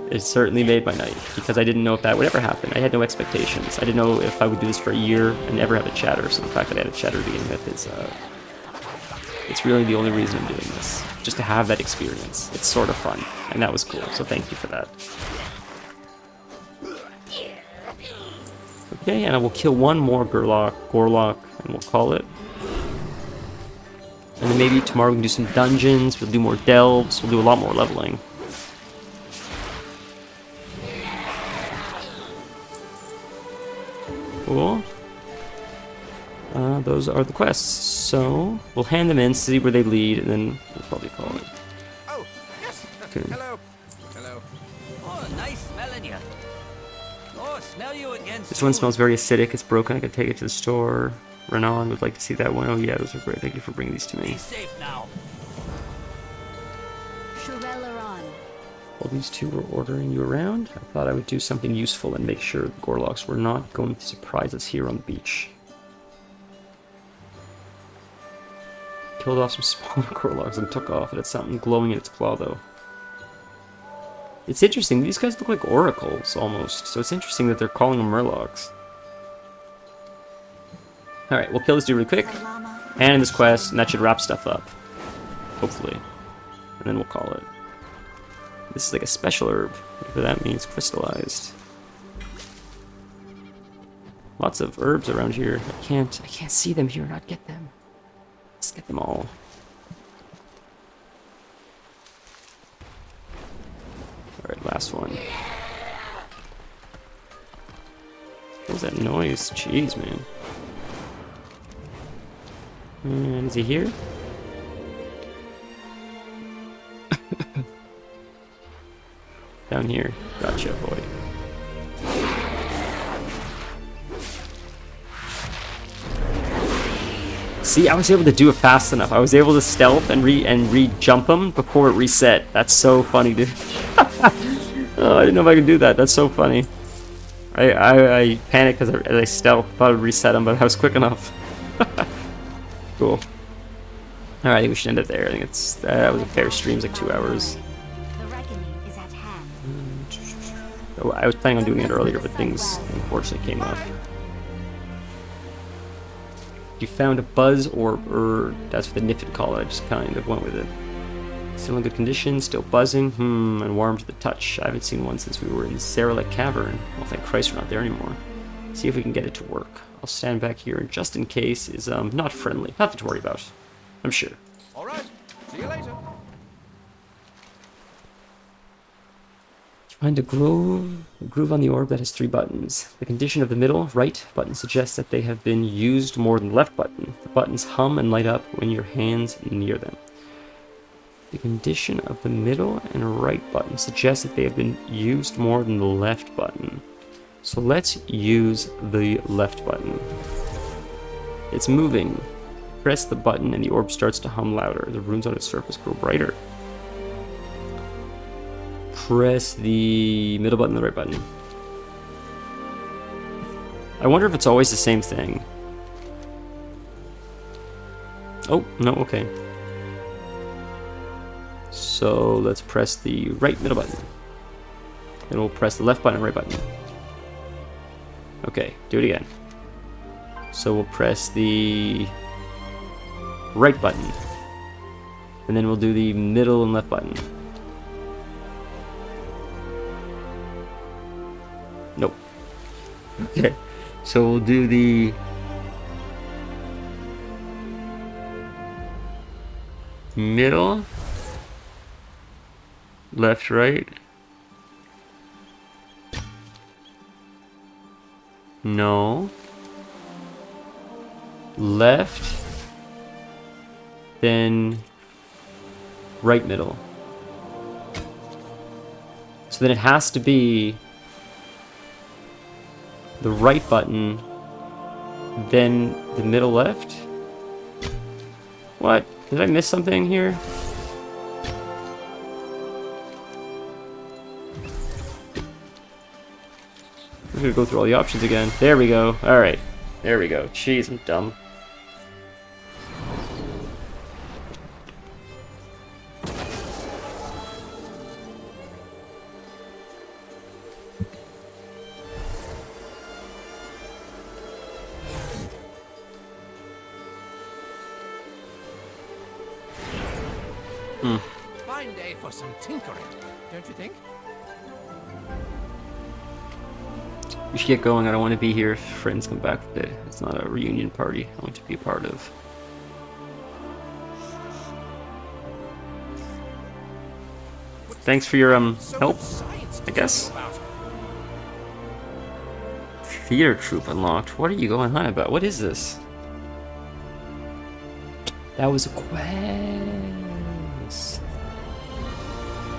It certainly made my night, because I didn't know if that would ever happen. I had no expectations. I didn't know if I would do this for a year and never have a chatter, so the fact that I had a chatter to begin with is, it's really the only reason I'm doing this. Just to have that experience. It's sort of fun, and that was cool, so thank you for that. Okay, and I will kill one more Gorlock, and we'll call it. And then maybe tomorrow we can do some dungeons, we'll do more delves, we'll do a lot more leveling. Cool. Those are the quests, so we'll hand them in, see where they lead, and then we'll probably call it.
Oh, yes.
Okay.
Hello. Hello.
Oh, nice smelling you. Oh, smell you again.
This one smells very acidic, it's broken, I could take it to the store. Renan would like to see that one. Oh yeah, those are great, thank you for bringing these to me.
Be safe now.
Shurelaron.
While these two were ordering you around, I thought I would do something useful and make sure the Gorlocks were not going to surprise us here on the beach. Killed off some smaller Gorlocks and took off. It had something glowing in its claw, though. It's interesting. These guys look like oracles, almost. So it's interesting that they're calling them Murlocs. Alright, we'll kill this dude really quick. And in this quest, and that should wrap stuff up. Hopefully. And then we'll call it. This is like a special herb. Whatever that means. Crystallized. Lots of herbs around here. I can't see them here, not get them. Let's get them all. Alright, last one. What was that noise? Jeez, man. And is he here? Down here. Gotcha, boy. See, I was able to do it fast enough. I was able to stealth and re-jump him before it reset. That's so funny, dude. Oh, I didn't know if I could do that. That's so funny. I panicked because I stealth. Thought I'd reset him, but I was quick enough. Cool. Alright, I think we should end it there. I think it's that was a fair stream. It's like 2 hours.
The reckoning is at hand.
Oh, I was planning on doing it earlier, but things unfortunately came up. You found a buzz orb, or that's what the Nifid call it. I just kind of went with it. Still in good condition, still buzzing, and warm to the touch. I haven't seen one since we were in Zarelek Cavern. Well, thank Christ we're not there anymore. See if we can get it to work. I'll stand back here, and just in case is not friendly. Nothing to worry about, I'm sure.
All right. See you later.
Find a groove on the orb that has 3 buttons. The condition of the middle, right button suggests that they have been used more than the left button. The buttons hum and light up when your hand's near them. The condition of the middle and right button suggests that they have been used more than the left button. So let's use the left button. It's moving. Press the button and the orb starts to hum louder. The runes on its surface grow brighter. Press the middle button and the right button. I wonder if it's always the same thing. Oh, no, okay. So let's press the right middle button. Then we'll press the left button and right button. Okay, do it again. So we'll press the right button. And then we'll do the middle and left button. Nope. Okay, so we'll do the middle, left, right. No. Left, then right middle. So then it has to be the right button, then the middle left? What? Did I miss something here? I'm gonna go through all the options again. There we go. Alright. There we go. Jeez, I'm dumb.
Fine day for some tinkering, don't you think?
We should get going. I don't want to be here if friends come back with it. It's not a reunion party I want to be a part of. Thanks for your
So
help,
much science to
I guess.
talk about.
Theater troupe unlocked. What are you going on about? What is this? That was a quest.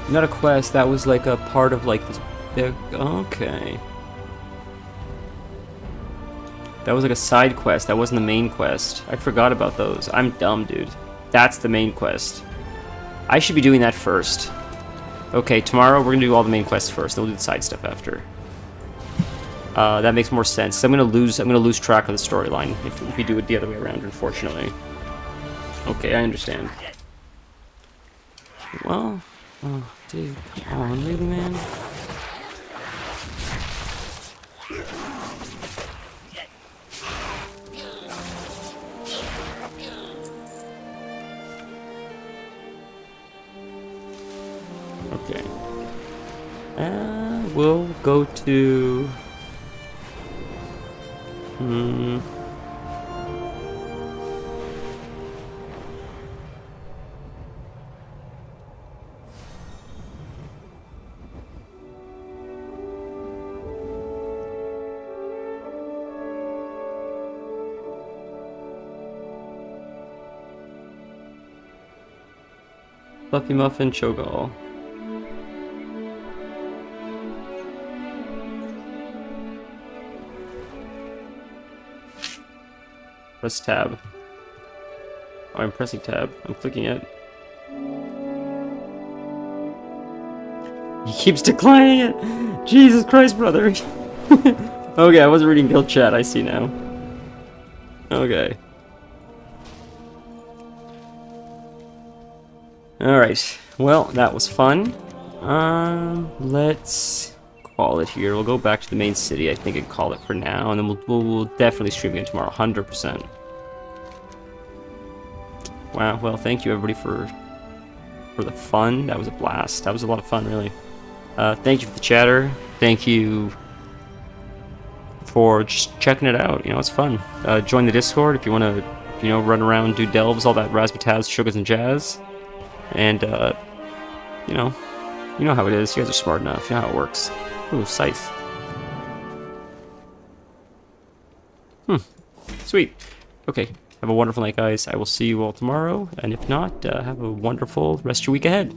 Not a quest. That was like a part of like the okay. That was like a side quest. That wasn't the main quest. I forgot about those. I'm dumb, dude. That's the main quest. I should be doing that first. Okay, tomorrow we're gonna do all the main quests first. Then we'll do the side stuff after. That makes more sense. I'm gonna lose track of the storyline if we do it the other way around. Unfortunately. Okay, I understand. Well, oh, dude, come on, really, man. Okay. We'll go to. Fluffy Muffin Cho'Gall. Press tab. Oh, I'm pressing tab. I'm clicking it. He keeps declining it! Jesus Christ, brother! Okay, I wasn't reading guild chat, I see now. Okay. Alright, well, that was fun. Let's call it here. We'll go back to the main city, I think, and call it for now, and then we'll definitely stream again tomorrow, 100%. Wow, well, thank you everybody for the fun. That was a blast. That was a lot of fun, really. Thank you for the chatter. Thank you for just checking it out. You know, it's fun. Join the Discord if you want to, you know, run around, do delves, all that razzmatazz, sugars and jazz. And, you know how it is. You guys are smart enough. You know how it works. Ooh, scythe. Sweet. Okay. Have a wonderful night, guys. I will see you all tomorrow. And if not, have a wonderful rest of your week ahead.